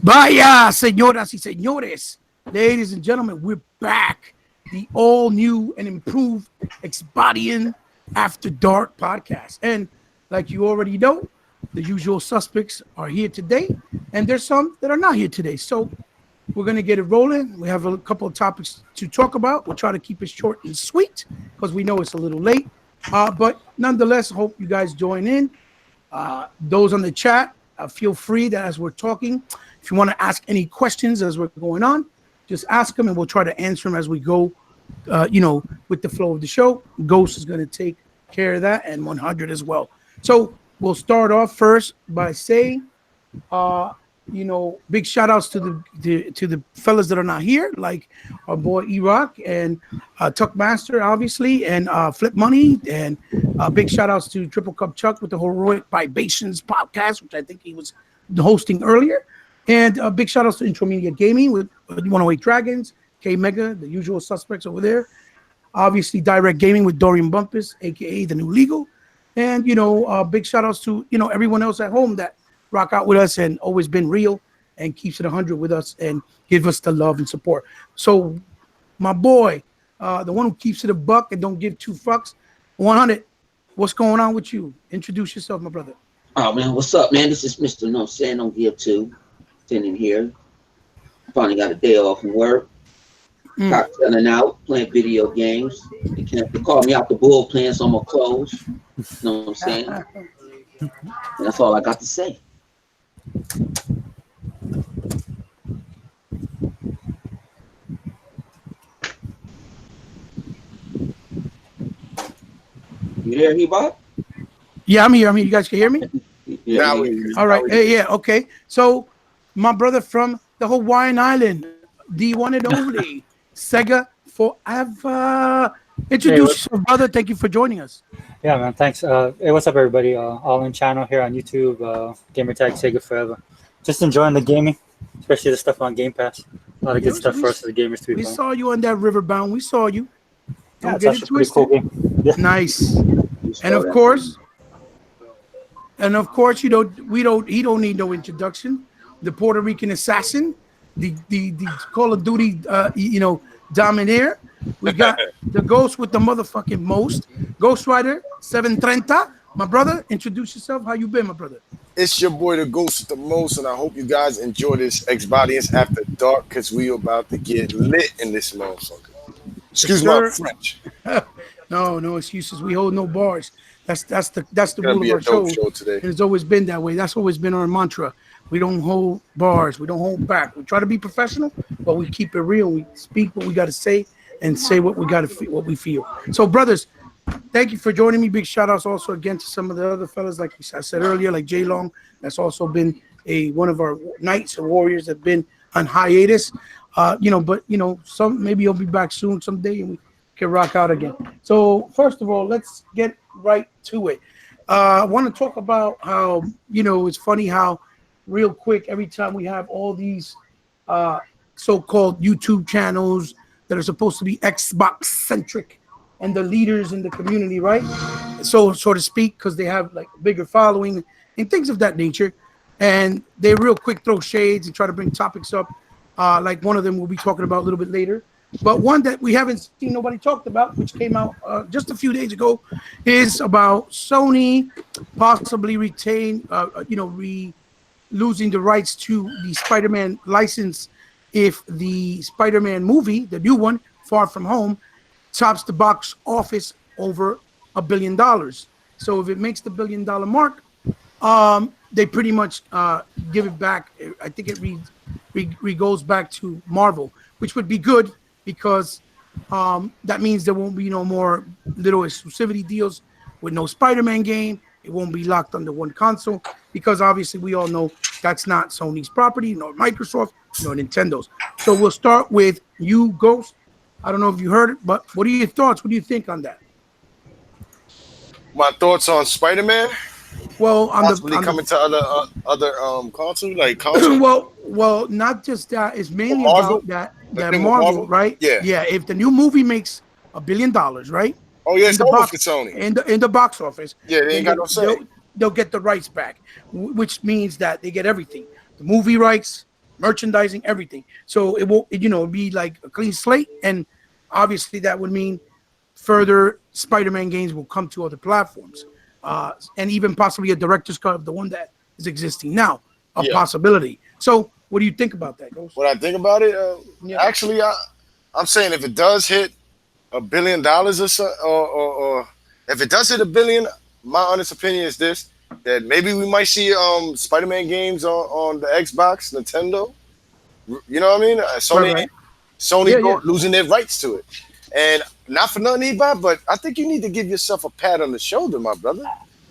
Vaya, señoras y señores, ladies and gentlemen, we're back. The all new and improved Xbotian After Dark podcast. And like you already know, the usual suspects are here today, and there's some that are not here today. So we're going to get it rolling. We have a couple of topics to talk about. We'll try to keep it short and sweet because we know it's a little late. But nonetheless, hope you guys join in. Those on the chat, feel free that as we're talking, if you want to ask any questions as we're going on, just ask them and we'll try to answer them as we go, with the flow of the show. Ghost is going to take care of that, and 100 as well. So we'll start off first by saying, big shout outs to the fellas that are not here, like our boy E-Rock and Tuckmaster, obviously, and Flip Money, and big shout outs to Triple Cup Chuck with the Heroic Vibrations podcast, which I think he was hosting earlier, and big shout outs to Intromedia Gaming with 108 Dragons, K Mega, the usual suspects over there, obviously Direct Gaming with Dorian Bumpus, aka the New Legal, and big shout outs to everyone else at home that rock out with us and always been real and keeps it 100 with us and give us the love and support. So my boy, the one who keeps it a buck and don't give two fucks, 100, what's going on with you? Introduce yourself, my brother. Oh man, what's up, man? This is Mr. No Saying Don't Give Two, sitting here. Finally got a day off from work. Cocktailing out, playing video games. They call me out the bull playing, so I'm gonna close. You know what I'm saying? And that's all I got to say. You there, Bob? Yeah, I'm here. You guys can hear me? Yeah. All right. Hey, yeah. Okay. So, my brother from the Hawaiian Island, the one and only Sega Forever. Introduce yourself, brother. Thank you for joining us. Yeah, man. Thanks. Hey, what's up, everybody? All in channel here on YouTube. Gamertag Sega Forever. Just enjoying the gaming, especially the stuff on Game Pass. A lot of good stuff for us as gamers to be We playing. saw you on that Riverbound. We saw you. Yeah, it's actually a pretty cool game. Yeah. Nice. And of course, he don't need no introduction. The Puerto Rican assassin, the Call of Duty, dominator. We got the Ghost with the motherfucking most. Ghost Rider 730. My brother, introduce yourself. How you been, my brother? It's your boy, the Ghost with the most, and I hope you guys enjoy this Xbotians After Dark, because we about to get lit in this motherfucker. Excuse my French. No excuses. We hold no bars. That's the rule of our show today. And it's always been that way. That's always been our mantra. We don't hold bars. We don't hold back. We try to be professional, but we keep it real. We speak what we got to say and say what we got to feel, what we feel. So, brothers, thank you for joining me. Big shout outs also again to some of the other fellas, like I said earlier, like J Long. That's also been one of our knights and warriors that have been on hiatus. Some maybe he'll be back soon someday and we can rock out again. So first of all, let's get right to it. I want to talk about how it's funny how real quick every time we have all these so-called YouTube channels that are supposed to be Xbox centric and the leaders in the community, right? So to speak, because they have like a bigger following and things of that nature, and they real quick throw shades and try to bring topics up. Like one of them we'll be talking about a little bit later. But one that we haven't seen nobody talked about, which came out just a few days ago, is about Sony possibly losing the rights to the Spider-Man license if the Spider-Man movie, the new one, Far From Home, tops the box office over $1 billion. So if it makes the $1 billion mark, they pretty much give it back. I think it goes back to Marvel, which would be good because that means there won't be no more little exclusivity deals with no Spider-Man game. It won't be locked under one console because obviously we all know that's not Sony's property, nor Microsoft, nor Nintendo's. So we'll start with you, Ghost. I don't know if you heard it, but what are your thoughts? What do you think on that? My thoughts on Spider-Man? Well, coming to other console, like console. well, not just that. It's mainly about that Marvel, right? Yeah. If the new movie makes $1 billion, right? Oh yeah, it's over for Sony in the box office. Yeah, they ain't got no say. They'll get the rights back, which means that they get everything: the movie rights, merchandising, everything. So it will, it'd be like a clean slate, and obviously that would mean further Spider-Man games will come to other platforms, and even possibly a director's cut of the one that is existing now, a possibility. So what do you think about that, Ghost? What I think about it, actually, I'm saying if it does hit $1 billion or so, or if it does hit $1 billion, my honest opinion is this: that maybe we might see Spider-Man games on the Xbox, Nintendo. You know what I mean? Sony losing their rights to it, and not for nothing, Eva, but I think you need to give yourself a pat on the shoulder, my brother,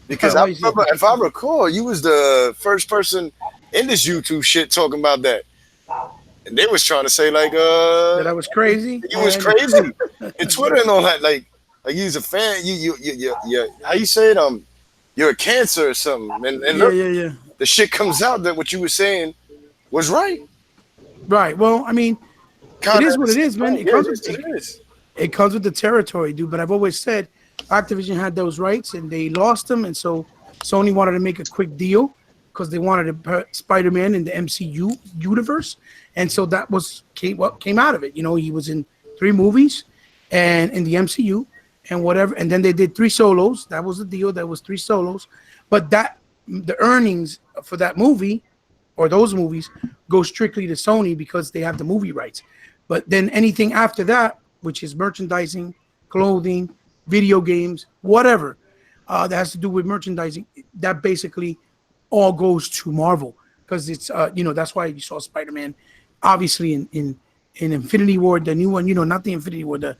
because I remember, if I recall, you was the first person in this YouTube shit talking about that. And they was trying to say like that I was crazy. You was crazy. And Twitter and all that, like you was a fan. You how you say it? You're a cancer or something. And the shit comes out that what you were saying was right. Right. Well, I mean, it is what it is, man. It comes with the territory, dude. But I've always said Activision had those rights and they lost them, and so Sony wanted to make a quick deal because they wanted to put Spider-Man in the MCU universe. And so that was what came out of it. He was in 3 movies and in the MCU and whatever. And then they did 3 solos. That was the deal. That was 3 solos. But the earnings for that movie or those movies go strictly to Sony because they have the movie rights. But then anything after that, which is merchandising, clothing, video games, whatever that has to do with merchandising, that basically all goes to Marvel because it's, that's why you saw Spider-Man. Obviously, in Infinity War, the new one, not the Infinity War, the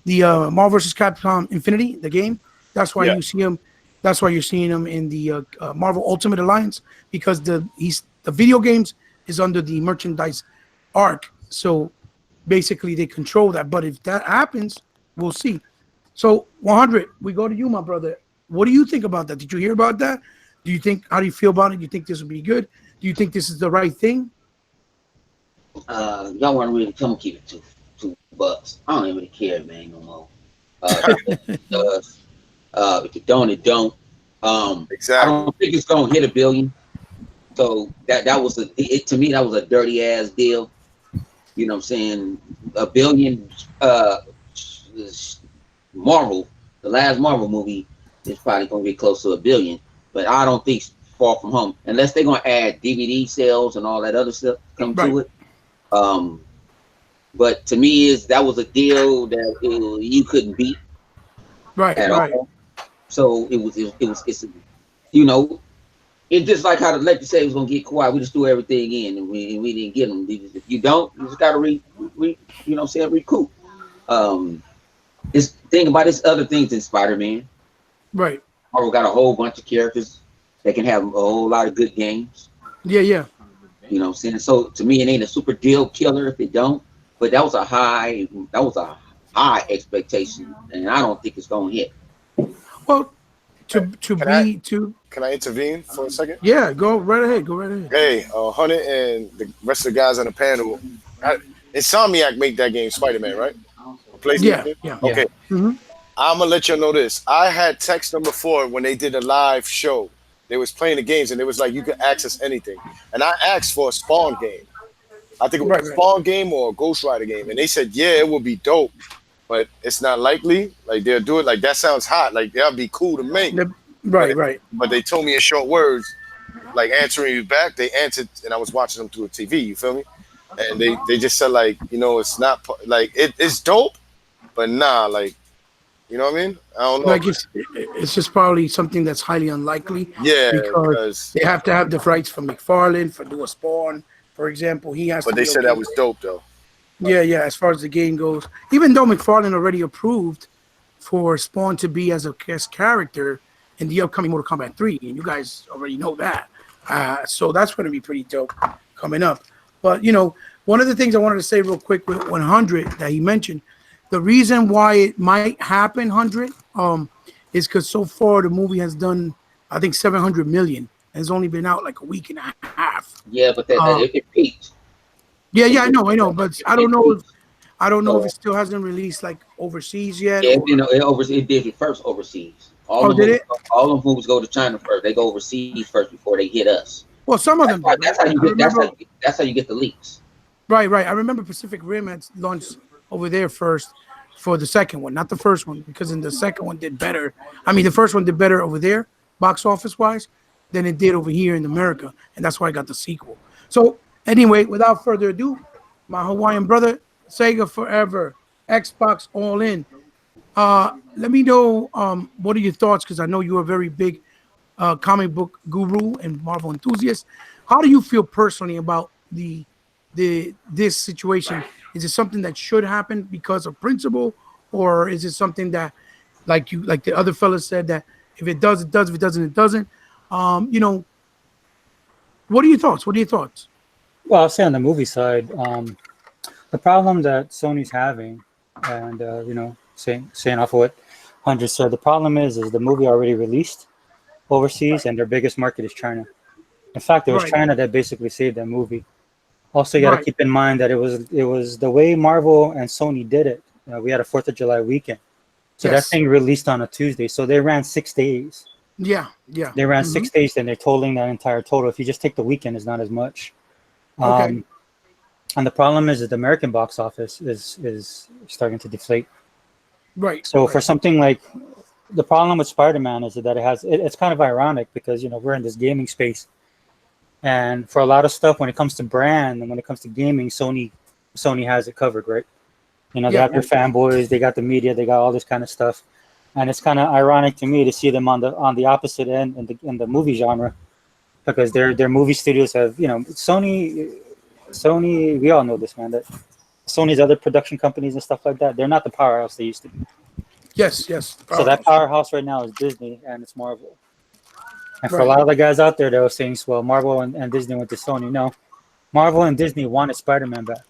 Marvel vs. Capcom Infinity, the game. That's why you see him. That's why you're seeing him in the Marvel Ultimate Alliance, because the video games is under the merchandise arc. So basically, they control that. But if that happens, we'll see. So 100, we go to you, my brother. What do you think about that? Did you hear about that? How do you feel about it? Do you think this would be good? Do you think this is the right thing? Y'all want to really come keep it $2. I don't even really care, man, no more. If it don't, it don't. Exactly. I don't think it's gonna hit $1 billion. So that was to me that was a dirty ass deal. You know what I'm saying? $1 billion. Marvel, the last Marvel movie is probably gonna get close to $1 billion, but I don't think Far From Home, unless they're gonna add DVD sales and all that other stuff come to it. But to me, that was a deal that you couldn't beat, at all. So it's just like how the legend said it was gonna get quiet. We just threw everything in, and we didn't get them. If you don't, you just gotta recoup. This thing about this other things in Spider-Man, right? Marvel got a whole bunch of characters that can have a whole lot of good games. Yeah. You know what I'm saying? So to me, it ain't a super deal killer if it don't. But that was a high expectation, and I don't think it's gonna hit. Well, can I intervene for a second? Yeah, go right ahead. Hey, Hunter and the rest of the guys on the panel. Insomniac make that game Spider-Man, right? Yeah. Okay. Mm-hmm. I'm gonna let you know this. I had text number 4 when they did a live show. They was playing the games, and it was like you could access anything. And I asked for a Spawn game. I think it was a Spawn game or a Ghost Rider game, and they said, yeah, it would be dope, but it's not likely. Like they'll do it. Like that sounds hot. Like that'd be cool to make. Right. But they told me in short words, like answering you back. They answered, and I was watching them through a TV. You feel me? And they just said like, it's not like it's dope, but nah, like. You know what I mean? I don't know. Like it's just probably something that's highly unlikely. Yeah, because they have to have the rights from McFarlane for do a Spawn, for example. He has. But they said that was dope though. Yeah. As far as the game goes, even though McFarlane already approved for Spawn to be as a guest character in the upcoming Mortal Kombat 3, and you guys already know that. So that's going to be pretty dope coming up. But one of the things I wanted to say real quick with 100 that he mentioned. The reason why it might happen, 100, is because so far the movie has done, I think, 700 million. And it's only been out like a week and a half. Yeah, but it peaked. Yeah, I know, but I don't know if it still hasn't released like overseas yet. Yeah, it did it first overseas. All the movies go to China first. They go overseas first before they hit us. Well, some of them did. That's how you get. That's how you get the leaks. Right. I remember Pacific Rim had launched over there first for the second one, not the first one, because in the second one did better. I mean, the first one did better over there, box office wise, than it did over here in America, and that's why I got the sequel. So anyway, without further ado, my Hawaiian brother, Sega forever, Xbox all in. Let me know what are your thoughts, because I know you're a very big comic book guru and Marvel enthusiast. How do you feel personally about this situation? Is it something that should happen because of principle, or is it something that, like the other fellas said, that if it does, it does. If it doesn't, it doesn't. What are your thoughts? Well, I'll say on the movie side, the problem that Sony's having, and saying off of what Hundred said, the problem is the movie already released overseas, and their biggest market is China. In fact, it was China that basically saved that movie. Also, you got to keep in mind that it was the way Marvel and Sony did it. We had a 4th of July weekend, so that thing released on a Tuesday. So they ran 6 days. Yeah. They ran 6 days, and they're totaling that entire total. If you just take the weekend, it's not as much. And the problem is that the American box office is starting to deflate. Right. So for something like, the problem with Spider-Man is that it's kind of ironic because we're in this gaming space, and for a lot of stuff, when it comes to brand and when it comes to gaming, Sony has it covered, right? They have their fanboys, they got the media, they got all this kind of stuff, and it's kind of ironic to me to see them on the opposite end in the movie genre, because their movie studios have Sony. We all know this, man. That Sony's other production companies and stuff like that, they're not the powerhouse they used to be. Yes. So that powerhouse right now is Disney and it's Marvel. And for a lot of the guys out there that were saying, well, Marvel and Disney went to Sony. No, Marvel and Disney wanted Spider-Man back.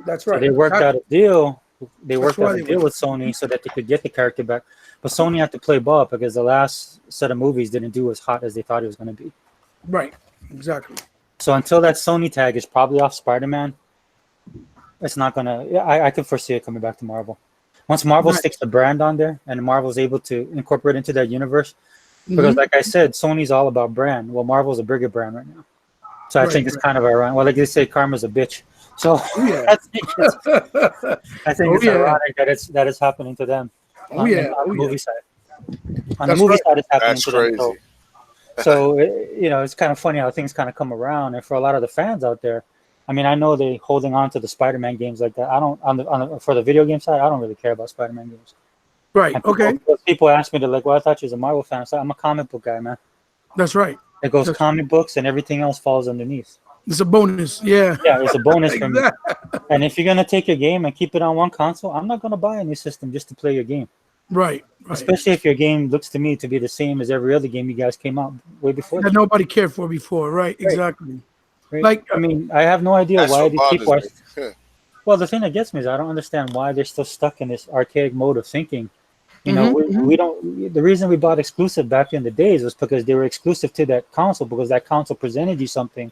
That's right. So they worked out a deal. They worked out a deal with Sony so that they could get the character back. But Sony had to play ball because the last set of movies didn't do as hot as they thought it was going to be. Right. Exactly. So until that Sony tag is probably off Spider-Man, it's not going to... I can foresee it coming back to Marvel. Once Marvel sticks the brand on there and Marvel's able to incorporate into that universe, because like I said, Sony's all about brand. Well, Marvel's a bigger brand right now. So I think it's kind of ironic. Well, like they say, karma's a bitch. So I think it's ironic that it's happening to them on the movie side. On the movie side, it's happening to them. So it's kind of funny how things kind of come around. And for a lot of the fans out there, I mean, I know they're holding on to the Spider-Man games like that. I don't for the video game side, I don't really care about Spider-Man games. Right. People ask me, they're like, well, I thought you was a Marvel fan. So I'm a comic book guy, man. That's right. It goes comic books and everything else falls underneath. It's a bonus. Yeah, it's a bonus for me. And if you're going to take your game and keep it on one console, I'm not going to buy a new system just to play your game. Right. Especially if your game looks to me to be the same as every other game you guys came out way before. That nobody cared for before. Right. Exactly. Right. Like, I mean, I have no idea why these people are... Well, the thing that gets me is I don't understand why they're still stuck in this archaic mode of thinking. We don't. The reason we bought exclusive back in the days was because they were exclusive to that console, because that console presented you something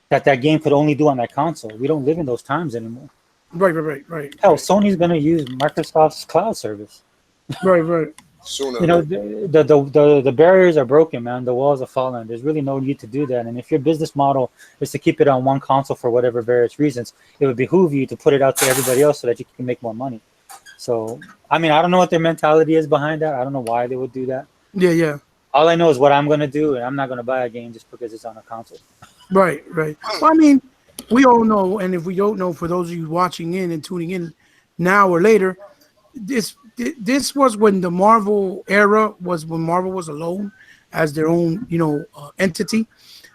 that game could only do on that console. We don't live in those times anymore. Right. Hell, Sony's going to use Microsoft's cloud service. Right. Sooner. The barriers are broken, man. The walls are falling. There's really no need to do that. And if your business model is to keep it on one console for whatever various reasons, it would behoove you to put it out to everybody else so that you can make more money. So, I mean, I don't know what their mentality is behind that. I don't know why they would do that. Yeah. All I know is what I'm going to do, and I'm not going to buy a game just because it's on a console. Right. Well, I mean, we all know, and if we don't know, for those of you watching in and tuning in now or later, this was when the Marvel era was, when Marvel was alone as their own, entity.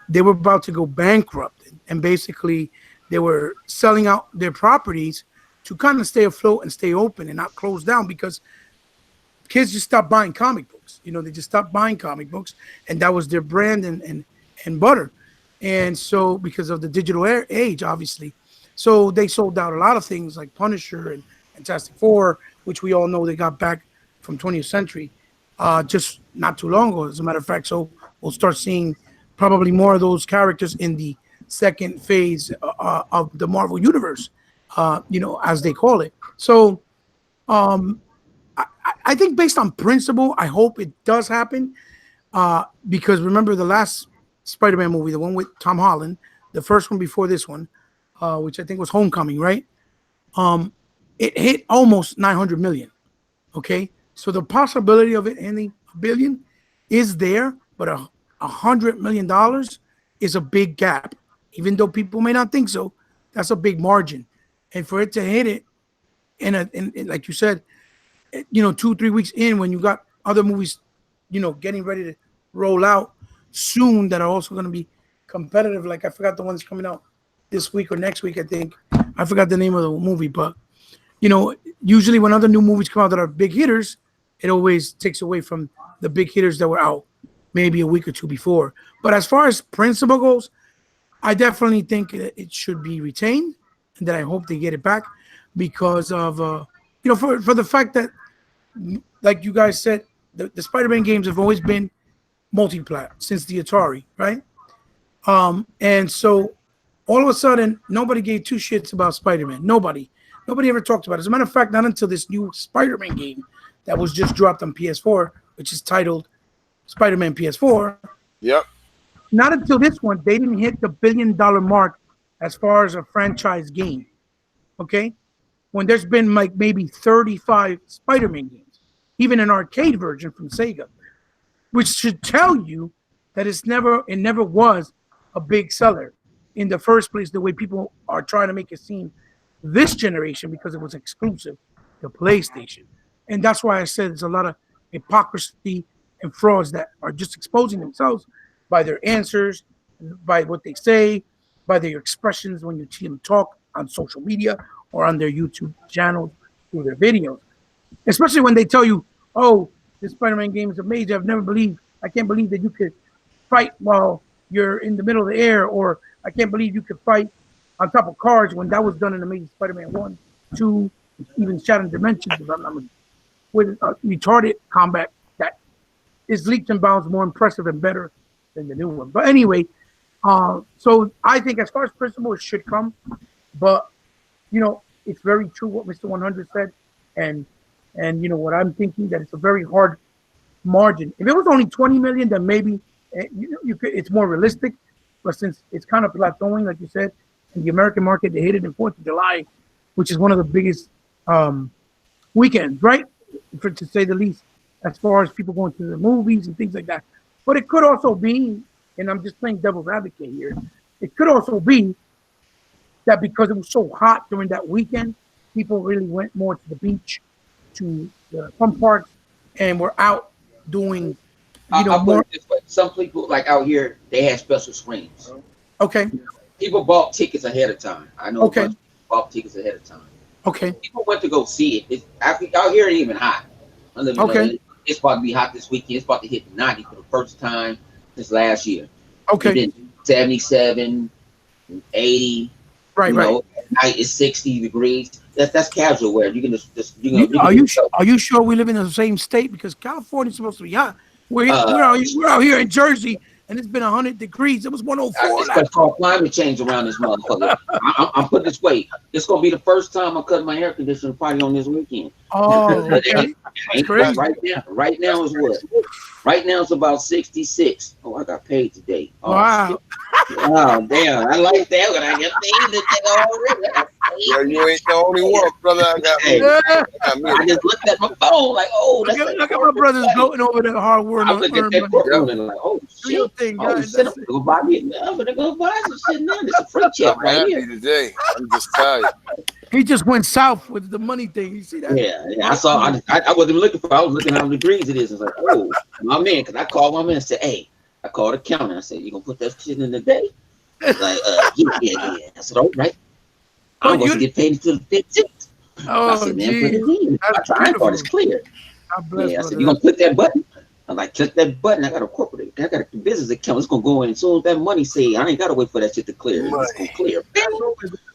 They were about to go bankrupt, and basically they were selling out their properties to kind of stay afloat and stay open and not close down, because kids just stopped buying comic books. They just stopped buying comic books, and that was their brand and butter. And so, because of the digital age, obviously, so they sold out a lot of things like Punisher and Fantastic Four, which we all know they got back from 20th Century just not too long ago, as a matter of fact. So we'll start seeing probably more of those characters in the second phase of the Marvel Universe, as they call it. So I think based on principle, I hope it does happen, because remember the last Spider-Man movie, the one with Tom Holland, the first one before this one, which I think was Homecoming, right? It hit almost 900 million. Okay, so the possibility of it hitting $1 billion is there, but $100 million is a big gap. Even though people may not think so, that's a big margin, and for it to hit it in like you said, 2-3 weeks in, when you got other movies, getting ready to roll out soon that are also going to be competitive. Like I forgot the one that's coming out this week or next week. I think I forgot the name of the movie, but usually when other new movies come out that are big hitters, it always takes away from the big hitters that were out maybe a week or two before. But as far as principle goes, I definitely think it should be retained, and that I hope they get it back because of for the fact that, like you guys said, the Spider-Man games have always been multi-plat since the Atari, right? And so all of a sudden, nobody gave two shits about Spider-Man. Nobody ever talked about it. As a matter of fact, not until this new Spider-Man game that was just dropped on PS4, which is titled Spider-Man PS4. Yep. Not until this one, they didn't hit the $1 billion mark as far as a franchise game. Okay? When there's been like maybe 35 Spider-Man games, even an arcade version from Sega, which should tell you that it never was a big seller in the first place, the way people are trying to make it seem this generation because it was exclusive to PlayStation. And that's why I said there's a lot of hypocrisy and frauds that are just exposing themselves by their answers, by what they say, by their expressions when you see them talk on social media or on their YouTube channels through their videos. Especially when they tell you, oh, this Spider-Man game is amazing. I can't believe that you could fight while you're in the middle of the air, or I can't believe you could fight on top of cars, when that was done in Amazing Spider-Man 1, 2, even Shattered Dimensions, with retarded combat that is leaps and bounds more impressive and better than the new one. But anyway, so I think as far as principle, it should come. But, it's very true what Mr. 100 said. And what I'm thinking, that it's a very hard margin. If it was only 20 million, then maybe it's more realistic. But since it's kind of plateauing, like you said, in the American market, they hit it in 4th of July, which is one of the biggest weekends, right? To say the least, as far as people going to the movies and things like that. But it could also be, and I'm just playing devil's advocate here, it could also be that because it was so hot during that weekend, people really went more to the beach, to the fun parks, and were out doing, more. Some people, like out here, they had special screens. Okay. People bought tickets ahead of time. I know. Okay. Bought tickets ahead of time. Okay. People went to go see it. Out here, it ain't even hot. Okay. It's about to be hot this weekend. It's about to hit 90 for the first time since last year. Okay. It's been 77, 80. Right. At night it's 60 degrees. That's casual wear. You can just Are you sure we live in the same state? Because California's supposed to be hot. We're out here in Jersey, and it's been 100 degrees. It was 104. It's called climate change around this motherfucker. I'm putting this way. It's gonna be the first time I cut my air conditioner probably on this weekend. Oh, okay. Right now is what? Right now it's about 66. Oh, I got paid today. Oh, wow. Oh, damn. I like that when I get paid today already. Yeah, you ain't the only one, brother. I just looked at my phone like, oh, look at my brother's gloating over that hard work. I'm looking at that courtroom and like, oh, shit. Do your thing, guys. I'm gonna buy me. I'm gonna go buy some shit now. It's a free check right here today. I'm just tired. He just went south with the money thing. You see that? Yeah. I saw. I wasn't looking for. I was looking at how many degrees it is. I was like, oh, my man. Because I called my man and said, hey, I called the counter. I said, you gonna put that shit in the day? He's like, yeah. I said, all right. I'm going to get paid until the 15th. Oh, I said, man, put it in. I thought it's clear. I said, you gonna click that button? I'm like, click that button. I got a corporate. I got a business account. It's gonna go in as soon as that money say. I ain't gotta wait for that shit to clear. It's gonna clear.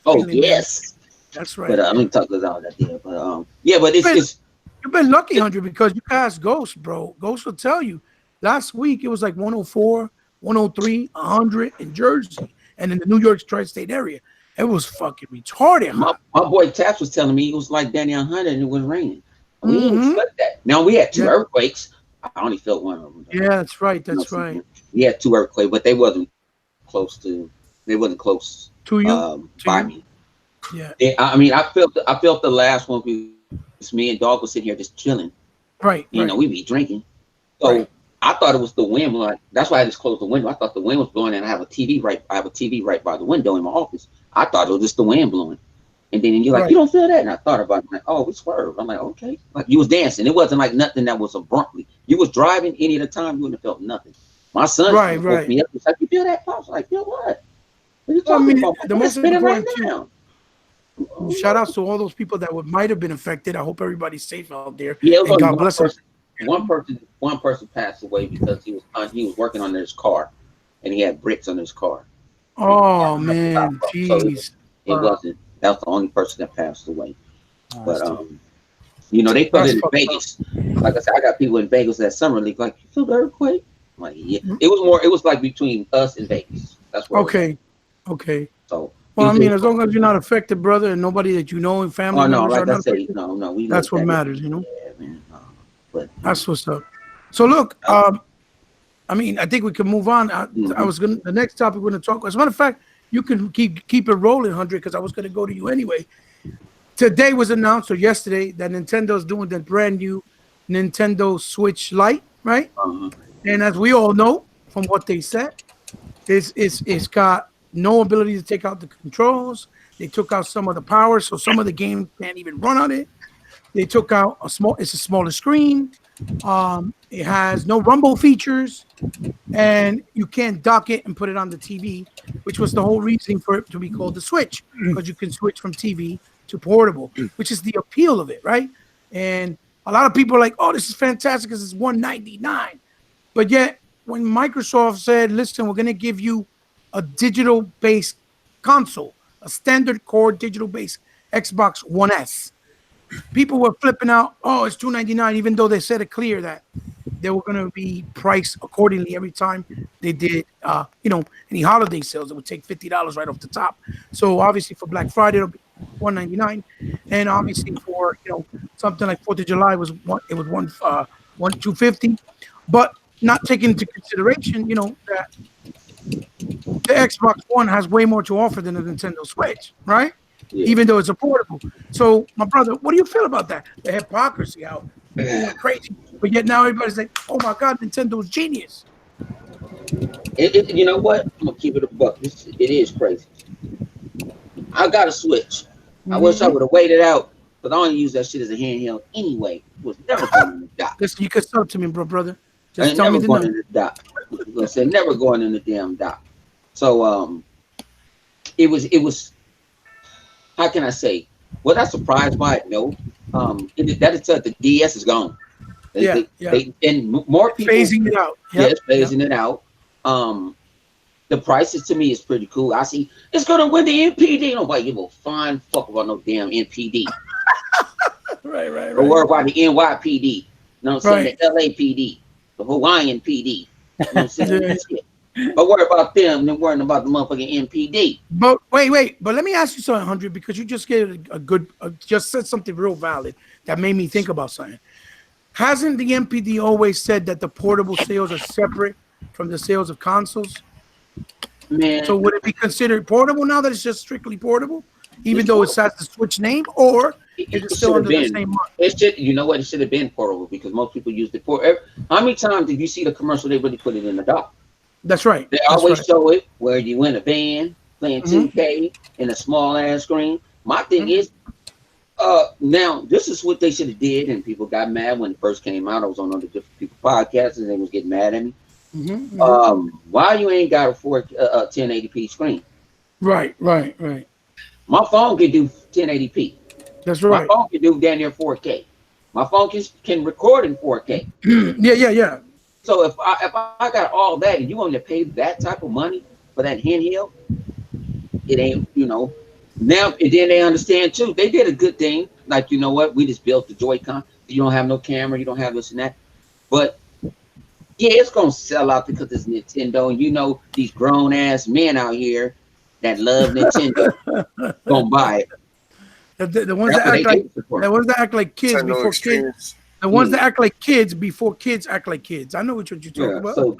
Oh yes, that's right. But let me talk about that there. But but it's you've been lucky, 100, because you passed Ghost, bro. Ghost will tell you. Last week it was like 104, 103, 100 in Jersey, and in the New York tri-state area, it was fucking retarded. My boy Taps was telling me it was like Danny 100 and it was raining. We didn't expect that. Now we had two earthquakes, I only felt one of them. Yeah, that's right. That's right. We had 2 earthquakes, but they wasn't close to. They wasn't close to you. By me. Yeah. I mean, I felt the last one because me and Dog was sitting here just chilling. Right. You know, we be drinking. So I thought it was the wind. Like that's why I just closed the window. I thought the wind was blowing, and I have a TV right by the window in my office. I thought it was just the wind blowing. And then you're like, you don't feel that? And I thought about it. I'm like, oh, we swerved. I'm like, okay. Like you was dancing. It wasn't like nothing that was abruptly. You was driving any of the time, you wouldn't have felt nothing. My son woke me up. He's like, you feel that? I was like, feel what? What are you talking about? The most important thing. Shout outs to all those people that might have been affected. I hope everybody's safe out there. Yeah, and God bless them. One person passed away because he was working on his car, and he had bricks on his car. Oh man, jeez. So it wasn't. That was the only person that passed away. But you know, they felt it in Vegas. Like I said, I got people in Vegas that summer league. Like, you feel the earthquake? I'm like, yeah. It was like between us and Vegas. That's where. Okay. So. Well, I mean, as long as you're not affected, brother, and nobody that you know and family members are not affected, that's what matters, you know. Yeah, man. But that's what's up. So look, I mean, I think we can move on. The next topic we're going to talk. As a matter of fact, you can keep it rolling, 100, because I was going to go to you anyway. Today was announced, or yesterday, that Nintendo's doing the brand new Nintendo Switch Lite, right? And as we all know from what they said, it's got no ability to take out the controls. They took out some of the power, so some of the games can't even run on it. They took out it's a smaller screen. It has no rumble features, and you can't dock it and put it on the TV, which was the whole reason for it to be called the Switch, because you can switch from TV to portable, which is the appeal of it, right? And a lot of people are like, oh, this is fantastic because it's $199. But yet, when Microsoft said, listen, we're going to give you a digital-based console, a standard core digital-based Xbox One S, people were flipping out, oh, it's $299, even though they said it clear that they were going to be priced accordingly every time they did, any holiday sales. It would take $50 right off the top. So obviously for Black Friday, it'll be $199, and obviously for something like 4th of July was $250, but not taking into consideration, that the Xbox One has way more to offer than the Nintendo Switch, right? Yeah. Even though it's a portable. So, my brother, what do you feel about that? The hypocrisy, how people went crazy, but yet now everybody's like, "Oh my God, Nintendo's genius." You know what? I'm gonna keep it a buck. It is crazy. I got a Switch. I wish I would have waited out, but I only use that shit as a handheld anyway. It was never going in the dock. Listen, you can sell it to me, brother. Just tell me the number. In the dock. I said never going in the damn dock. So it was. How can I say? Was I surprised by it? No. That is the DS is gone. And more people phasing it out. Yes, phasing it out. The prices to me is pretty cool. I see it's gonna win the NPD. Nobody give a fine fuck about no damn NPD. Right. Or worry about the NYPD. You know what I'm saying? The LAPD, the Hawaiian PD. You know what I'm saying? But worry about them than worrying about the motherfucking NPD. But wait. But let me ask you something, 100, because you just gave just said something real valid that made me think about something. Hasn't the NPD always said that the portable sales are separate from the sales of consoles? Man. So would it be considered portable now that it's just strictly portable, even though it has the Switch name, or is it still under the same mark? You know what? It should have been portable because most people used it for. How many times did you see the commercial? They really put it in the dock. That's right. They always show it where you in a van playing 2K in a small ass screen. My thing is, now this is what they should have did, and people got mad when it first came out. I was on other different people podcasts, and they was getting mad at me. Why you ain't got a 1080p screen? Right. My phone can do 1080p. That's right. My phone can do down near 4K. My phone can record in 4K. Yeah. So if I got all that and you want to pay that type of money for that handheld, it ain't, now, and then they understand too. They did a good thing. Like, you know what? We just built the Joy-Con. You don't have no camera. You don't have this and that. But yeah, it's going to sell out because it's Nintendo. And these grown ass men out here that love Nintendo going to buy it. The ones that act like kids before kids. The ones that act like kids before kids act like kids. I know what you're talking about. So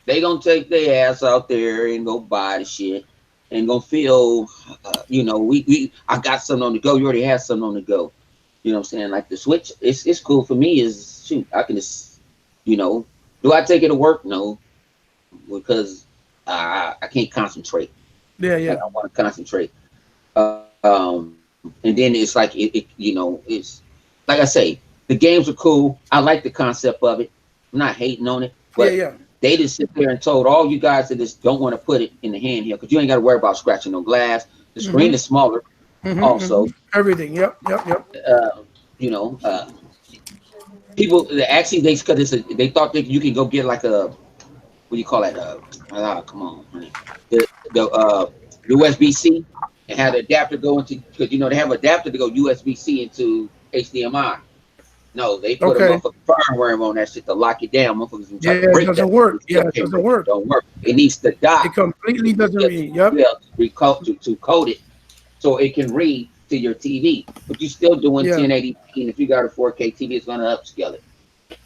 they gonna take their ass out there and go buy the shit and gonna feel, I got something on the go. You already have something on the go. You know what I'm saying? Like the Switch, it's cool for me. Is shoot, I can just, do I take it to work? No, because I can't concentrate. Yeah. I don't want to concentrate. And then it's like it's like I say, the games are cool. I like the concept of it. I'm not hating on it, but they just sit there and told all you guys that just don't want to put it in the hand here because you ain't got to worry about scratching no glass. The screen is smaller. Also, everything. Yep. People actually they thought that you can go get like a, what do you call that? Come on, honey. The USB-C and have the adapter go into, because they have adapter to go USB-C into HDMI. No, they put a motherfucking firmware on that shit to lock it down. Motherfuckers try to break it doesn't work. It doesn't work. Don't work. It needs to die. It completely doesn't read. Yep. To code it so it can read to your TV. But you're still doing 1080p, and if you got a 4K TV, it's gonna upscale it.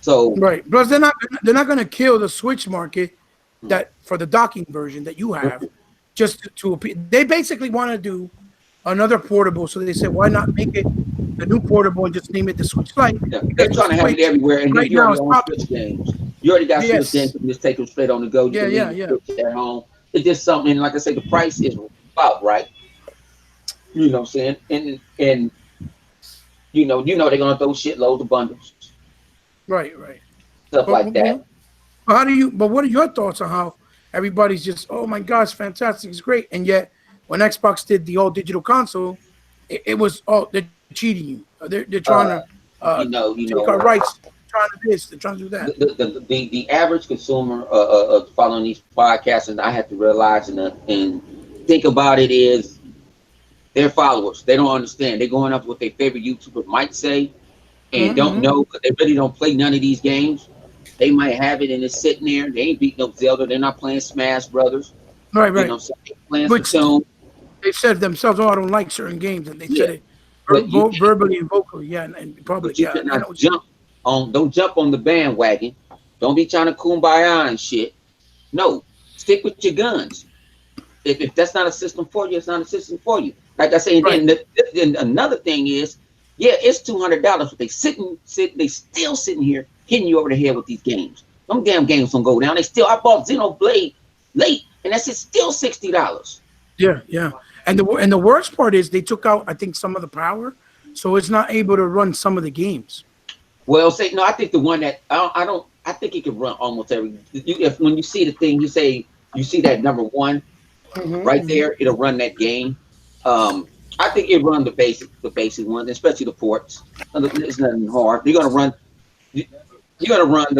So right. Plus they're not gonna kill the Switch market that for the docking version that you have just to appeal. They basically want to do another portable, so they said why not make it the new portable and just name it the Switch Lite. They're trying to have it everywhere, and right now it's Switch games. You already got Switch games, you can just take them straight on the go. You can Switch at home. It's just something, like I say, the price is about right. You know what I'm saying? And they're gonna throw shitloads of bundles. Right. Stuff like that. But what are your thoughts on how everybody's just, oh my gosh, fantastic, it's great, and yet when Xbox did the all digital console, it was they're cheating you. They're trying to take our rights, trying to this, they're trying to do that. The average consumer following these podcasts, and I have to realize and think about it, is their followers. They don't understand. They're going up to what their favorite YouTuber might say and don't know, because they really don't play none of these games. They might have it and it's sitting there. They ain't beating up Zelda. They're not playing Smash Brothers. Right. You know what I'm saying? Playing some. They said themselves, I don't like certain games, and they said it verbally and vocally, in public. But you cannot don't jump on the bandwagon. Don't be trying to kumbaya and shit. No, stick with your guns. If that's not a system for you, it's not a system for you. Like I say, then another thing is, it's $200, but they still sitting here hitting you over the head with these games. Them damn games don't go down. I bought Xenoblade late, and that's still $60. Yeah. And the worst part is they took out, I think, some of the power, so it's not able to run some of the games. Well, I think the one that I think it can run almost every. When you see the thing, you see that number one right there, it'll run that game. I think it run the basic ones, especially the ports. It's nothing hard. You're gonna run the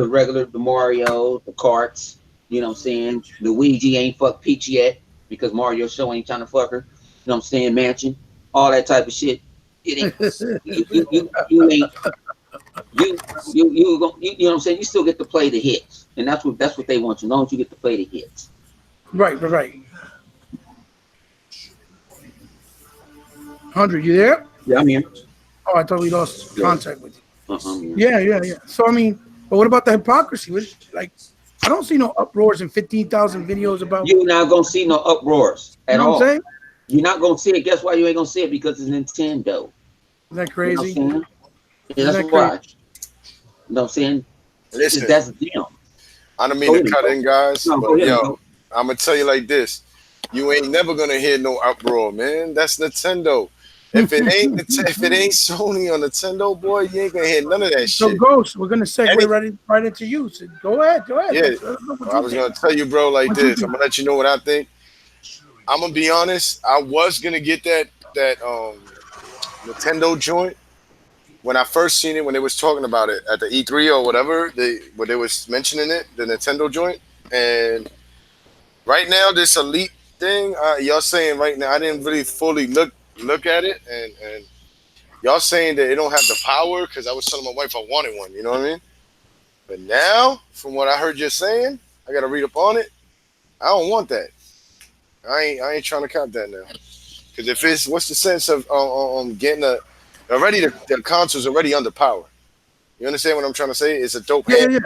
regular, the Mario, the karts. You know what I'm saying? Luigi ain't fucked Peach yet because Mario show ain't trying to fuck her. You know what I'm saying? Mansion, all that type of shit. It ain't. You ain't. You know what I'm saying? You still get to play the hits, and that's what they want you. As long as you get to play the hits. Right. 100, you there? Yeah, I'm here. Oh, I thought we lost contact with you. Yeah. So but what about the hypocrisy? I don't see no uproars and 15,000 videos about. You're not gonna see no uproars at all. You know what I'm saying? You're not gonna see it. Guess why you ain't gonna see it? Because it's Nintendo. Isn't that crazy? You know that's why. You know what I'm saying? Listen, that's them. I don't mean to cut in, guys, but I'm gonna tell you like this: you ain't never gonna hear no uproar, man. That's Nintendo. If it ain't Sony or Nintendo, boy, you ain't gonna hear none of that shit. So, Ghost, we're gonna segue right into you. So go ahead. Yeah, I was gonna tell you, bro, like this. I'm gonna let you know what I think. I'm gonna be honest. I was gonna get that Nintendo joint when I first seen it, when they was talking about it at the E3 or whatever. When they was mentioning it, the Nintendo joint. And right now, this Elite thing, y'all saying right now, I didn't really fully look at it, and y'all saying that it don't have the power, because I was telling my wife I wanted one, you know what I mean? But now, from what I heard you saying, I gotta read up on it. I don't want that. I ain't trying to count that now, because if it's, what's the sense of getting already the console's already underpowered. You understand what I'm trying to say? It's a dope Yeah, hand, yeah.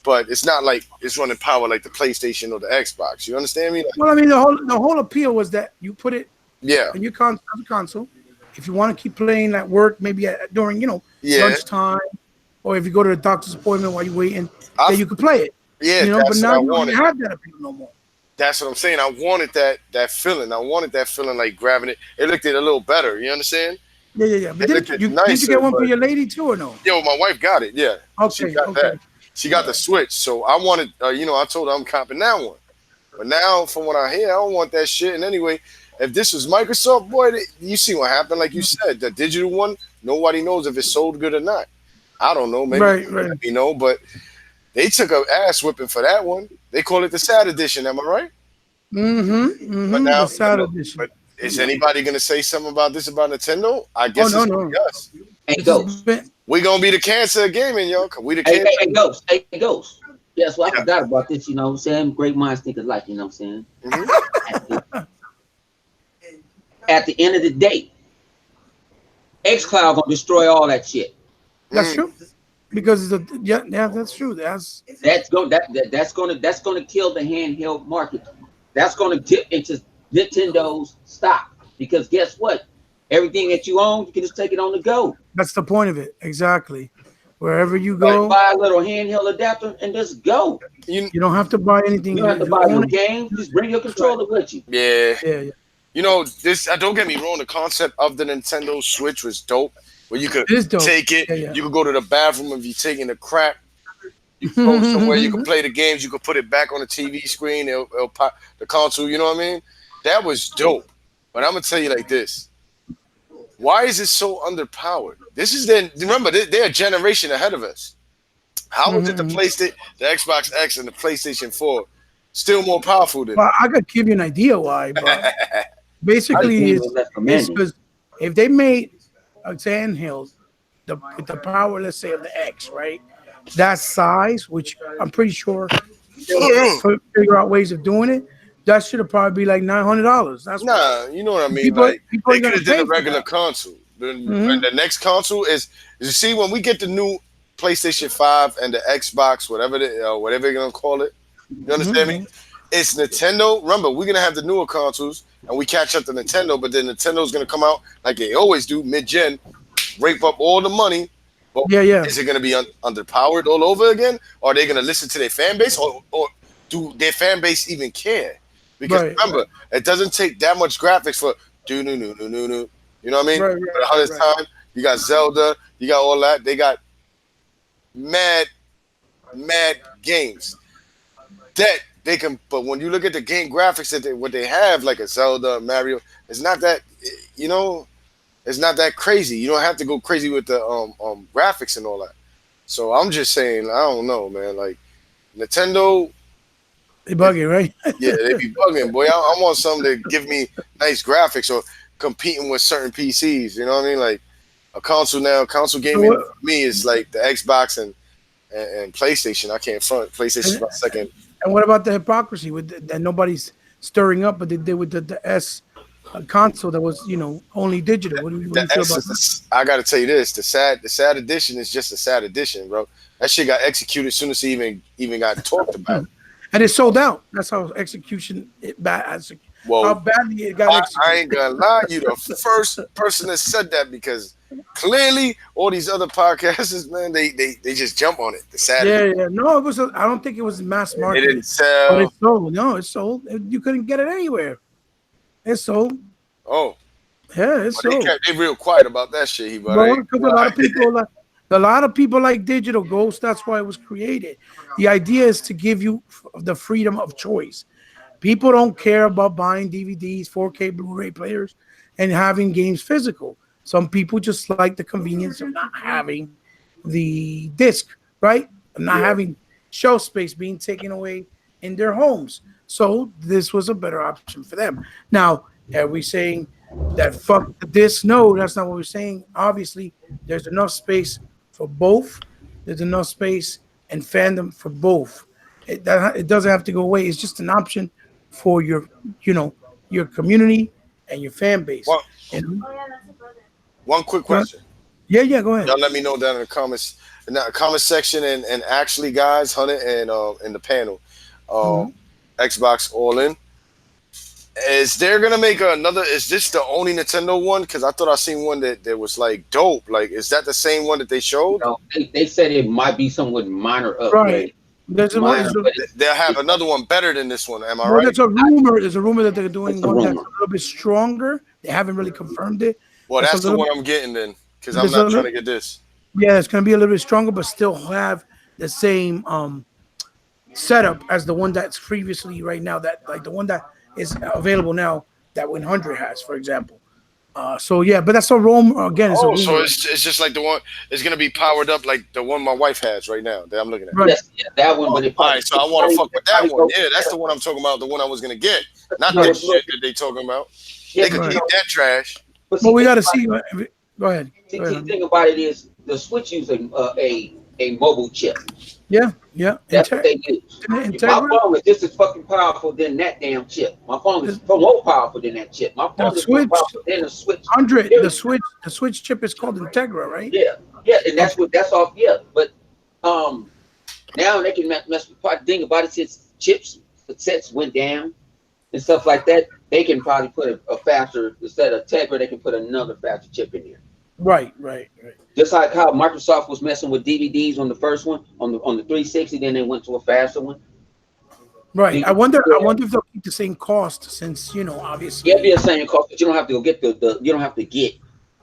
but it's not like it's running power like the PlayStation or the Xbox. You understand me? Like, Well, I mean, the whole appeal was that you put it yeah, in your console. If you want to keep playing at work, maybe during yeah. lunchtime, or if you go to the doctor's appointment while you're waiting, I then you can play it. Yeah, But that's what now I you don't wanted. have that appeal no more. That's what I'm saying. I wanted that feeling. I wanted that feeling like grabbing it. It looked at a little better. You understand? Yeah, yeah, yeah. But It looked didn't you nicer, get one for but your lady too, or no? yo, my wife got it. Yeah, she Okay, got okay. that. She got the Switch. So I wanted, I told her I'm copping that one. But now, from what I hear, I don't want that shit. And anyway, if this was Microsoft, boy, you see what happened. Like you said, the digital one, nobody knows if it sold good or not. I don't know. Maybe Right. but they took a ass whipping for that one. They call it the sad edition. Am I right? But now, The sad edition. but is anybody gonna say something about this about Nintendo? I guess no, it's no. us. Hey, This Ghost. has been- We gonna be the cancer of gaming, yo. 'Cause we the Hey, cancer. hey, hey, Ghost. Hey, Ghost. Yeah, so I Yeah. forgot about this, you know what I'm saying? Great minds think alike, you know what I'm saying? Mhm. At the end of the day, xCloud gonna destroy all that shit. That's true. Because that's true. That's gonna kill the handheld market. That's gonna dip into Nintendo's stock. Because guess what? Everything that you own, you can just take it on the go. That's the point of it. Exactly. Wherever you Gotta go, buy a little handheld adapter and just go. you don't have to buy anything. You don't have to You buy own your it. game. Just bring your controller with you. Yeah. Yeah. You know, this. Don't get me wrong. The concept of the Nintendo Switch was dope. Where you could It is dope. take it, Yeah. you could go to the bathroom if you're taking a crap. You can go somewhere, you can play the games, you can put it back on the TV screen, it'll pop the console. You know what I mean? That was dope. But I'm gonna tell you like this: why is it so underpowered? This is remember they're a generation ahead of us. How is it the PlayStation, the Xbox X, and the PlayStation 4 still more powerful than? Well, I could give you an idea why, but basically it's because if they made a handheld with the power, let's say, of the X, right? That size, which I'm pretty sure they'll figure out ways of doing it. That should have probably be like $900. That's you know what I mean. People Like they gonna could have did pay a for regular that. console. And the next console is you see when we get the new PlayStation 5 and the Xbox, whatever they're gonna call it. You understand me? It's Nintendo. Remember, we're gonna have the newer consoles and we catch up to Nintendo, but then Nintendo's gonna come out like they always do, mid-gen, rape up all the money. But is it gonna be underpowered all over again? Or are they gonna listen to their fan base, or do their fan base even care? Because remember, it doesn't take that much graphics for do. You know what I mean? For the 100th time, you got Zelda, you got all that. They got mad games that they can. But when you look at the game graphics what they have, like a Zelda, Mario, it's not that it's not that crazy. You don't have to go crazy with the graphics and all that. So I'm just saying, I don't know, man. Like Nintendo. They bugging, right? Yeah, they be bugging, boy. I want something to give me nice graphics or competing with certain PCs. You know what I mean? Like a console now, console gaming for me is like the Xbox and PlayStation. I can't front. PlayStation's my second. And what about the hypocrisy that nobody's stirring up, but they did with the S console that was, only digital? What do you feel about that? I got to tell you this: the sad edition is just a sad edition, bro. That shit got executed as soon as it even got talked about. And it sold out. That's how execution how badly it got executed. I ain't gonna lie, you the first person that said that because clearly all these other podcasters, man, they just jump on it. The sad. Yeah. No, it was. I don't think it was mass market. It didn't sell. But it sold. No, it sold. You couldn't get it anywhere. It sold. Oh. Yeah, it sold. They real quiet about that shit, because a lot of people like digital Ghost. That's why it was created. The idea is to give you the freedom of choice. People don't care about buying DVDs, 4K Blu-ray players, and having games physical. Some people just like the convenience of not having the disc, right? Not having shelf space being taken away in their homes. So this was a better option for them. Now, are we saying that fuck the disc? No, that's not what we're saying. Obviously, there's enough space for both. There's enough space and fandom for both. It doesn't have to go away. It's just an option for your community and your fan base. One quick question. Yeah, go ahead. Y'all let me know down in the comments. in the comment section, and actually, guys, Hunter and in the panel, Xbox All In. Is they're gonna make another? Is this the only Nintendo one? Because I thought I seen one that was like dope. Like, is that the same one that they showed? No, they said it might be somewhat minor upgrade. Right. They'll have another one better than this one. Am I right? There's a rumor. There's a rumor that they're doing one that's a little bit stronger. They haven't really confirmed it. Well, that's the one I'm getting then, because I'm not trying to get this. Yeah, it's gonna be a little bit stronger, but still have the same setup as the one that's previously right now. That like the one that is available now that 100 has, for example. So yeah, but that's a rumor again. So it's just like the one. It's gonna be powered up like the one my wife has right now that I'm looking at. Right. Yes, yeah, that one. But all right, so I want to fuck with that one. Yeah, that's the one I'm talking about. The one I was gonna get, not that shit that they talking about. They could keep that trash. But we got to see. Go ahead. The thing about it is the Switch using a mobile chip. Yeah. That's what they use. My phone is just as fucking powerful than that damn chip. My phone is more powerful than that chip. My phone is more powerful than the Switch. The Switch chip is called Integra, right? Yeah, and that's off. Yeah, but now they can mess with the thing about it is chips sets went down and stuff like that. They can probably put a faster, instead of Tegra, they can put another faster chip in there. Right. Just like how Microsoft was messing with DVDs on the first one, on the 360, then they went to a faster one. Right. I wonder if they'll keep the same cost, since obviously. Yeah, it'll be the same cost, but you don't have to go get you don't have to get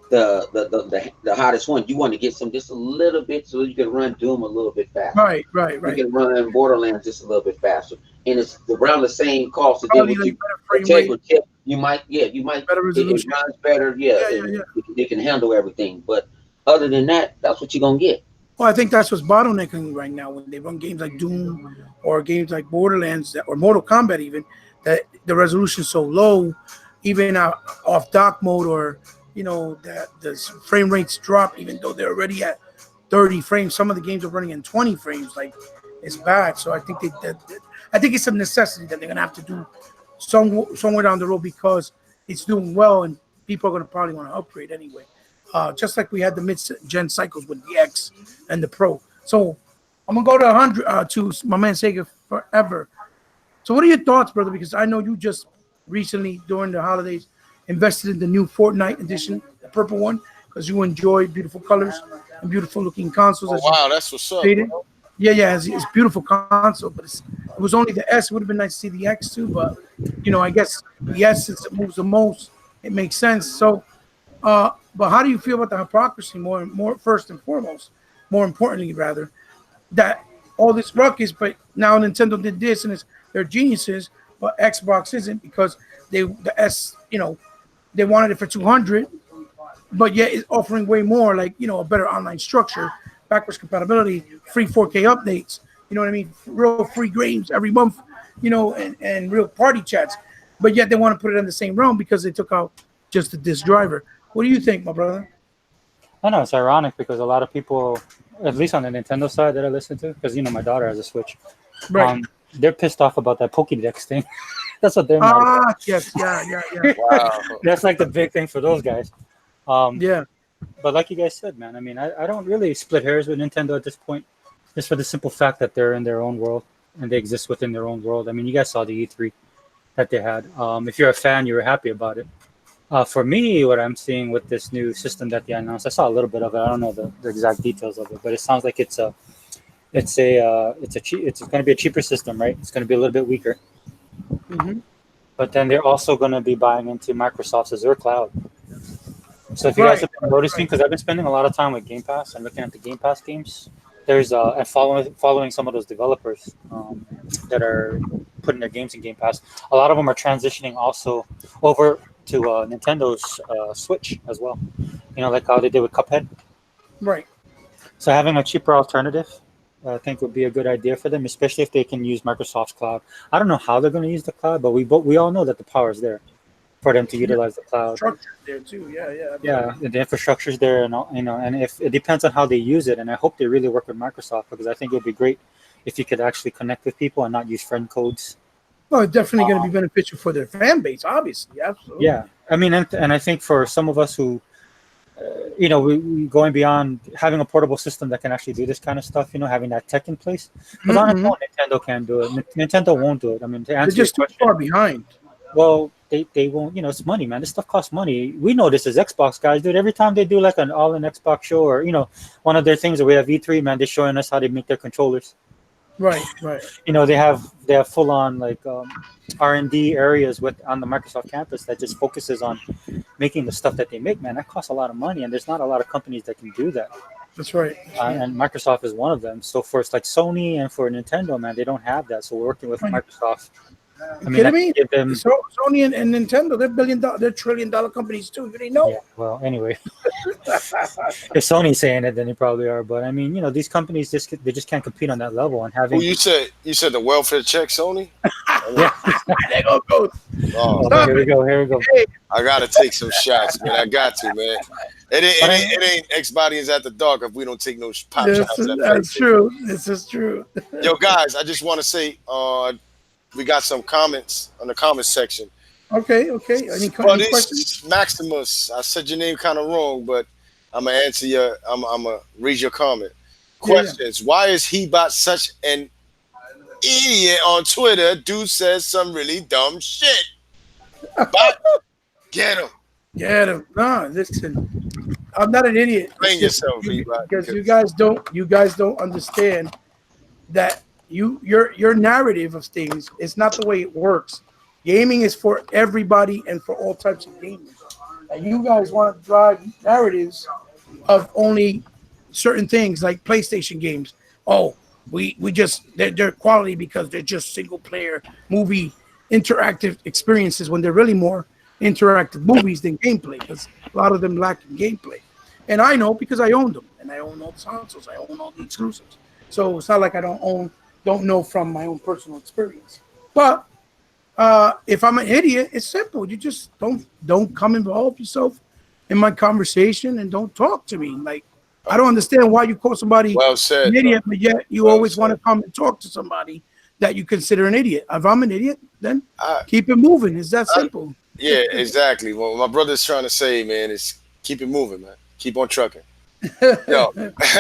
the hottest one. You want to get some just a little bit so you can run Doom a little bit faster. Right. You can run Borderlands just a little bit faster, and it's around the same cost. Probably like better chip, you might better resolution. It runs better. It can handle everything. But other than that, that's what you're gonna get. Well, I think that's what's bottlenecking right now when they run games like Doom or games like Borderlands or Mortal Kombat, even that the resolution's so low, even off dock mode, or that the frame rates drop, even though they're already at 30 frames. Some of the games are running in 20 frames. Like, it's bad. So I think I think it's a necessity that they're gonna have to do somewhere down the road, because it's doing well and people are gonna probably want to upgrade anyway. Just like we had the mid-gen cycles with the X and the Pro. So I'm gonna go to 100 to my man Sega Forever. So what are your thoughts, brother? Because I know you just recently during the holidays invested in the new Fortnite edition, the purple one, because you enjoy beautiful colors and beautiful looking consoles. Oh, wow, that's what's up. Yeah, it's beautiful console, but it was only the S. It would have been nice to see the X too, but I guess the S, since it moves the most, it makes sense. So, but how do you feel about the hypocrisy? More first and foremost, more importantly, rather, that all this ruckus, but now Nintendo did this and they're geniuses, but Xbox isn't, because the S, they wanted it for 200, but yet it's offering way more, like a better online structure, backwards compatibility, free 4K updates. You know what I mean? Real free games every month, and real party chats. But yet they want to put it in the same realm because they took out just the disc driver. What do you think, my brother? I know it's ironic because a lot of people, at least on the Nintendo side that I listen to, because my daughter has a Switch, right? They're pissed off about that Pokédex thing. That's what they're mad at. Yes, yeah. Wow. That's like the big thing for those guys. Yeah. But like you guys said, man, I mean, I don't really split hairs with Nintendo at this point, just for the simple fact that they're in their own world and they exist within their own world. I mean, you guys saw the E3 that they had. If you're a fan, you were happy about it. For me, what I'm seeing with this new system that they announced, I saw a little bit of it. I don't know the exact details of it, but it sounds like it's going to be a cheaper system, right? It's going to be a little bit weaker. Mm-hmm. But then they're also going to be buying into Microsoft's Azure cloud. So if you guys have been noticing, because I've been spending a lot of time with Game Pass and looking at the Game Pass games, there's and following some of those developers that are putting their games in Game Pass. A lot of them are transitioning also over to Nintendo's Switch as well. Like how they did with Cuphead. Right. So having a cheaper alternative, I think would be a good idea for them, especially if they can use Microsoft's cloud. I don't know how they're going to use the cloud, but we all know that the power is there for them to utilize the cloud. Structure there too, yeah. Yeah, the infrastructure's there, and and if it depends on how they use it, and I hope they really work with Microsoft, because I think it would be great if you could actually connect with people and not use friend codes. Well, it's definitely going to be beneficial for their fan base, obviously, absolutely. Yeah, I mean, and I think for some of us who, we going beyond having a portable system that can actually do this kind of stuff. Having that tech in place. Because on its own, Nintendo can't do it. Nintendo won't do it. I mean, to answer they're just your too question, far behind. well, they won't. It's money, man. This stuff costs money. We know this as Xbox guys, dude. Every time they do like an all-in Xbox show, or one of their things that we have E3, man, they're showing us how they make their controllers. Right. They have full on like R&D areas on the Microsoft campus that just focuses on making the stuff that they make. Man, that costs a lot of money, and there's not a lot of companies that can do that. That's right. And Microsoft is one of them. So for like Sony and for Nintendo, man, they don't have that. So we're working with Microsoft. Kidding me? Sony and Nintendo, they're trillion-dollar companies too. You didn't know? Yeah. Well, anyway, if Sony's saying it, then they probably are. But I mean, these companies just can't compete on that level. And having you said the welfare check, Sony. Yeah. There goes. Oh, here we go. Hey. I gotta take some shots, man. I got to, man. It ain't Xbotians at the dark if we don't take no pop shots. That's true. This is true. Yo, guys, I just want to say, we got some comments on the comment section. Okay. Any questions? Maximus, I said your name kind of wrong, but I'm gonna answer I'm gonna read your comment. Questions: Why is Hebot such an idiot on Twitter? Dude says some really dumb shit. But get him. No, listen. I'm not an idiot. Explain yourself, Hebot. Because you guys don't understand that your narrative of things is not the way it works. Gaming is for everybody and for all types of gamers. And you guys want to drive narratives of only certain things like PlayStation games. Oh, they're quality because they're just single player movie interactive experiences when they're really more interactive movies than gameplay, because a lot of them lack in gameplay. And I know because I own them and I own all the consoles, I own all the exclusives. So it's not like I don't know from my own personal experience. But if I'm an idiot, it's simple. You just don't come involve yourself in my conversation and don't talk to me. Like, I don't understand why you call somebody an idiot, but yet you always want to come and talk to somebody that you consider an idiot. If I'm an idiot, then keep it moving. It's that simple. Yeah, exactly. What my brother's trying to say, man, is keep it moving, man. Keep on trucking. Yo,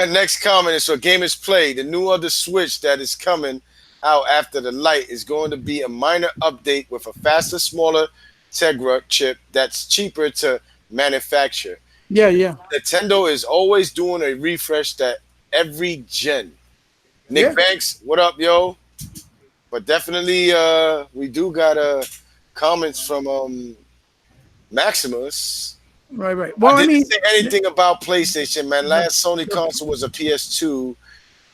next comment is: so Gamers Play, the new other Switch that is coming out after the Lite is going to be a minor update with a faster, smaller Tegra chip that's cheaper to manufacture. Yeah. Nintendo is always doing a refresh that every gen. Nick Banks, what up, yo? But definitely, we do got comments from Maximus. Right. Well, I didn't say anything about PlayStation, man. Last Sony console was a PS2.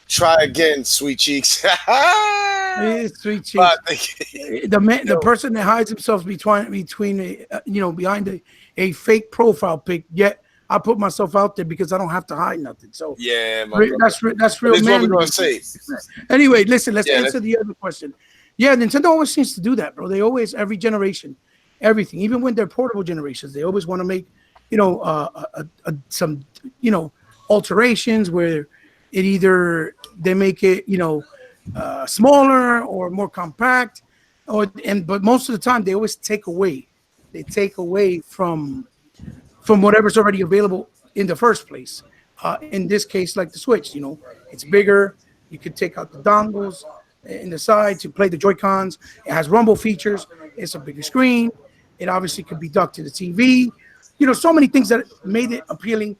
Try again, sweet cheeks. Sweet cheeks. The person that hides himself behind a fake profile pic. Yet I put myself out there because I don't have to hide nothing. So yeah, that's real. That's what we're gonna say. Anyway, listen. Let's answer the other question. Yeah, Nintendo always seems to do that, bro. They always, every generation, everything, even when they're portable generations, they always want to make, some, alterations where it either they make it, smaller or more compact, but most of the time they always take away. They take away from whatever's already available in the first place. In this case, like the Switch, it's bigger. You could take out the dongles in the side to play the Joy-Cons. It has rumble features. It's a bigger screen. It obviously could be docked to the TV. So many things that made it appealing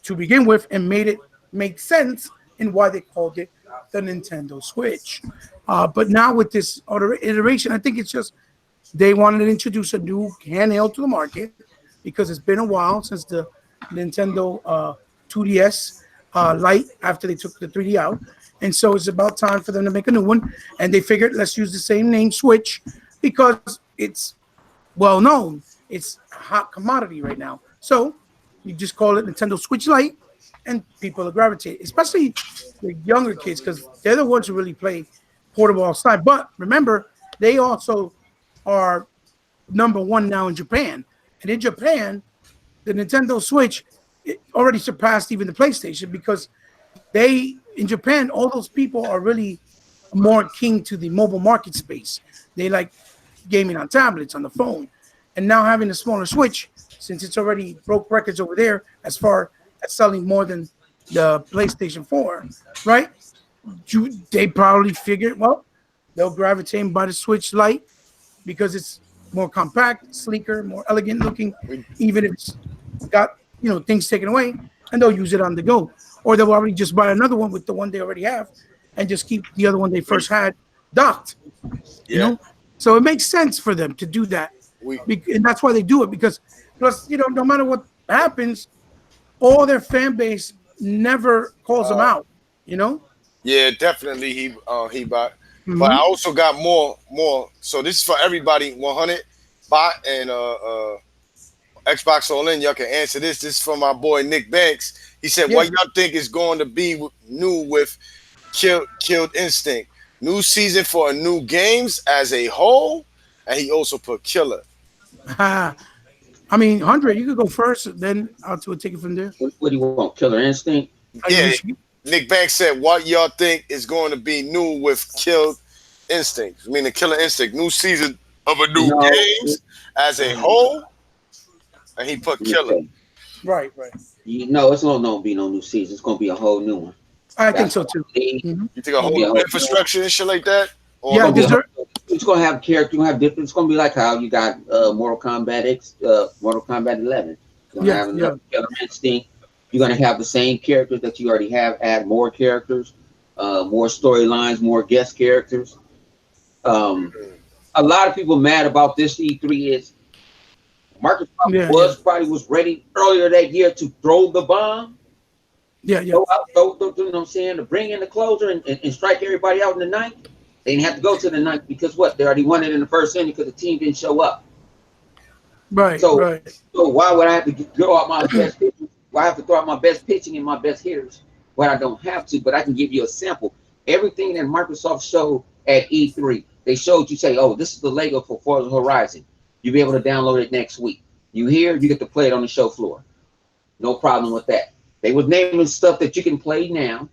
to begin with and made it make sense in why they called it the Nintendo Switch. But now with this other iteration, I think it's just they wanted to introduce a new handheld to the market because it's been a while since the Nintendo 2DS Lite after they took the 3D out. And so it's about time for them to make a new one. And they figured, let's use the same name, Switch, because it's well known. It's a hot commodity right now. So you just call it Nintendo Switch Lite, and people will gravitate, especially the younger kids, because they're the ones who really play portable outside. But remember, they also are #1 now in Japan. And in Japan, the Nintendo Switch already surpassed even the PlayStation because in Japan, all those people are really more keen to the mobile market space. They like gaming on tablets, on the phone. and now having a smaller Switch, since it's already broke records over there as far as selling more than the PlayStation 4, right? They probably figured, well, they'll gravitate and buy the Switch Lite because it's more compact, sleeker, more elegant looking, even if it's got things taken away, and they'll use it on the go. Or they'll already just buy another one with the one they already have and just keep the other one they first had docked. So it makes sense for them to do that. And that's why they do it, because plus, no matter what happens, all their fan base never calls them out, Yeah, definitely he bought. But I also got more. So this is for everybody. 100 bot and Xbox All In. Y'all can answer this. This is from my boy Nick Banks. He said, "What y'all think is going to be new with Killed Instinct? New season for new games as a whole?" And he also put killer. I mean, 100. You could go first, then I'll take it from there. What do you want? Killer Instinct? Yeah. Nick Banks said, "What y'all think is going to be new with Killed Instinct? I mean, the Killer Instinct new season of a new games as a whole." And he put killer. Right. It's not going to be no new season. It's going to be a whole new one. I think so too. You think a whole new infrastructure and shit like that? Or it's going to have character. You have different. It's going to be like how you got Mortal Kombat 11. You're going to have another Killer Instinct. You're going to have the same characters that you already have. Add more characters, more storylines, more guest characters. A lot of people mad about this E3 is Marcus probably was ready earlier that year to throw the bomb. Throw, you know what I'm saying? To bring in the closer and strike everybody out in the ninth. They didn't have to go to the ninth because they already won it in the first inning because the team didn't show up. So why would I have to throw out my best pitching? Why have to throw out my best pitching and my best hitters when I don't have to? But I can give you a sample. Everything that Microsoft showed at E3, they showed you say, "Oh, this is the Lego for Forza Horizon." You'll be able to download it next week. You get to play it on the show floor. No problem with that. They was naming stuff that you can play now.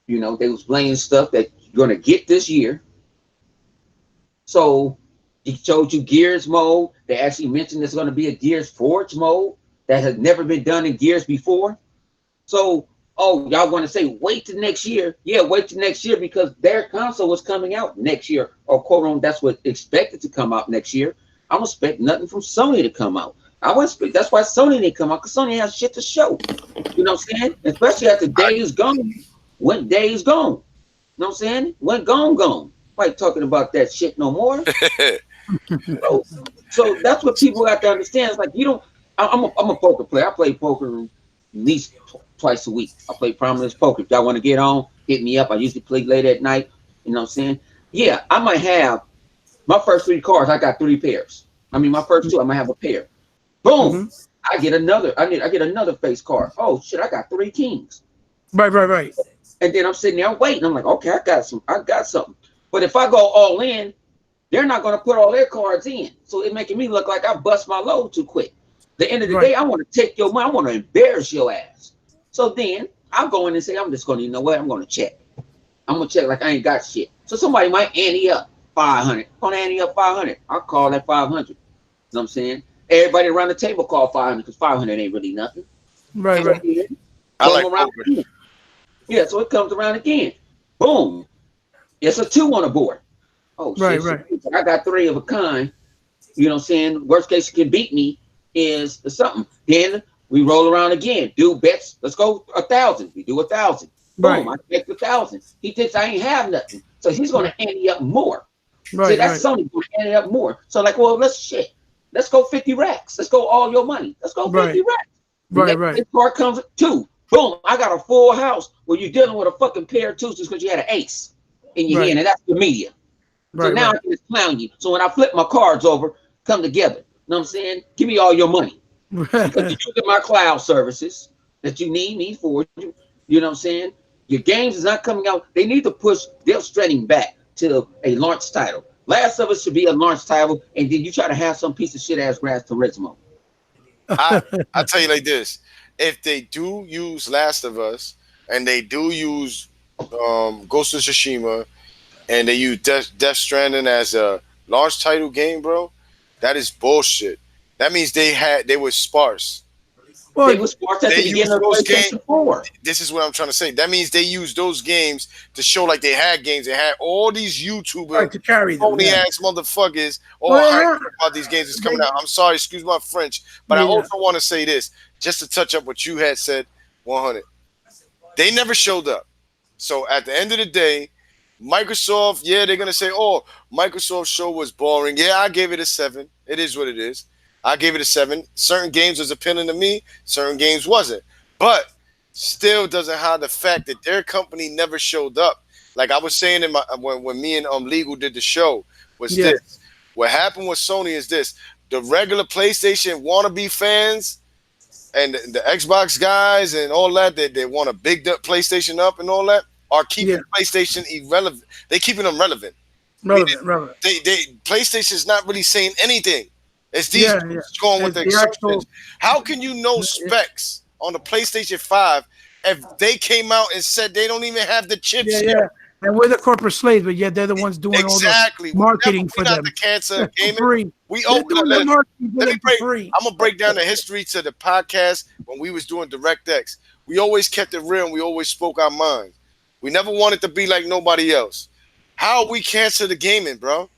They was playing stuff that you're going to get this year. So he showed you Gears mode. They actually mentioned there's going to be a Gears Forge mode that has never been done in Gears before. So, y'all want to say, wait till next year. Yeah, wait till next year because their console was coming out next year. Or quote on, that's what expected to come out next year. I don't expect nothing from Sony to come out. That's why Sony didn't come out, because Sony has shit to show. You know what I'm saying? Especially after Days Gone. When Days Gone. You know what I'm saying? When gone. Like talking about that shit no more. So that's what people have to understand. It's like I'm a poker player. I play poker at least twice a week. I play Prominence Poker. If y'all want to get on, hit me up. I usually play late at night. You know what I'm saying? Yeah, I might have my first 3 cards. I got 3 pairs. I mean, my first 2, I might have a pair. Boom! I get another. I get another face card. Oh shit! I got 3 kings. Right. And then I'm sitting there waiting. I'm like, okay, I got something. But if I go all in, they're not going to put all their cards in. So it's making me look like I bust my load too quick. The end of the day, I want to take your money. I want to embarrass your ass. So then I'm going and say, I'm just going to, I'm going to check. I'm going to check like I ain't got shit. So somebody might ante up 500. Going to ante up 500. I'll call that 500. You know what I'm saying? Everybody around the table call 500 because 500 ain't really nothing. Right. I like poker. Yeah, so it comes around again. Boom. It's a 2 on the board. Oh, shit. Right. I got 3 of a kind. You know what I'm saying? Worst case you can beat me is something. Then we roll around again. Do bets. Let's go 1,000. We do 1,000. Boom. I take 1,000. He thinks I ain't have nothing. So he's going to ante up more. Right. See, that's something going to ante up more. So like, well, let's go 50 racks. Let's go all your money. Let's go 50 racks. Right. This card comes with 2. Boom. I got a full house where you're dealing with a fucking pair of 2s just because you had an ace in your hand, and that's the media. So now I can just clown you. So when I flip my cards over, come together. You know what I'm saying? Give me all your money. Because you get my cloud services that you need me for. You know what I'm saying? Your games is not coming out. They need to push Death Stranding back to a launch title. Last of Us should be a launch title, and then you try to have some piece of shit ass Gran Turismo. I tell you like this: if they do use Last of Us and they do use Ghost of Tsushima and they use Death Stranding as a launch title game, bro, that is bullshit. That means they were sparse. Well, They was sparse at the beginning of PlayStation 4. This is what I'm trying to say. That means they used those games to show like they had games. They had all these YouTubers, to carry them, phony ass motherfuckers, about these games that's coming out. I'm sorry, excuse my French, but I also want to say this, just to touch up what you had said, 100. They never showed up. So at the end of the day, Microsoft, they're going to say, oh, Microsoft's show was boring. Yeah, I gave it a 7. It is what it is. I gave it a 7. Certain games was appealing to me. Certain games wasn't. But still doesn't hide the fact that their company never showed up. Like I was saying when me and Legal did the show, was this. What happened with Sony is this. The regular PlayStation wannabe fans and the Xbox guys and all that, they want to big up PlayStation up and all that, are keeping PlayStation irrelevant. They keeping them relevant. Relevant. PlayStation's not really saying anything. It's these going with the exceptions. How can you know specs on the PlayStation 5 if they came out and said they don't even have the chips yet? And we're the corporate slaves, but yet they're the ones doing all the marketing for them. The cancer gaming. I'm gonna break down the history to the podcast when we was doing DirectX. We always kept it real and we always spoke our minds. We never wanted to be like nobody else. How we cancel the gaming, bro?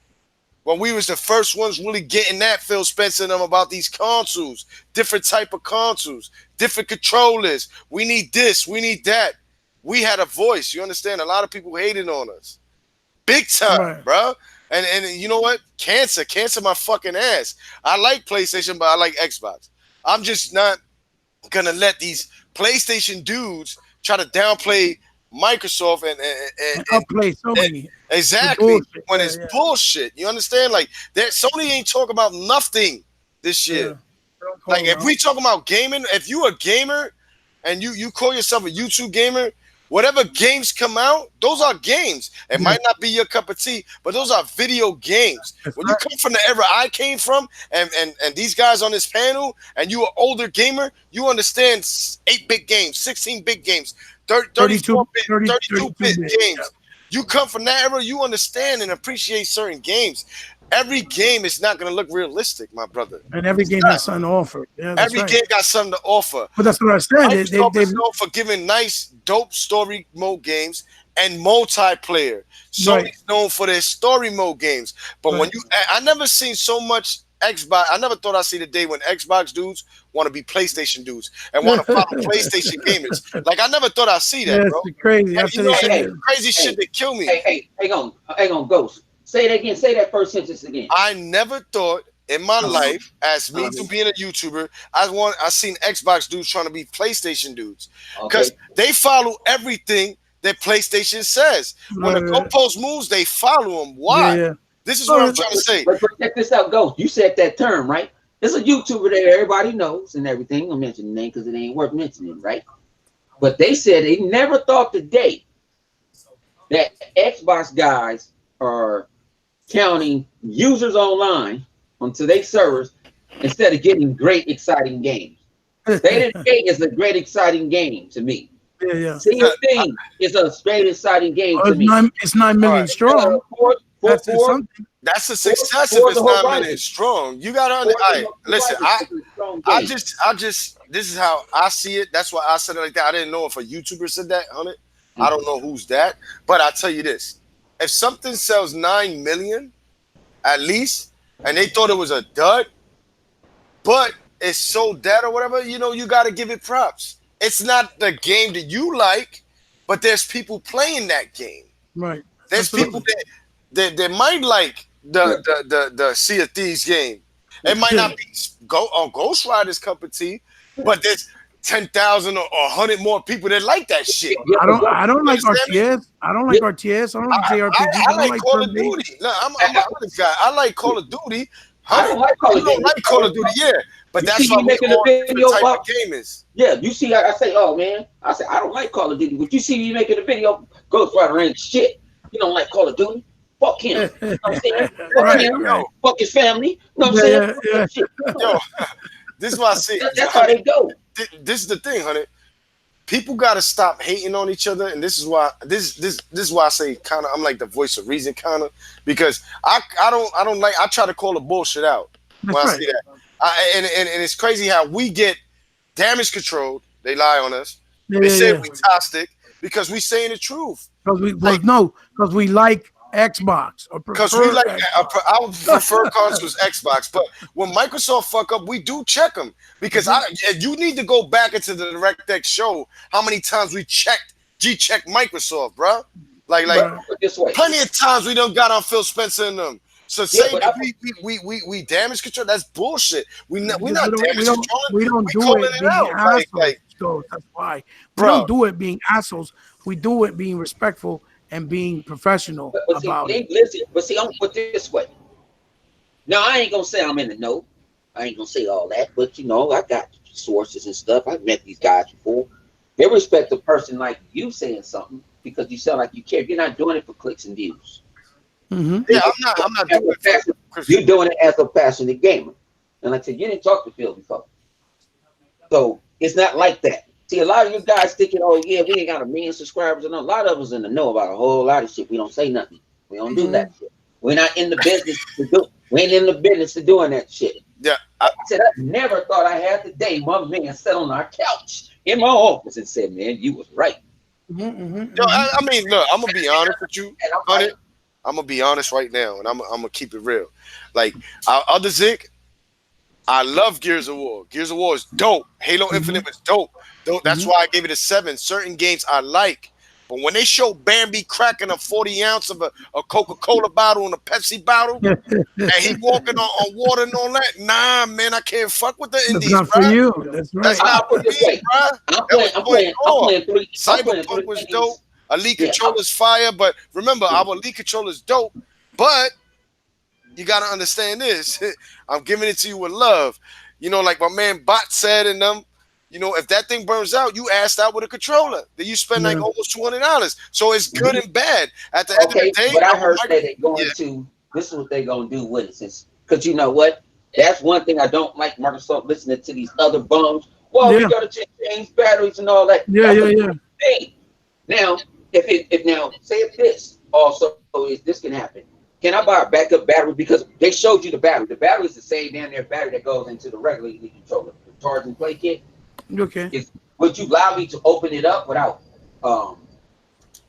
When we was the first ones really getting that, Phil Spencer and them, about these consoles, different type of consoles, different controllers. We need this, we need that. We had a voice. You understand? A lot of people hated on us. Big time, bro. And you know what? Cancer my fucking ass. I like PlayStation, but I like Xbox. I'm just not gonna let these PlayStation dudes try to downplay Microsoft and upplay Sony. Exactly. When it's bullshit. You understand? Like that Sony ain't talking about nothing this year. Like if we talking about gaming, if you a gamer and you call yourself a YouTube gamer, whatever games come out, those are games. It might not be your cup of tea, but those are video games. When you come from the era I came from, and these guys on this panel, and you an older gamer, you understand 8-bit games, 16-bit games, 32-bit games. You come from that era, you understand and appreciate certain games. Every game is not going to look realistic, my brother. And every game has something to offer. Yeah, every game got something to offer. But that's what I said. They're known for giving nice, dope story mode games and multiplayer. Sony's known for their story mode games. But when I never seen so much Xbox. I never thought I'd see the day when Xbox dudes want to be PlayStation dudes and want to follow PlayStation gamers. Like I never thought I'd see that, bro. It's crazy. And, you know, crazy shit that kill me. Hey, hang on, Ghost. Say that again. Say that first sentence again. I never thought in my life, as me to being a YouTuber, I seen Xbox dudes trying to be PlayStation dudes because they follow everything that PlayStation says. When the goalpost moves, they follow them. Why? This is what I'm trying to say. But check this out, Ghost. You said that term, right? There's a YouTuber that everybody knows and everything. I'll mention the name because it ain't worth mentioning, right? But they said they never thought today that Xbox guys are counting users online onto their servers instead of getting great, exciting games. State of the Gate is a great, exciting game to me. See your thing is a great, exciting game to me. It's 9 million strong. That's a success if it's 9 million strong. You gotta listen. I just this is how I see it. That's why I said it like that. I didn't know if a YouTuber said that on it. I don't know who's that, but I tell you this: if something sells 9 million, at least, and they thought it was a dud, but it's sold that or whatever, you know, you got to give it props. It's not the game that you like, but there's people playing that game. Right. There's people that might like the Sea of Thieves game. It might not be Ghost Rider's cup of tea, but there's 10,000 or 100 more people that like that shit. I don't like RTS. I don't like RTS. I don't like JRPG. I like Call of Duty. No, I'm an honest guy. I like Call of Duty. I don't like Call of Duty. Like Call of Duty, yeah. But that's why making a video about gamers. Yeah, you see, I say, oh man, I say I don't like Call of Duty. But you see me making a video, Ghost Rider ain't shit. You don't like Call of Duty? Fuck him. You know what I'm saying? Fuck him. Fuck his family. You know what I'm saying? Yo, this is what I say. That's how they go. This is the thing, honey. People gotta stop hating on each other, and this is why this is why I say kind of I'm like the voice of reason, kind of, because I don't like, I try to call the bullshit out when I see that. And it's crazy how we get damage controlled. They lie on us. Yeah, They yeah, say yeah. we toxic because we saying the truth. Because we like Xbox or Because prefer we like Xbox. our preferred console was Xbox, but when Microsoft fuck up, we do check them because you need to go back into the DirectX show how many times we checked Microsoft, bro. Like this way. plenty of times we done got on Phil Spencer and them. So saying that we damage control, that's bullshit. We're not damage controlling. We don't do calling it being assholes. So that's why we don't do it being assholes. We do it being respectful and being professional about it. Listen, but see, I'm gonna put it this way. Now I ain't gonna say I'm in the know. I ain't gonna say all that, but I got sources and stuff. I've met these guys before. They respect a person like you saying something because you sound like you care. You're not doing it for clicks and views. Mm-hmm. Yeah, I'm not doing it. You're doing it as a passionate gamer. And like I said, you didn't talk to Phil before. So it's not like that. See, a lot of you guys thinking, oh yeah, we ain't got 1 million subscribers, and a lot of us in the know about a whole lot of shit. We don't say nothing. We don't do that shit. We're not in the business to do. We ain't in the business of doing that shit. Yeah, I said I never thought I had the day one man sat on our couch in my office and said, "Man, you was right." Yo, I mean, look, I'm gonna be honest with you, honey. I'm gonna be honest right now, and I'm gonna keep it real. Like our other Zik, I love Gears of War. Gears of War is dope. Halo Infinite was dope. That's why I gave it a 7. Certain games I like. But when they show Bambi cracking a 40 ounce of a Coca-Cola bottle and a Pepsi bottle, and he walking on water and all that, nah, man, I can't fuck with the indies, That's not for you. That's right. That's not for me, bro. I'm playing 3. Cyberpunk was dope. Elite Controller's fire, but remember, our Elite Controller's dope, but you got to understand this. I'm giving it to you with love. Like my man Bot said in them, if that thing burns out, you assed out with a controller. Then you spend like almost $200. So it's good and bad. At the end of the day, but I heard that they're going to. This is what they're going to do with it, because you know what? That's one thing I don't like Microsoft listening to these other bums. Well, we got to change batteries and all that. Yeah. Thing. Now, if this also is this can happen. Can I buy a backup battery? Because they showed you the battery. The battery is the same damn near battery that goes into the regular Elite controller, the charge and play kit. Okay. Would you allow me to open it up without?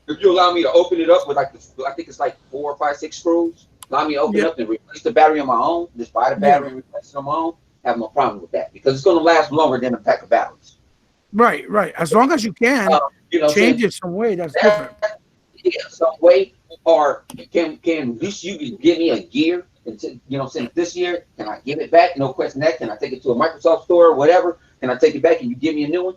If you allow me to open it up with I think it's like 4 or 5, 6 screws. Allow me to open it up and replace the battery on my own. Just buy the battery and replace it on my own. I have no problem with that because it's going to last longer than a pack of batteries. Right. As long as you can change it some way. That's different. Yeah, some way. Or can at least you can give me a gear until this year? Can I give it back? No question that. Can I take it to a Microsoft store or whatever? Can I take it back and you give me a new one?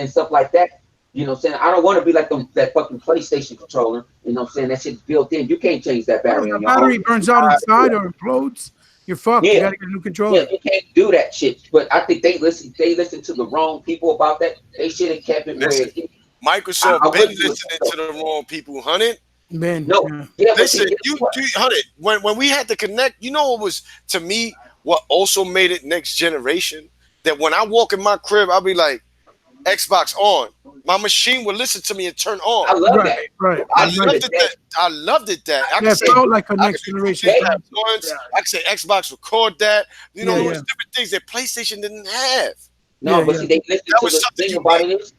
Stuff like that. I don't want to be like that fucking PlayStation controller. That shit's built in. You can't change that battery. If the battery burns out inside or implodes, you're fucked. You gotta get a new controller. Yeah, you can't do that shit. But I think they listen to the wrong people about that. They should have kept it where it is. Microsoft been listening to the wrong people, honey. Man, listen, you honey. When we had to connect, it was to me what also made it next generation. That when I walk in my crib, I'll be like, Xbox on. My machine would listen to me and turn on. I love that. Right. I loved it. It felt like a next generation. I could say Xbox record that. It was different things that PlayStation didn't have. No, but see, they listen to the thing about it is,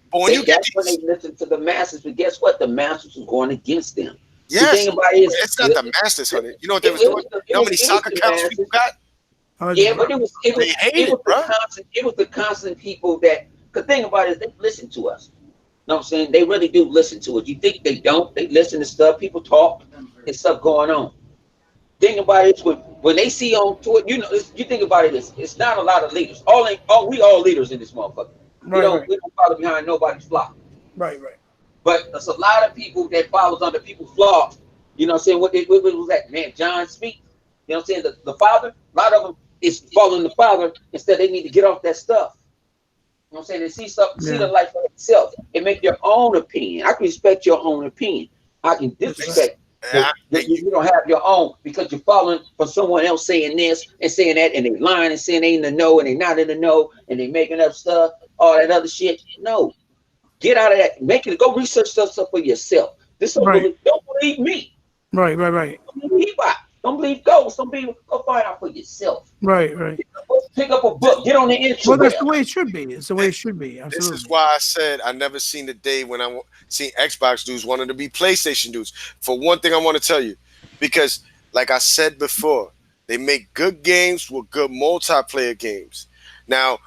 that's when they listen to the masses. But guess what? The masses are going against them. Yes, the thing about it is, it's not the masses, honey. You know what they was doing? You know how many soccer caps people got? Yeah, but it was the constant people that. The thing about it is they listen to us. You know what I'm saying? They really do listen to us. You think they don't? They listen to stuff. People talk and stuff going on. Thing about it is when they see on Twitter, you think about it, it's not a lot of leaders. We all leaders in this motherfucker. We don't follow behind nobody's flock. Right. But there's a lot of people that follows under people's flock. You know what I'm saying? What was that? Man, John speak. You know what I'm saying? The father, a lot of them is following the father. Instead, they need to get off that stuff. You know what I'm saying? They see the life for itself and make their own opinion. I can respect your own opinion. I can disrespect you don't have your own because you're following for someone else saying this and saying that, and they lying and saying they in the know and they not in the know and they making up stuff, all that other shit. No, get out of that. Go research stuff for yourself. Don't believe me. Right. Don't believe Don't believe ghosts. Don't believe. Go find out for yourself. Right, right. Pick up a book. Get on the internet. Well, that's the way it should be. It's the way it should be. This Absolutely. is why I said I never seen the day when I seen Xbox dudes wanting to be PlayStation dudes. For one thing, I want to tell you, because like I said before, they make good games with good multiplayer games. Now,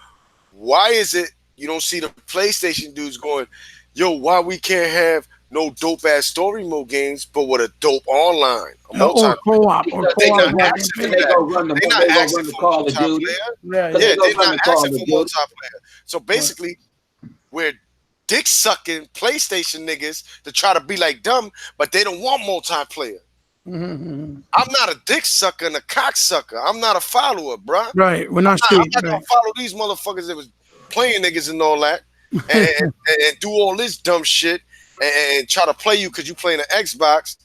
why is it you don't see the PlayStation dudes going, yo, why we can't have no dope ass story mode games, but with a dope online, a Or co-op, or They co-op. not asking for They that. go run the. They're not They go asking run the for Call of Duty. multiplayer. Yeah, Cause yeah. Yeah, they they're go run not the Call asking of for Duty. multiplayer. So basically, we're dick sucking PlayStation niggas to try to be like them, but they don't want multiplayer. Mm-hmm. I'm not a dick sucker and a cock sucker. I'm not a follower, bruh. Right. We're not I'm street. not gonna Right. follow these motherfuckers that was playing niggas and all that, and do all this dumb shit and try to play you because you playing an Xbox.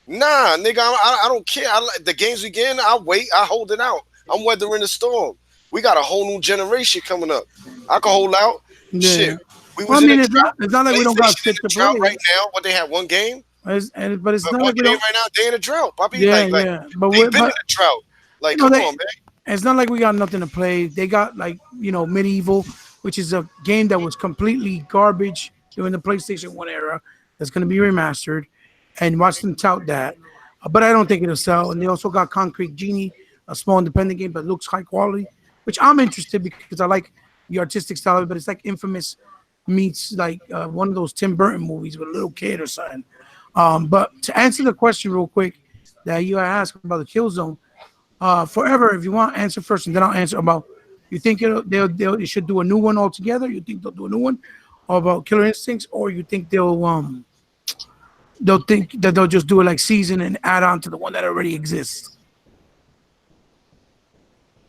Nah, nigga, I don't care. I like the games we get. I wait. I hold it out. I'm weathering the storm. We got a whole new generation coming up. I can hold out. Yeah. Shit. We Well, was I mean, in a it's not like we don't got PlayStation shit in a to drought play. right now. What they had one game, But it's but not one like we game don't. right now. They in a drought, Bobby. Yeah, like yeah. But they we're been in a drought. Like, You know, come they- on, man. it's not like we got nothing to play. They got like Medieval, which is a game that was completely garbage during the PlayStation 1 era. That's going to be remastered, and watch them tout that. But I don't think it'll sell. And they also got Concrete Genie, a small independent game, but looks high quality, which I'm interested because I like the artistic style of it. But it's like Infamous meets like one of those Tim Burton movies with a little kid or something. But to answer the question real quick that you asked about the Killzone, Forever, if you want, answer first, and then I'll answer about. You think they should do a new one altogether? You think they'll do a new one about Killer Instincts, or you think they'll think that they'll just do it like season and add on to the one that already exists?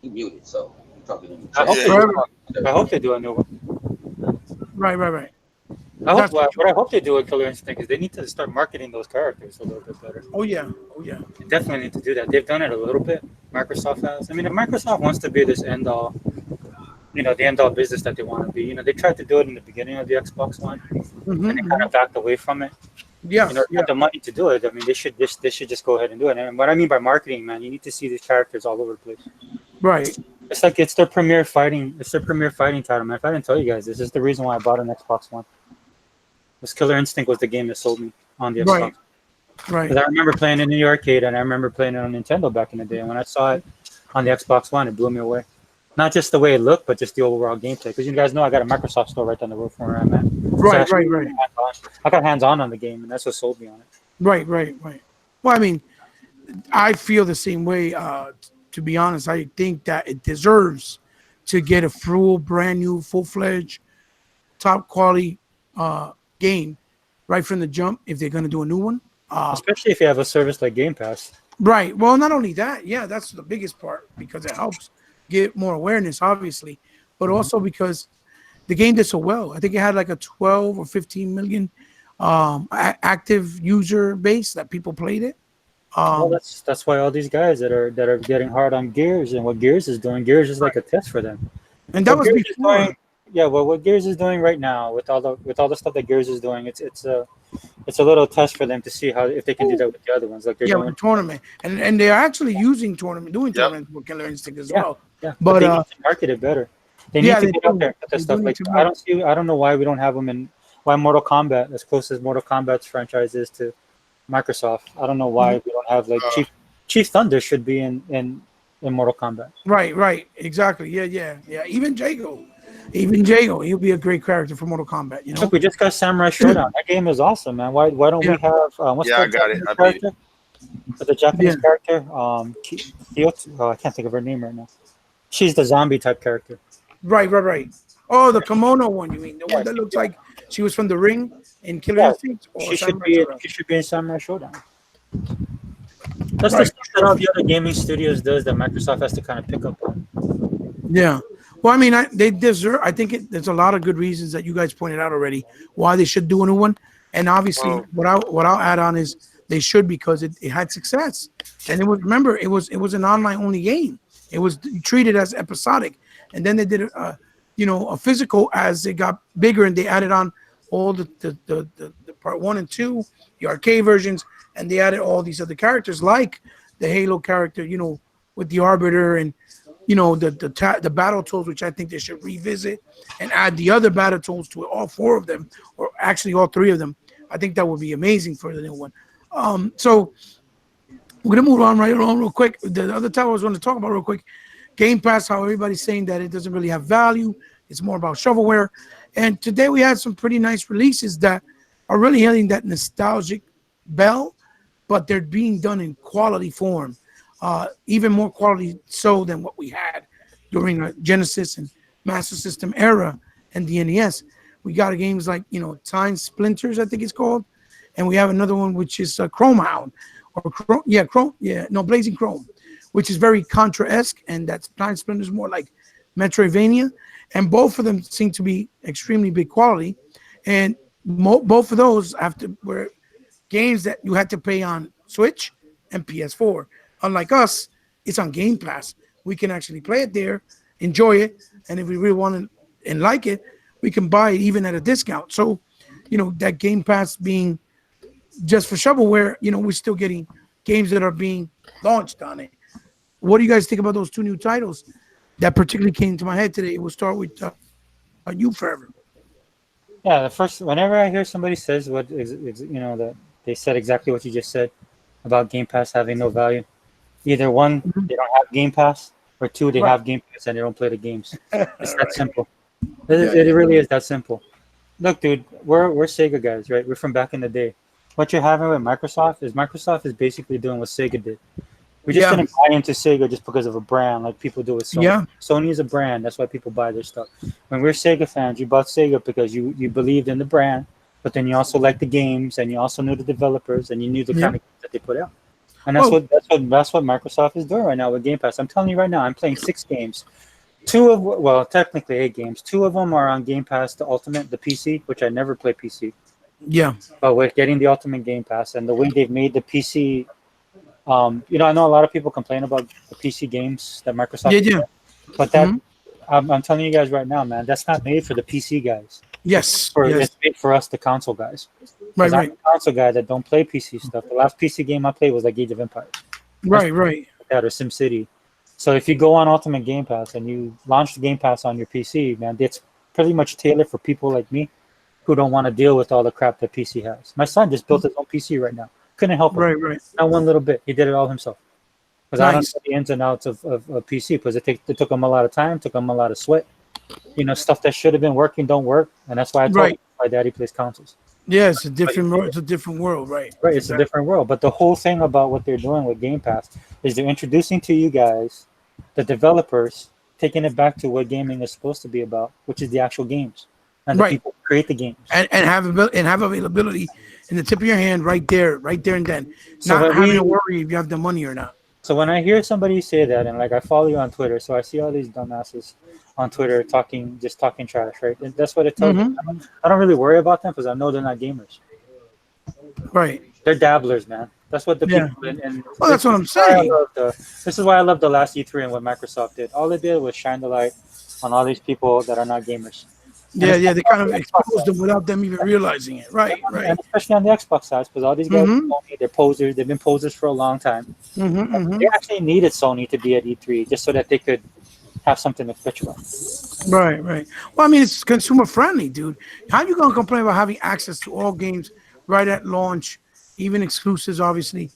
He muted, so I'm talking to you. I hope they do a new one. Right. What I hope they do with Killer Instinct is they need to start marketing those characters a little bit better. Oh yeah. They definitely need to do that. They've done it a little bit. Microsoft has. I mean, if Microsoft wants to be this end all, the end all business that they want to be. They tried to do it in the beginning of the Xbox One, and they kind of backed away from it. Yeah. They had the money to do it. I mean, they should just go ahead and do it. And what I mean by marketing, man, you need to see these characters all over the place. Right. It's like it's their premier fighting title, man. If I didn't tell you guys, this is the reason why I bought an Xbox One. This Killer Instinct was the game that sold me on the Xbox. Right. Because I remember playing it in the arcade, and I remember playing it on Nintendo back in the day. And when I saw it on the Xbox One, it blew me away. Not just the way it looked, but just the overall gameplay. Because you guys know I got a Microsoft store right down the road from where I'm at. Right. I got hands-on on the game, and that's what sold me on it. Right. Well, I mean, I feel the same way. To be honest, I think that it deserves to get a brand new, full-fledged, top quality game right from the jump if they're going to do a new one. Especially if you have a service like Game Pass. Right. Well, not only that, yeah, that's the biggest part because it helps get more awareness, obviously, but also because the game did so well. I think it had like a 12 or 15 million active user base that people played it. Well, that's why all these guys that are getting hard on Gears and what Gears is doing, Gears is like a test for them. And that was before. What Gears is doing right now with all the stuff that Gears is doing, it's a little test for them to see if they can do that with the other ones, like they're doing with tournament, and they're actually doing tournaments with Killer Instinct as well. Yeah, but they need to market it better. They need to get out there and put that stuff. Like I don't know why we don't have them in why Mortal Kombat, as close as Mortal Kombat's franchise is to Microsoft. I don't know why we don't have like Chief Thunder should be in Mortal Kombat. Right, exactly. Yeah. Even Jago, he'll be a great character for Mortal Kombat. Look, we just got Samurai Showdown. That game is awesome, man. Why don't we have what's I the got it. I beat it. The Japanese character, Kyoto, I can't think of her name right now. She's the zombie type character. Right. Oh, the kimono one, you mean? The one that looks like she was from The Ring in Killer Instinct? She should be in Samurai Showdown. That's the stuff that all the other gaming studios does that Microsoft has to kind of pick up on. Yeah. Well, I mean, they deserve. I think there's a lot of good reasons that you guys pointed out already why they should do a new one. And obviously, what I'll add on is they should because it had success. And it was an online only game. It was treated as episodic, and then they did a physical as it got bigger, and they added on all the part 1 and 2, the arcade versions, and they added all these other characters like the Halo character, you know, with the Arbiter and, you know, the battle tools, which I think they should revisit and add the other battle tools to it, all 4 of them, or actually all 3 of them. I think that would be amazing for the new one. So we're gonna move on right along real quick. The other title I was going to talk about real quick, Game Pass. How everybody's saying that it doesn't really have value. It's more about shovelware. And today we had some pretty nice releases that are really hitting that nostalgic bell, but they're being done in quality form, even more quality so than what we had during the Genesis and Master System era and the NES. We got games like, you know, Time Splinters, I think it's called, and we have another one which is Chrome Hound, or Blazing Chrome, which is very Contra-esque, and that's Time Splinters more like Metroidvania, and both of them seem to be extremely big quality, and both of those were games that you had to pay on Switch and PS4. Unlike us, it's on Game Pass. We can actually play it there, enjoy it, and if we really want to and like it, we can buy it even at a discount. So, you know, that Game Pass being just for shovelware, you know, we're still getting games that are being launched on it. What do you guys think about those 2 new titles that particularly came to my head today? We'll start with you, Forever. Yeah, the first, whenever I hear somebody says what is, you know, that they said exactly what you just said about Game Pass having no value. Either 1, they don't have Game Pass, or 2, they have Game Pass and they don't play the games. It's that simple. It really is that simple. Look, dude, we're Sega guys, right? We're from back in the day. What you're having with Microsoft is basically doing what Sega did. We just didn't buy into Sega just because of a brand like people do with Sony. Yeah. Sony is a brand. That's why people buy their stuff. When we're Sega fans, you bought Sega because you believed in the brand, but then you also liked the games, and you also knew the developers, and you knew the kind of games that they put out. And that's what Microsoft is doing right now with Game Pass. I'm telling you right now, I'm playing 6 games. Technically 8 games. 2 of them are on Game Pass, the Ultimate, the PC, which I never play PC. Yeah. But we're getting the Ultimate Game Pass, and the way they've made the PC, you know, I know a lot of people complain about the PC games that Microsoft does, but that I'm telling you guys right now, man, that's not made for the PC guys. It's made for us, the console guys. Right. I'm a console guy that don't play PC stuff. The last PC game I played was like Age of Empires. Right. That or SimCity. So if you go on Ultimate Game Pass and you launch the Game Pass on your PC, man, it's pretty much tailored for people like me who don't want to deal with all the crap that PC has. My son just built his own PC right now. Couldn't help him. Right. Not one little bit. He did it all himself. Because I don't know the ins and outs of PC, because it took him a lot of time, took him a lot of sweat. You know, stuff that should have been working don't work. And that's why I told him my daddy plays consoles. Yeah, it's a different world. It's a different world, right? Right, it's a different world. But the whole thing about what they're doing with Game Pass is they're introducing to you guys, the developers, taking it back to what gaming is supposed to be about, which is the actual games. And the people who create the games. And have availability in the tip of your hand right there and then. So not having to worry if you have the money or not. So when I hear somebody say that, and like I follow you on Twitter, so I see all these dumbasses on Twitter talking trash, right? And that's what it tells me. I don't really worry about them because I know they're not gamers. Right. They're dabblers, man. That's what the people and that's what I'm saying. This is why I love the last E3 and what Microsoft did. All they did was shine the light on all these people that are not gamers. They kind of exposed them without them even realizing it. Right. And especially on the Xbox side, because all these guys, they're posers. They've been posers for a long time. They actually needed Sony to be at E3 just so that they could have something to bitch about. Right. Well, I mean, it's consumer friendly, dude. How are you going to complain about having access to all games right at launch, even exclusives, obviously?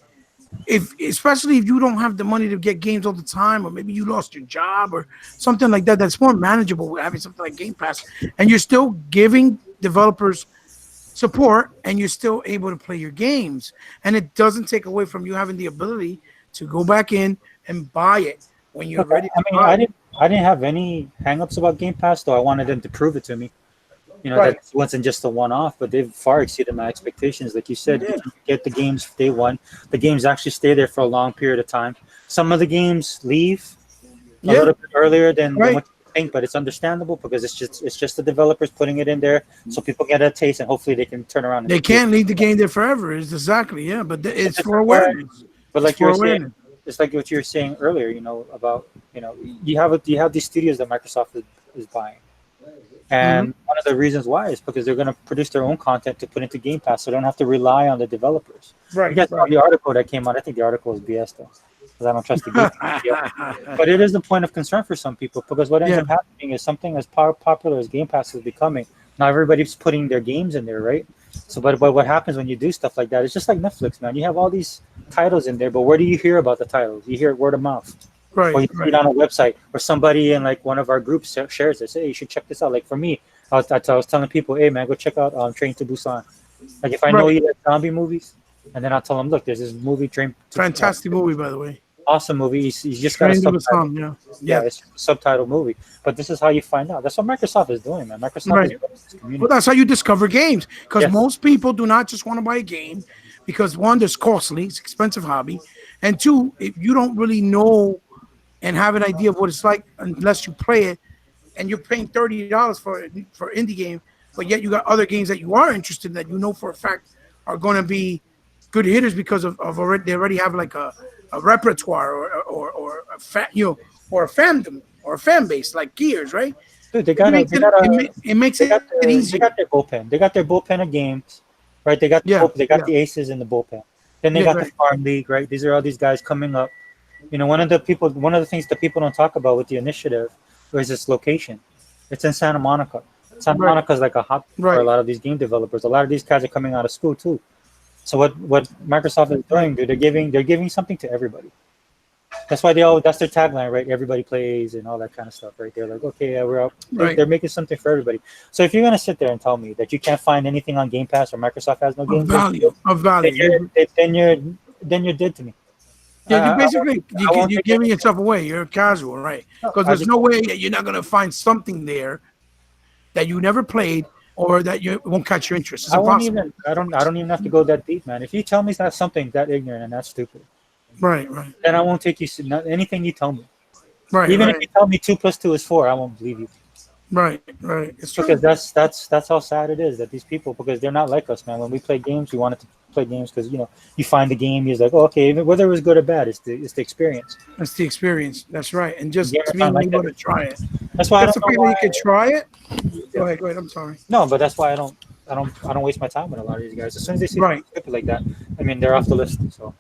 Especially if you don't have the money to get games all the time, or maybe you lost your job or something like that, that's more manageable with having something like Game Pass, and you're still giving developers support and you're still able to play your games, and it doesn't take away from you having the ability to go back in and buy it when you're ready to buy it. I didn't have any hangups about Game Pass, though I wanted them to prove it to me. You know, that it wasn't just a one-off, but they've far exceeded my expectations. Like you said, you get the games day one. The games actually stay there for a long period of time. Some of the games leave a little bit earlier than what you think, but it's understandable because it's just the developers putting it in there so people get a taste and hopefully they can turn around. They can't leave the game there forever. It's exactly, but it's for awareness. But like you were saying, it's like what you were saying earlier, you know, about, you know, you have these studios that Microsoft is buying. And one of the reasons why is because they're going to produce their own content to put into Game Pass, so they don't have to rely on the developers. Right. You guys saw the article that came out. I think the article was BS, though. because I don't trust the game. But it is a point of concern for some people because what ends up happening is something as popular as Game Pass is becoming. Now everybody's putting their games in there, right? So, but what happens when you do stuff like that? It's just like Netflix, man. You have all these titles in there, but where do you hear about the titles? You hear it word of mouth, right? Or you see it on a website, or somebody in like one of our groups shares it. Say, hey, you should check this out. Like for me, I was telling people, hey man, go check out Train to Busan. Like if I know you like zombie movies, and then I'll tell them, look, there's this movie, Train to Fantastic movie, by the way. Awesome movie. He's just got a subtitle. Yeah, it's a subtitle movie. But this is how you find out. That's what Microsoft is doing, man. Microsoft is this community. Well, that's how you discover games. Because most people do not just want to buy a game because one, it's costly, it's an expensive hobby, and two, if you don't really know and have an idea of what it's like unless you play it, and you're paying $30 for indie game, but yet you got other games that you are interested in that you know for a fact are going to be good hitters because of already they already have like a repertoire or a fandom or a fan base like Gears, right? Dude, it makes it easy. They got their bullpen. They got their bullpen of games, right? They got the aces in the bullpen. Then they got the farm league, right? These are all these guys coming up. You know, one of the things that people don't talk about with the initiative is its location. It's in Santa Monica. Santa Monica is like a hot for a lot of these game developers. A lot of these guys are coming out of school too. So what Microsoft is doing, dude, they're giving something to everybody. That's why that's their tagline, right? Everybody plays and all that kind of stuff, right? They're like, okay, yeah, we're out. They're making something for everybody. So if you're gonna sit there and tell me that you can't find anything on Game Pass or Microsoft has no game of value, then you're dead to me. Yeah, you're giving yourself away. You're casual, right? Because there's no way that you're not gonna find something there that you never played or that you won't catch your interest. It's impossible. I don't even have to go that deep, man. If you tell me that's something that ignorant and that's stupid, right, then I won't take you anything you tell me. Right. Even if you tell me 2 + 2 is 4, I won't believe you. Right. It's true. Because that's how sad it is that these people, because they're not like us, man. When we play games, we wanted to play games because you find the game, you're like, oh, okay, whether it was good or bad, it's the experience. It's the experience. That's right. And just being able to try it. That's why you can try it. Go ahead. I'm sorry. No, but that's why I don't waste my time with a lot of these guys. As soon as they see stupid like that, I mean, they're off the list. So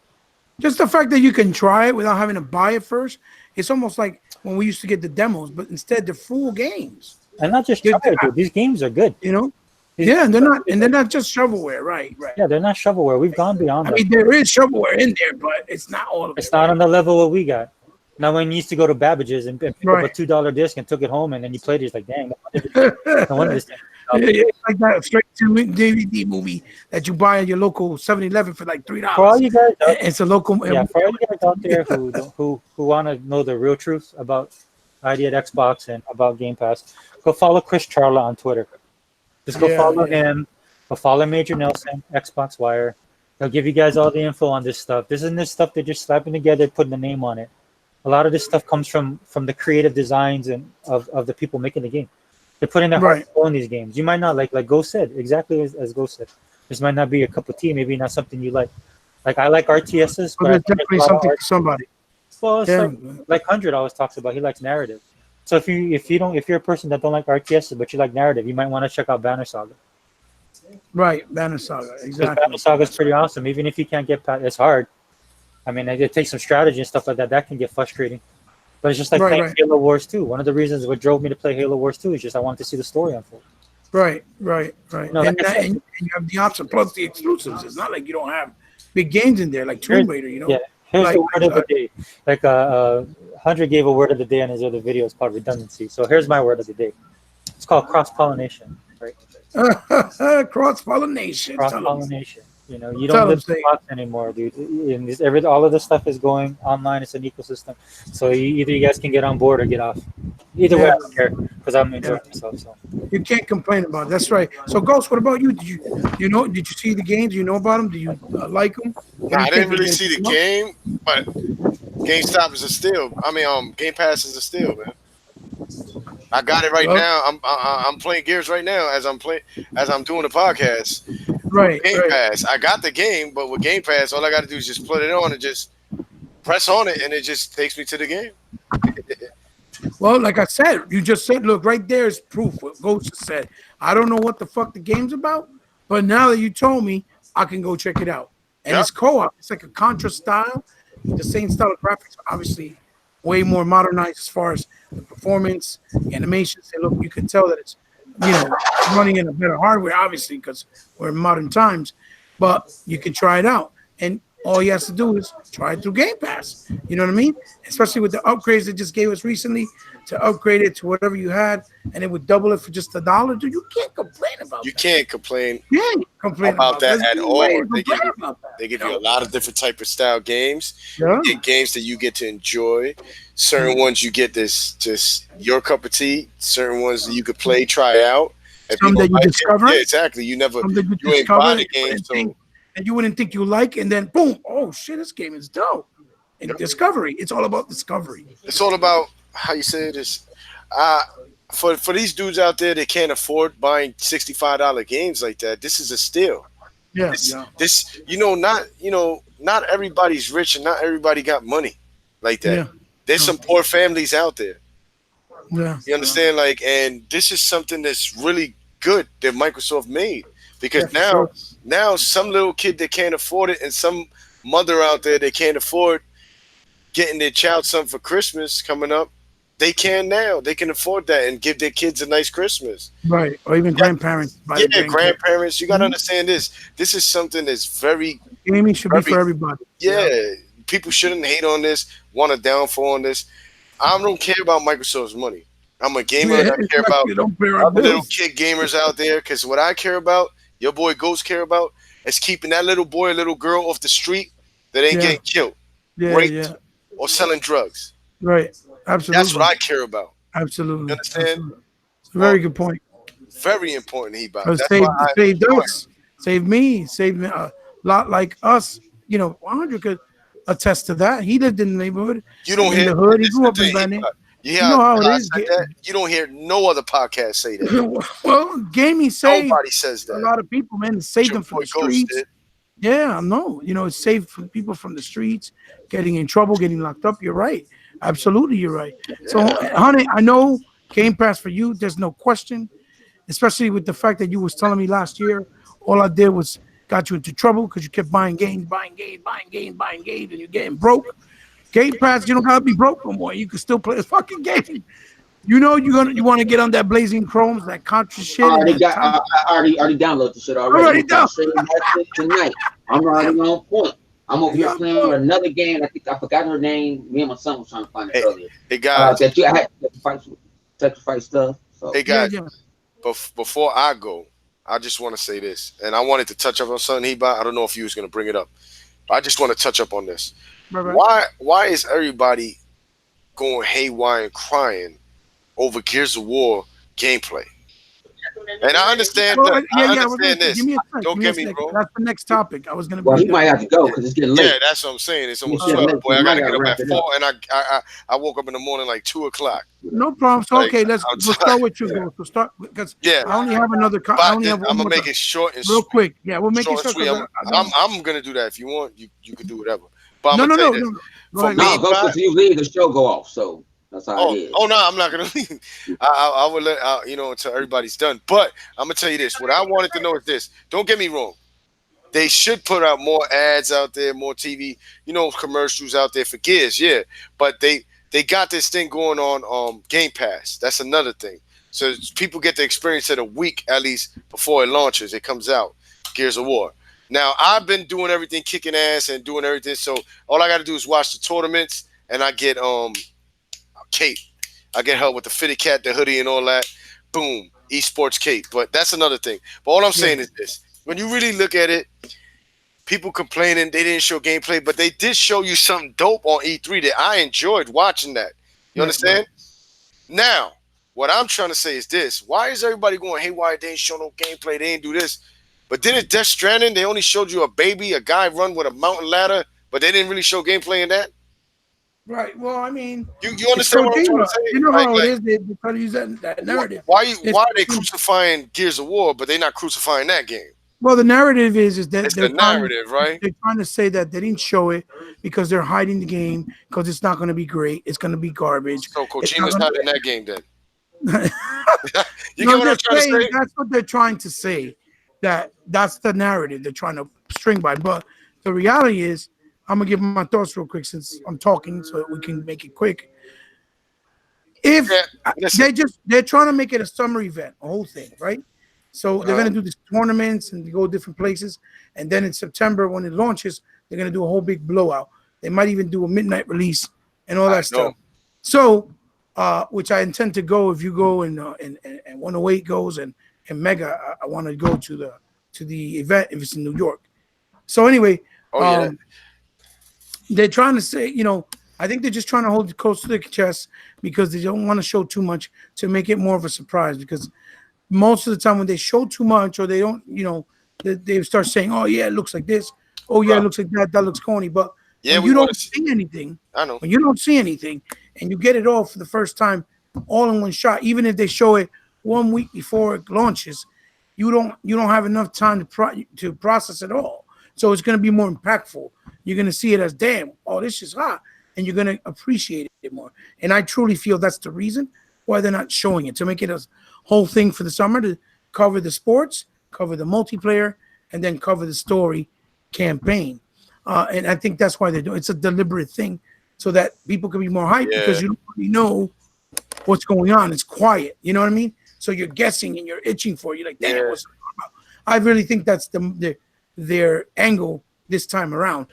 just the fact that you can try it without having to buy it first, it's almost like when we used to get the demos, but instead they're full games. And not just try it, dude. These games are good. And they're not just shovelware, right? Yeah, they're not shovelware. We've gone beyond that. I mean, there is shovelware in there, but it's not all of it. It's not on the level what we got. Now, when you used to go to Babbage's and pick up a $2 disc and took it home, and then you played it, it's like, dang, no wonder this thing. It's like that straight to DVD movie that you buy at your local 7-Eleven for like $3. For all you guys, it's a local. For all you guys out there who want to know the real truth about ID at Xbox and about Game Pass, go follow Chris Charla on Twitter. Just go follow him. Go follow Major Nelson, Xbox Wire. They'll give you guys all the info on this stuff. This isn't this stuff they're just slapping together, putting a name on it. A lot of this stuff comes from the creative designs and of the people making the game. They're putting their heart and soul in these games. You might not like Ghost said, exactly as Ghost said. This might not be a cup of tea, maybe not something you like. Like I like RTSs, but there's definitely something for somebody. Well, it's like 100 always talks about. He likes narrative. So if you're a person that don't like RTSs but you like narrative, you might want to check out Banner Saga. Right, Banner Saga, exactly. Banner Saga is pretty awesome. Even if you can't get past, it's hard. I mean, it takes some strategy and stuff like that. That can get frustrating. But it's just like playing Halo Wars 2. One of the reasons what drove me to play Halo Wars 2 is just I wanted to see the story unfold. Right. No, and you have the option plus the exclusives. It's not like you don't have big games in there like Tomb Raider, Yeah. Here's the word of the day. Like 100 gave a word of the day on his other video. It's called redundancy. So here's my word of the day. It's called cross-pollination, right? Cross-pollination. Cross-pollination. You don't live in the box anymore, dude. All of this stuff is going online. It's an ecosystem. So either you guys can get on board or get off. Either way, I don't care because I'm enjoying myself. So you can't complain about it. That's right. So, Ghost, what about you? Did you see the games? Do you know about them? Do you like them? I didn't really see the game, but GameStop is a steal. I mean, Game Pass is a steal, man. I got it right now. I'm playing Gears right now as I'm doing the podcast. Right. Game Pass. I got the game, but with Game Pass, all I got to do is just put it on and just press on it, and it just takes me to the game. Well, like I said, you just said, look, right there is proof what Ghost said. I don't know what the fuck the game's about, but now that you told me, I can go check it out. And it's co-op. It's like a Contra style. the same style of graphics, obviously way more modernized as far as the performance, the animations. They look, you can tell that it's, running in a better hardware, obviously, because we're in modern times. But you can try it out, and all he has to do is try it through Game Pass. You know what I mean? Especially with the upgrades they just gave us recently, to upgrade it to whatever you had, and it would double it for just $1. Dude, you can't complain about You that. can't complain. You can't complain about that at all. They give you a lot of different type of style games. Yeah. You get games that you get to enjoy. Certain ones you get this just your cup of tea. Certain ones that you could play, try out. Some that you discover. Yeah, exactly. You never you ain't buy the game, so and you wouldn't think you like, and then boom, oh shit, this game is dope. And discovery. It's all about discovery. It's all about how you say this. For these dudes out there that can't afford buying $65 games like that, this is a steal. Yeah. This not everybody's rich and not everybody got money like that. Yeah. There's some poor families out there. Yeah. You understand? Like, and this is something that's really good that Microsoft made, because now some little kid that can't afford it, and some mother out there that can't afford getting their child something for Christmas coming up, they can now. They can afford that and give their kids a nice Christmas. Right. Or even grandparents. Yeah, grandparents. You got to understand this. This is something that's very... Gaming should be for everybody. Yeah. People shouldn't hate on this, want a downfall on this. I don't care about Microsoft's money. I'm a gamer. And I care about other little kid gamers out there, because what I care about, your boy Ghost care about, is keeping that little boy or little girl off the street that ain't getting killed, raped, or selling drugs. Right. Absolutely. That's what I care about. Absolutely. You understand? Absolutely. It's a very good point. Very important, Heba. Saved us. Saved me. Saved me. A lot like us. 100 could attest to that. He lived in the neighborhood. You don't in hear the hood. He grew up in Van. You know how it is. You don't hear no other podcast say that. Well, gaming saved. Nobody says that. A lot of people, man, it saved them from the streets. Yeah, no, it's saved from people from the streets, getting in trouble, getting locked up. You're right. Absolutely, you're right. So, honey, I know Game Pass for you, there's no question, especially with the fact that you was telling me last year, all I did was got you into trouble because you kept buying games, and you're getting broke. Game Pass, you don't gotta be broke no more. You can still play a fucking game. You want to get on that Blazing Chromes, that Contra shit. I already downloaded the shit already. Tonight. I'm already on point. I'm over here playing with another game. I think I forgot her name. Me and my son was trying to find it earlier. Hey guys, I had to sacrifice stuff. So. Hey guys, before I go, I just want to say this, and I wanted to touch up on something, Heba. I don't know if you was gonna bring it up, but I just want to touch up on this. Right. Why is everybody going haywire and crying over Gears of War gameplay? And I understand this. Don't get me wrong. That's the next topic. I was going to. Well, he might have to go because it's getting late. Yeah, that's what I'm saying. It's almost 12. Boy, I got to get up at 4, and I woke up in the morning like 2 o'clock. No problem. So okay, we'll start with you. Go. So start because I only have another. I'm gonna make it short and real quick. Yeah, we'll make it short. I'm gonna do that if you want. You can do whatever. But no. Go because you leave, the show go off. So. That's how it is. Oh no, I'm not gonna leave. I will let until everybody's done. But I'm gonna tell you this. What I wanted to know is this. Don't get me wrong. They should put out more ads out there, more TV, commercials out there for Gears, yeah. But they got this thing going on Game Pass. That's another thing. So people get the experience it a week at least before it launches. It comes out, Gears of War. Now I've been doing everything, kicking ass and doing everything. So all I got to do is watch the tournaments, and I get Kate. I get her with the fitted cat, the hoodie, and all that. Boom, esports Kate. But that's another thing. But all I'm saying is this: when you really look at it, people complaining they didn't show gameplay, but they did show you something dope on E3 that I enjoyed watching. That you understand? Right. Now, what I'm trying to say is this: why is everybody going haywire? They ain't show no gameplay. They ain't do this. But then at Death Stranding, they only showed you a guy run with a mountain ladder, but they didn't really show gameplay in that. Right. Well, I mean, you understand what I'm trying to say? You know how it is. They try to use that narrative. Why are they crucifying Gears of War, but they're not crucifying that game? Well, the narrative is that it's the narrative, right? They're trying to say that they didn't show it because they're hiding the game because it's not going to be great. It's going to be garbage. So Kojima's not in that game then. You know what I'm trying to say? That's what they're trying to say. That's the narrative they're trying to string by. But the reality is, I'm gonna give my thoughts real quick since I'm talking, so we can make it quick. If they're trying to make it a summer event, a whole thing, right? So they're gonna do these tournaments and go different places, and then in September when it launches, they're gonna do a whole big blowout. They might even do a midnight release and all that stuff. So, which I intend to go if you go and 108 goes and Mega, I want to go to the event if it's in New York. So anyway, they're trying to say, I think they're just trying to hold it close to their chest because they don't want to show too much to make it more of a surprise. Because most of the time when they show too much or they don't, they start saying, "Oh yeah, it looks like this. Oh yeah, it looks like that. That looks corny." But when you don't see anything, when you don't see anything, and you get it all for the first time, all in one shot, even if they show it 1 week before it launches, you don't have enough time to process it all. So it's going to be more impactful. You're going to see it as, damn, oh, this is hot. And you're going to appreciate it more. And I truly feel that's the reason why they're not showing it, to make it a whole thing for the summer, to cover the sports, cover the multiplayer, and then cover the story campaign. And I think that's why they're doing it. It's a deliberate thing so that people can be more hyped because you don't really know what's going on. It's quiet. You know what I mean? So you're guessing and you're itching for it. You're like, damn, what's going on? I really think that's their angle this time around.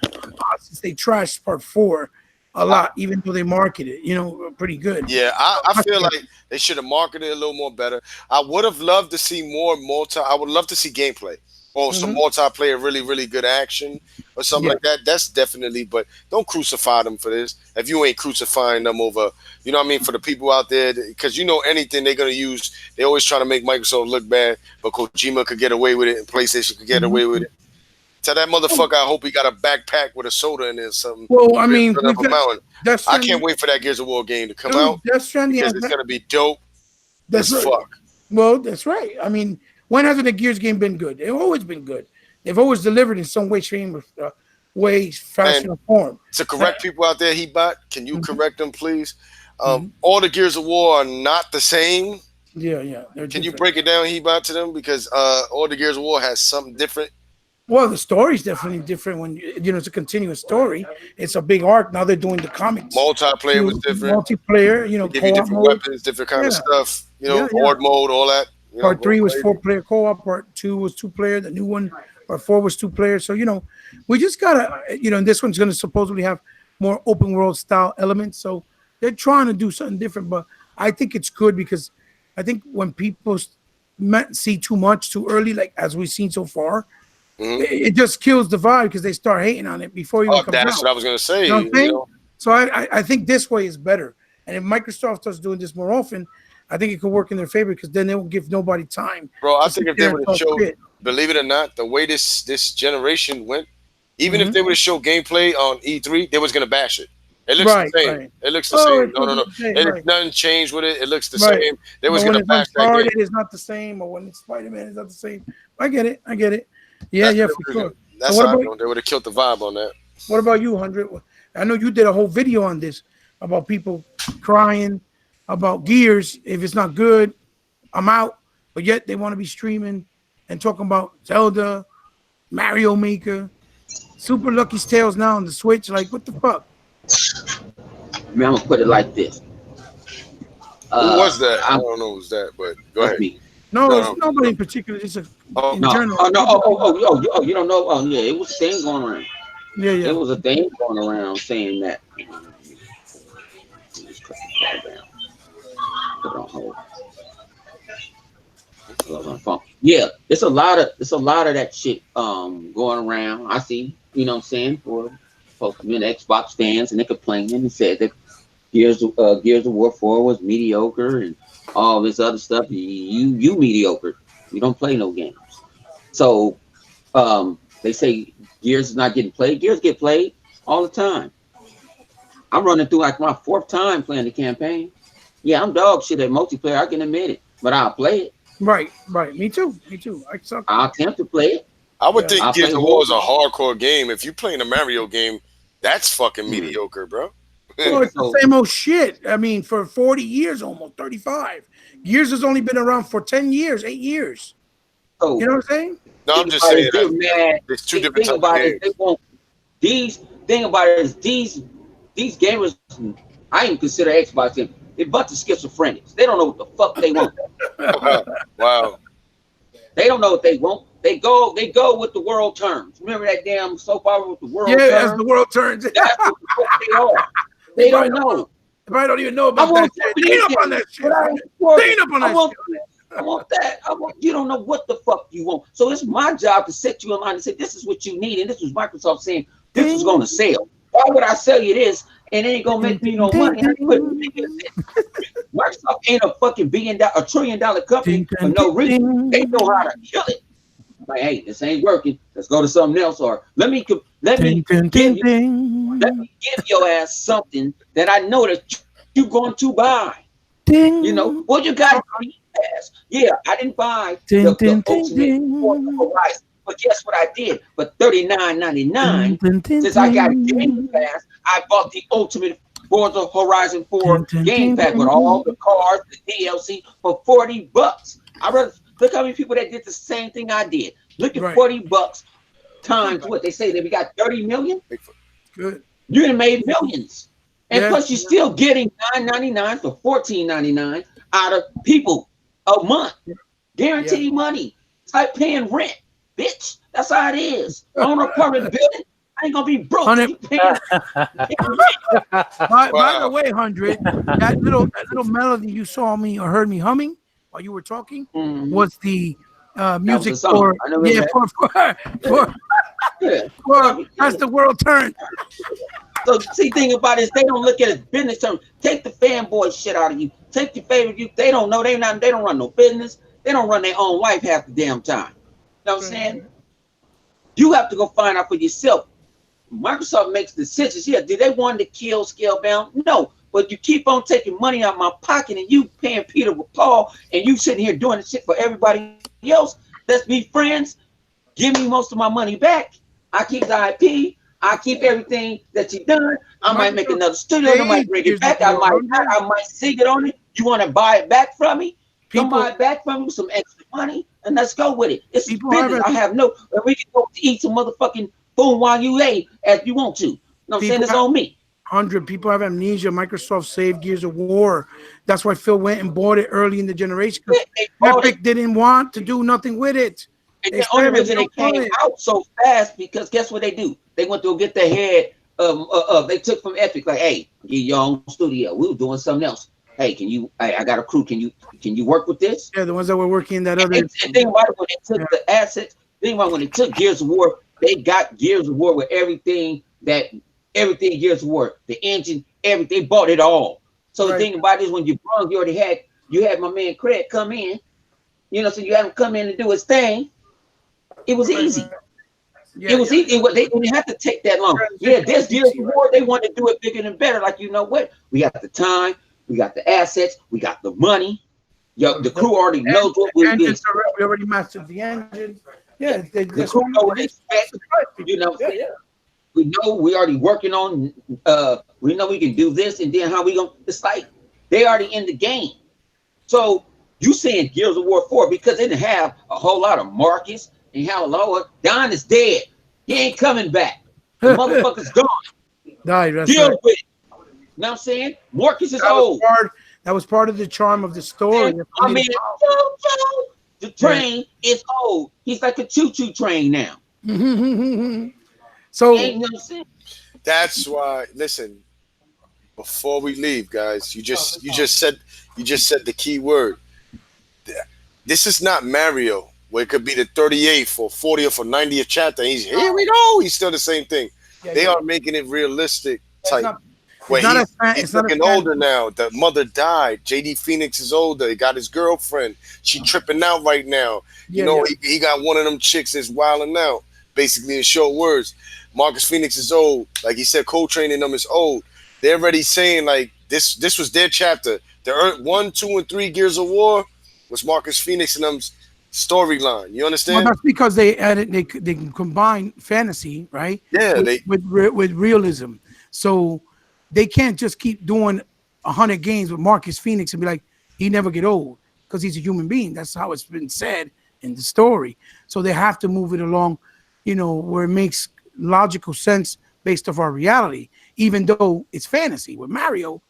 Since they trashed part 4 a lot, even though they marketed it, pretty good. Yeah, I feel like they should have marketed it a little more better. I would have loved to see more I would love to see gameplay or some multiplayer, really, really good action or something like that. That's definitely, but don't crucify them for this. If you ain't crucifying them over, you know what I mean, for the people out there, because anything they're going to use, they always try to make Microsoft look bad, but Kojima could get away with it and PlayStation could get away with it. Tell that motherfucker I hope he got a backpack with a soda in there or something. Well, I mean, I can't wait for that Gears of War game to come out because it's going to be dope as fuck. Well, that's right. I mean, when hasn't a Gears game been good? They've always been good. They've always delivered in some way, shape, fashion, or form. To correct people out there, can you correct them, please? All the Gears of War are not the same. Yeah. Can you break it down, Hebot, to them? Because all the Gears of War has something different. Well, the story's definitely different when it's a continuous story. It's a big arc. Now they're doing the comics. Multiplayer was different. Multiplayer, give you different weapons, different kind of stuff. Horde mode, all that. Part 3 was 4-player co-op. Part 2 was 2-player. The new one, part 4 was 2-player. So we just gotta, this one's gonna supposedly have more open world style elements. So they're trying to do something different. But I think it's good because I think when people see too much too early, like as we've seen so far. It just kills the vibe because they start hating on it before you come out. That's what I was going to say. You know what I'm saying? So I think this way is better. And if Microsoft starts doing this more often, I think it could work in their favor because then they won't give nobody time. Bro, I think if they would have showed, believe it or not, the way this generation went, even if they would have showed gameplay on E3, they was going to bash it. It looks the same. Right. It looks the same. No. Nothing changed with it. It looks the same. They was going to bash that game. It's not the same, or when it's Spider-Man, it's not the same. I get it. Yeah, for sure. That's how I know. They would have killed the vibe on that. What about you, 100? I know you did a whole video on this about people crying about Gears. If it's not good, I'm out. But yet they want to be streaming and talking about Zelda, Mario Maker, Super Lucky's Tales now on the Switch. Like, what the fuck? I mean, I'm going to put it like this. Who was that? I don't know who's that, but go ahead. Me. No, it's nobody in particular. It's in general. You don't know? Oh, yeah, it was a thing going around. Yeah. It was a thing going around saying that. Just cut the call down. Put it on hold. Yeah, it's a lot of that shit going around. I see. You know what I'm saying? For folks in the Xbox stands and they complaining and said that Gears of War 4 was mediocre and all this other stuff. You mediocre. You don't play no games. So they say Gears is not getting played. Gears get played all the time. I'm running through like my 4th time playing the campaign. Yeah, I'm dog shit at multiplayer. I can admit it, but I'll play it. Right. Me too. I'll attempt to play it. I would think Gears of War is a hardcore game. If you're playing a Mario game, that's fucking mediocre, bro. Well, it's the same old shit. I mean, for 40 years, almost 35. Gears has only been around for 10 years, 8 years. You know what I'm saying? No, I'm just saying that there's two different types of games. thing about it is these gamers, I even consider Xbox them. They're a bunch of schizophrenics. They don't know what the fuck they want. Wow. They don't know what they want. They go with the world turns. Remember that damn soap opera with the world turns? Yeah, as the world turns. That's what the fuck they are. They don't know. They probably don't even know about that shit. They ain't up on that shit. They ain't up on that shit. I want that. You don't know what the fuck you want. So it's my job to set you in line and say, this is what you need. And this was Microsoft saying, this is going to sell. Why would I sell you this? And it ain't going to make me no money. Microsoft ain't a fucking $1 trillion company for no reason. They know how to kill it. Like, hey, this ain't working. Let's go to something else. Or let me give your ass something that I know that you're going to buy. You know, well, you got to pass. Yeah, I didn't buy the Ultimate Horizon, but guess what I did? For $39.99, since I got a Game Pass, I bought the Ultimate Forza Horizon 4 Game Pack with all the cards, the DLC for $40. I rather look how many people that did the same thing I did. Look at $40 times what they say that we got 30 million. Good. You done made millions. And plus, you're still getting $9.99 for $14.99 out of people a month. Guaranteed money. It's like paying rent, bitch. That's how it is. Own an apartment building. I ain't gonna be broke. By the way, 100, that little melody you saw me or heard me humming while you were talking was the music for as the world turns. So see, thing about it is they don't look at it as business terms. Take the fanboy shit out of you. Take your favorite youth. They don't know. They don't run no business. They don't run their own life half the damn time. You know what I'm saying? You have to go find out for yourself. Microsoft makes decisions. Yeah, did they want to kill Scalebound? No. But you keep on taking money out of my pocket and you paying Peter with Paul and you sitting here doing the shit for everybody else. Let's be friends. Give me most of my money back. I keep the IP. I keep everything that you've done. I might make another studio. I might bring it back. I might sing it on it. You want to buy it back from me? Come buy it back from me with some extra money and let's go with it. It's business. I have no. We can go eat some motherfucking food while you ate if you want to. No, I'm saying it's on me. 100 people have amnesia. Microsoft saved Gears of War. That's why Phil went and bought it early in the generation. Epic didn't want to do nothing with it. And the only reason they came out so fast because guess what they do? They went to get their head. They took from Epic like, hey, get your own studio. We were doing something else. Hey, can you? I got a crew. Can you work with this? Yeah, the ones that were working in that other. And think about it, when they took the assets. Think about when they took Gears of War. They got Gears of War with everything Gears of War, the engine, everything. They bought it all. So the thing about it is when you brought, you had my man Craig come in. You know, so you had him come in and do his thing. It was easy. It was easy. They didn't have to take that long. Yeah, this Gears of War, they wanted to do it bigger and better. Like, you know what? We got the time, we got the assets, we got the money. The crew already knows what we're doing. We already mastered the engine. Yeah, the crew know what they expect. You know, we know we already working on. We know we can do this, and then how we gonna? It's like they already in the game. So you saying Gears of War 4 because they didn't have a whole lot of Marcus and how lower Don is dead. He ain't coming back. The motherfucker's gone. Died. Deal with it. You know what I'm saying? Marcus is old. That was part of the charm of the story. I mean, the train is old. He's like a choo-choo train now. So that's why. Listen, before we leave, guys, you just said the key word. This is not Mario, where it could be the 38th or 40th or 90th chapter. Here we go. He's still the same thing. They are making it realistic type. He's looking older now. The mother died. JD Phoenix is older. He got his girlfriend. She tripping out right now. He got one of them chicks that's wilding out. Basically, in short words, Marcus Phoenix is old. Like he said, co-training them is old. They're already saying like this was their chapter. The 1, 2, and 3 Gears of War was Marcus Phoenix and them's storyline. You understand? Well, that's because they can combine fantasy, right? Yeah, with realism. So they can't just keep doing 100 games with Marcus Phoenix and be like, he never get old because he's a human being. That's how it's been said in the story. So they have to move it along, where it makes logical sense based off our reality, even though it's fantasy. With Mario,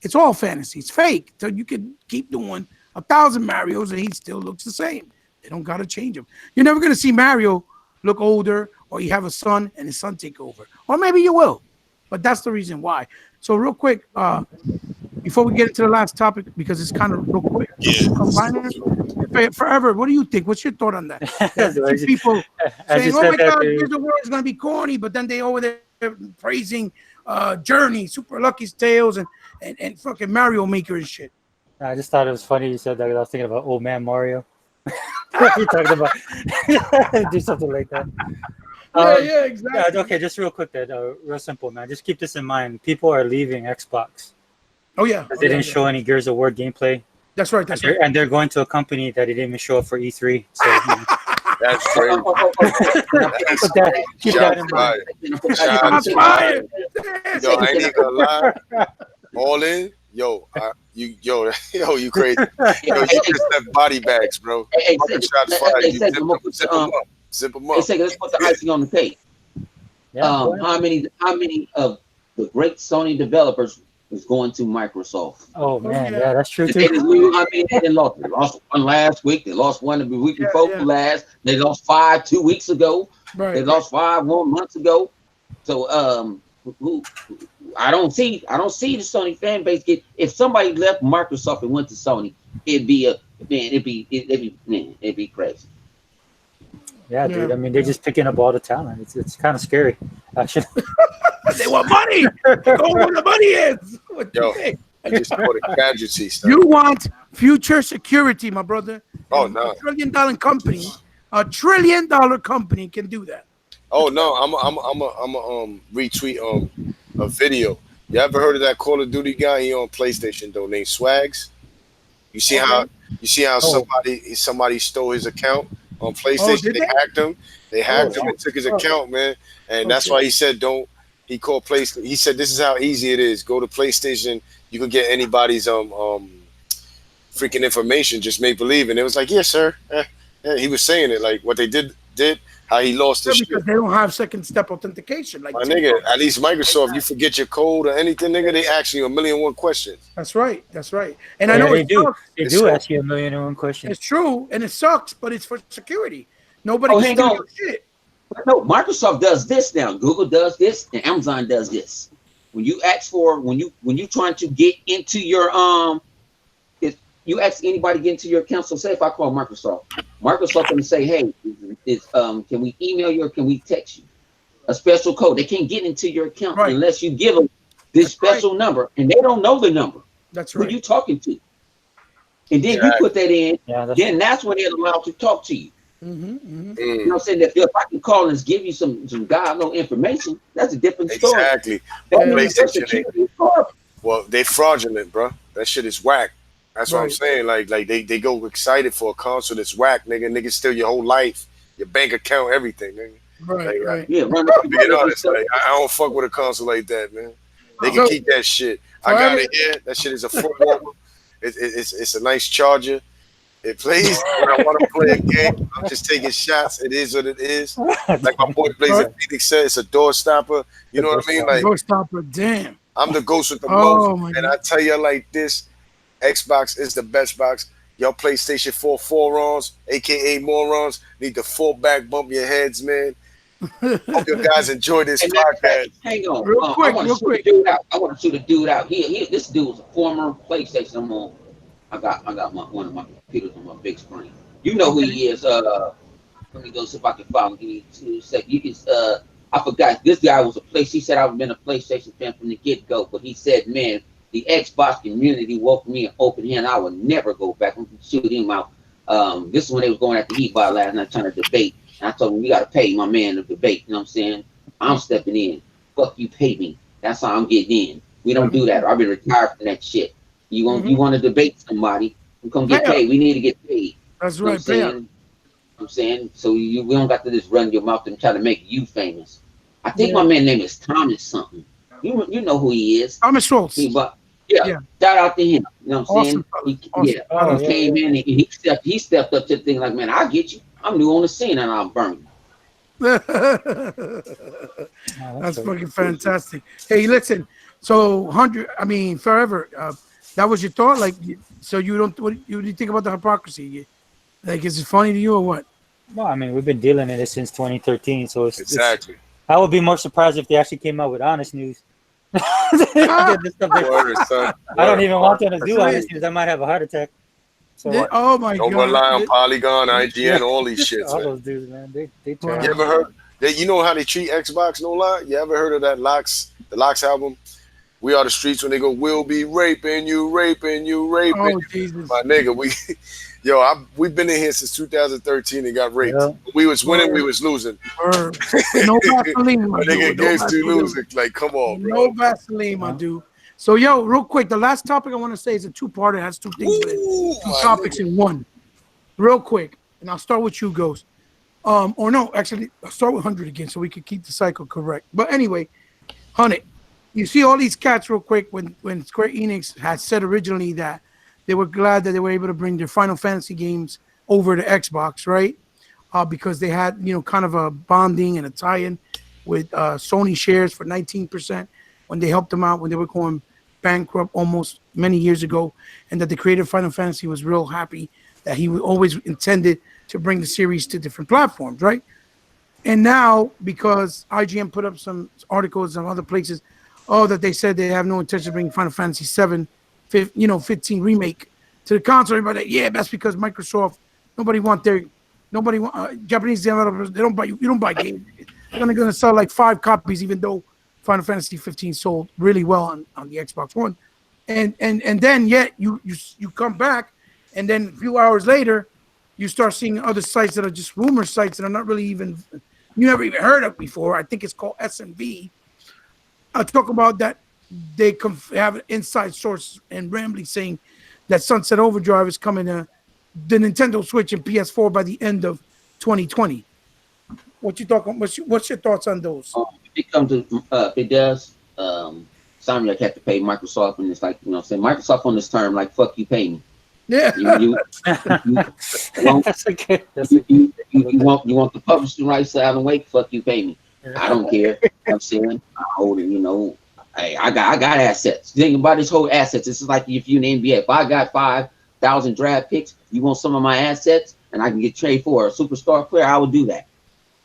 it's all fantasy. It's fake. So you could keep doing 1,000 Marios and he still looks the same. They don't got to change him. You're never going to see Mario look older, or you have a son and his son take over. Or maybe you will. But that's the reason why. So real quick, before we get into the last topic, because it's kind of real quick. Forever, what do you think? What's your thought on that? People saying, "Oh my God, Gears of War is going to be corny," but then they over there praising Journey, Super Lucky's Tales, and fucking Mario Maker and shit. I just thought it was funny you said that. I was thinking about old man Mario. You talked about do something like that. Yeah, exactly. Yeah, okay, just real quick, real simple, man. Just keep this in mind. People are leaving Xbox. Oh yeah, they didn't show any Gears of War gameplay. That's right. That's right. And they're going to a company that didn't even show up for E3. So that's crazy. Keep that in mind. Yo, I ain't even gonna lie. All in, you crazy. Yo, you just have body bags, bro. Shots fired. You zip them up. They say let's put the icing on the cake. Yeah, how many of the great Sony developers is going to Microsoft? Oh man, yeah, that's true too. They lost one last week. They lost one the week before last. They lost 5 2 weeks ago. Right. They lost 5 1 months ago. So I don't see the Sony fan base get. If somebody left Microsoft and went to Sony, it'd be crazy. Yeah, dude. I mean, they're just picking up all the talent. It's kind of scary, actually. They want money. Go where the money is. Yo, I just bought a casualty stuff. You want future security, my brother. Oh no. $1 trillion company. $1 trillion company can do that. Oh no, I'm a retweet a video. You ever heard of that Call of Duty guy? He on PlayStation though, named Swags. You see how somebody stole his account on PlayStation? They hacked him and took his account, man. And that's why he said he called PlayStation. He said this is how easy it is. Go to PlayStation, you can get anybody's freaking information, just make believe. And it was like, yes, sir. Yeah, he was saying it like what they did how he lost his shit. Because they don't have second step authentication. Like my nigga, at least Microsoft, you forget your code or anything, nigga, they ask you 1,000,001 questions. That's right. And I know they do. They do ask you 1,000,001 questions. It's true, and it sucks, but it's for security. Nobody can steal your shit. No, Microsoft does this now. Google does this, and Amazon does this. When you ask when you trying to get into your if you ask anybody to get into your account, so say if I call Microsoft can say, hey, can we email you or can we text you a special code? They can't get into your account unless you give them this special number, and they don't know the number. That's right. Who you talking to? And then you put that in, then that's when they're allowed to talk to you. You know what I'm saying? If I can call and give you some God no information, that's a different story. Exactly. Well, they fraudulent, bro. That shit is whack. That's what I'm saying. Like they go excited for a console that's whack, nigga. Nigga steal your whole life, your bank account, everything, nigga. Right. Yeah, being honest, like, I don't fuck with a console like that, man. They can keep that shit. I got it here. That shit is a full it's a nice charger. It plays when I want to play a game. I'm just taking shots. It is what it is. Like my boy Blazer Phoenix said, it's a door stopper. You know what I mean? Like door stopper. Damn. I'm the ghost with the most. And I tell you like this, Xbox is the best box. Y'all PlayStation 4 forums, aka morons, need to fall back, bump your heads, man. Hope you guys enjoy this podcast. Hang on, real quick. I want to shoot a dude out. This dude was a former PlayStation. I'm on. I got one of my computers on my big screen. You know who he is. Let me go see if I can find him. Give me 2 seconds. You can. I forgot. This guy was He said I've been a PlayStation fan from the get-go, but he said, man, the Xbox community woke me an open hand. I would never go back and shoot him out. This is when they was going at the Heat bar last night trying to debate. And I told him, you got to pay my man to debate. You know what I'm saying? I'm stepping in. Fuck you, pay me. That's how I'm getting in. We don't do that. I've been retired from that shit. You want to debate somebody? We come get paid. We need to get paid. That's you know right. I'm saying so. We don't got to just run your mouth and try to make you famous. I think my man's name is Thomas something. You know who he is. Thomas Schultz. Shout out to him. You know what I'm saying? He came in and he stepped up to the thing like, man, I'll get you. I'm new on the scene and I'll burn you. That's fucking fantastic. Hey, listen. So 100. I mean, forever. That was your thought. Like, so you don't. What do you think about the hypocrisy? Like, is it funny to you or what? Well, I mean, we've been dealing in it since 2013, so Exactly. I would be more surprised if they actually came out with honest news. Ah! This stuff like- Word, son. I don't even want them to That's do it. honest news. I might have a heart attack. So Oh my Don't god! rely on Polygon, IGN, Yeah. all these shits, all man. those dudes, man, they Wow. trash. You ever heard that? You know how they treat Xbox? No lie. You ever heard of that the Locks album? We Are the Streets, when they go, we'll be raping you, raping you, raping Oh you. Jesus! My nigga, we've been in here since 2013 and got raped. Yeah. We was winning, we was losing. No Vaseline, my My nigga dude. No against you Vaseline. losing. Like, come on, bro. No Vaseline, my dude. So, yo, real quick, the last topic I want to say is a two-parter. It has two things with it. Ooh, Two my topics nigga. in one. Real quick, and I'll start with you, Ghost. Or no, actually, I'll start with 100 again so we can keep the cycle correct. But anyway, 100. You see all these cats real quick when Square Enix had said originally that they were glad that they were able to bring their Final Fantasy games over to Xbox, right? Because they had, kind of a bonding and a tie-in with Sony shares for 19% when they helped them out when they were going bankrupt almost many years ago, and that the creator of Final Fantasy was real happy that he always intended to bring the series to different platforms, right? And now, because IGN put up some articles on other places, that they said they have no intention of bringing Final Fantasy 7, 15 remake to the console. Everybody, yeah, that's because Microsoft, Japanese developers, they don't buy you don't buy games. They're only going to sell like 5 copies, even though Final Fantasy 15 sold really well on the Xbox One. And then yet you come back, and then a few hours later, you start seeing other sites that are just rumor sites that are not really even, you never even heard of before. I think it's called SMV. I'll talk about that. They have an inside source and rambling saying that Sunset Overdrive is coming to the Nintendo Switch and PS4 by the end of 2020. What you talking? What's your thoughts on those? If it comes to if it does, Insomniac had to pay Microsoft, and it's like, saying Microsoft on this term, like, fuck you, pay me. Yeah. You That's okay. want the publishing rights to Alan Wake? Fuck you, pay me. I don't care. I'm saying I hold it. Hey, I got assets. The thing about this whole assets, this is like if you in the NBA. If I got 5,000 draft picks, you want some of my assets, and I can get trade for a superstar player, I will do that.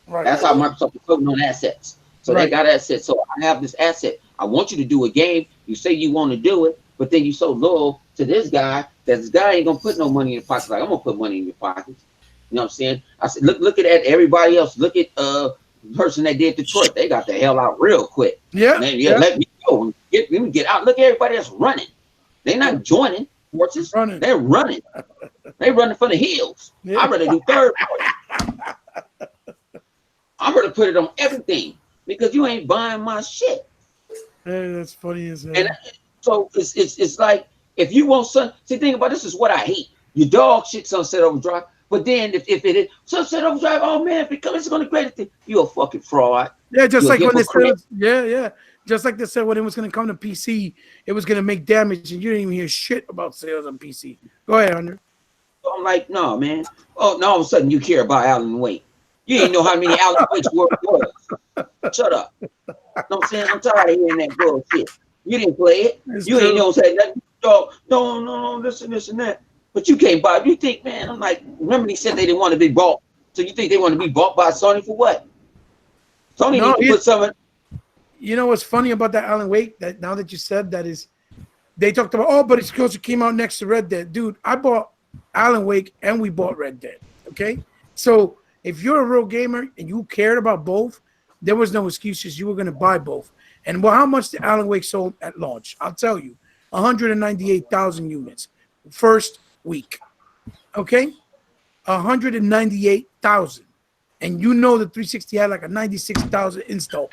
Right. That's how Microsoft is putting on assets. So They got assets. So I have this asset. I want you to do a game. You say you want to do it, but then you so loyal to this guy that this guy ain't gonna put no money in your pocket. Like, I'm gonna put money in your pockets. You know what I'm saying? I said, look at everybody else. Look at the person that did Detroit. They got the hell out real quick. Yeah. Let me go. Let me get out. Look at everybody that's running. They're not joining forces. They're running. They're running for the hills. Yeah. I'd rather do third party. I'm gonna put it on everything because you ain't buying my shit. Hey, that's funny as hell. And so it's like, if you want see, think about this is what I hate. You dog shit Sunset Overdrive, but then if it is Sunset Overdrive, oh man, because it's gonna be great, you a fucking fraud. Yeah, just You're like when they said, just like they said when it was gonna come to PC, it was gonna make damage, and you didn't even hear shit about sales on PC. Go ahead, Andrew. So I'm like, no, man. Oh, no, all of a sudden you care about Alan Wake. You didn't know how many Alan Wake's worth was. Shut up. You know what I'm saying? I'm tired of hearing that bullshit. You didn't play it. You ain't know say nothing. No, this and that. But you can't buy it. You think, man, I'm like, remember they said they didn't want to be bought. So you think they want to be bought by Sony for what? Sony needs to put some. You know what's funny about that Alan Wake? That now that you said that is, they talked about, but it's because it came out next to Red Dead. Dude, I bought Alan Wake and we bought Red Dead. Okay? So if you're a real gamer and you cared about both, there was no excuses. You were going to buy both. And well, how much did Alan Wake sold at launch? I'll tell you, 198,000 units first week. Okay? 198,000. And you know the 360 had like a 96,000 install.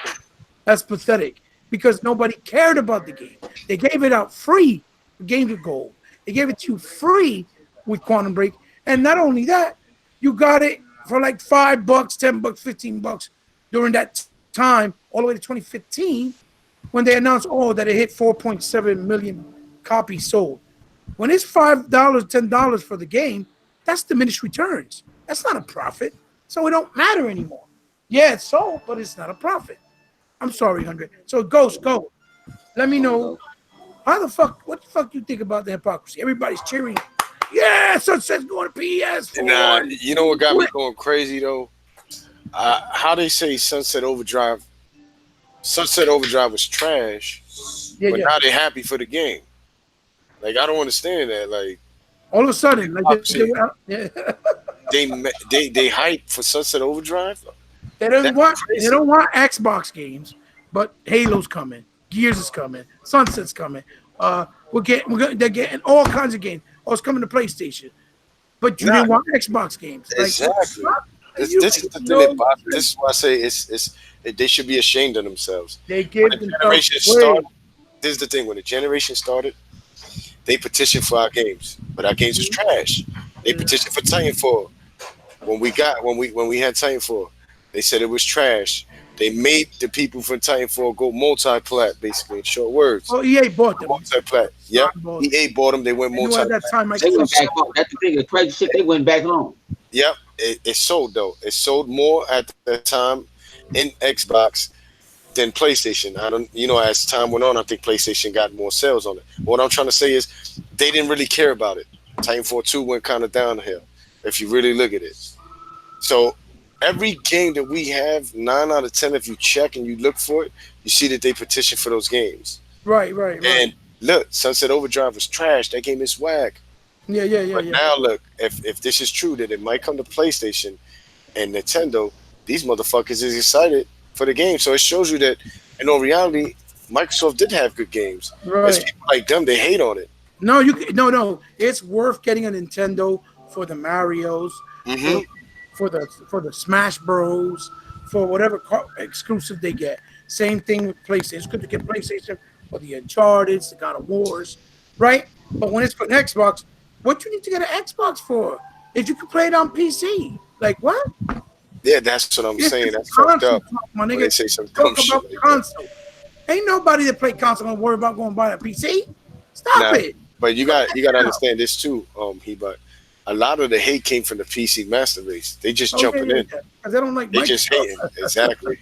That's pathetic because nobody cared about the game. They gave it out free for Games with Gold. They gave it to you free with Quantum Break. And not only that, you got it for like $5, $10, $15 during that time, all the way to 2015, when they announced, that it hit 4.7 million copies sold. When it's $5, $10 for the game, that's diminished returns. That's not a profit. So it don't matter anymore. Yeah, it's sold, but it's not a profit. I'm sorry, 100. So Ghost, go. Let me know what the fuck you think about the hypocrisy? Everybody's cheering. Yeah, Sunset's going to PS4. Nah, you know what got me going crazy though? How they say Sunset Overdrive was trash, but now they're happy for the game. Like I don't understand that. Like all of a sudden, like they hype for Sunset Overdrive. They don't want Xbox games, but Halo's coming, Gears is coming, Sunset's coming. They're getting all kinds of games. Oh, it's coming to PlayStation, but you didn't want Xbox games. Exactly. This is the thing. This is why I say they should be ashamed of themselves. They give when the generation started. This is the thing. When the generation started, they petitioned for our games, but our games was trash. They petitioned for Titanfall. When we had Titanfall, they said it was trash. They made the people from Titanfall go multi-plat, basically, in short words. Oh, EA bought them. Multi-plat. Yep. EA bought them. They went multi-plat. They went back home. That's the thing. The crazy shit. They went back home. Yep. It sold, though. It sold more at that time in Xbox than PlayStation. As time went on, I think PlayStation got more sales on it. What I'm trying to say is they didn't really care about it. Titanfall 2 went kind of downhill, if you really look at it. So every game that we have, 9 out of 10, if you check and you look for it, you see that they petition for those games. Right. And look, Sunset Overdrive was trash. That game is whack. Yeah. But now look, if this is true, that it might come to PlayStation and Nintendo, these motherfuckers is excited for the game. So it shows you that, in all reality, Microsoft did have good games. Right. It's people like them, they hate on it. No, no. It's worth getting a Nintendo for the Marios, for the Smash Bros, for whatever exclusive they get. Same thing with PlayStation. It's good to get PlayStation for the Uncharted, the God of Wars, right? But when it's for an Xbox, what you need to get an Xbox for? If you can play it on PC, like what? Yeah, that's what I'm saying. That's fucked up. My nigga, they say some dumb shit about console. Ain't nobody that play console gonna worry about going to buy a PC. Stop it. But you got to understand this too, but a lot of the hate came from the PC master race. They just jumping in. Because they don't like They Microsoft. just hating. Exactly.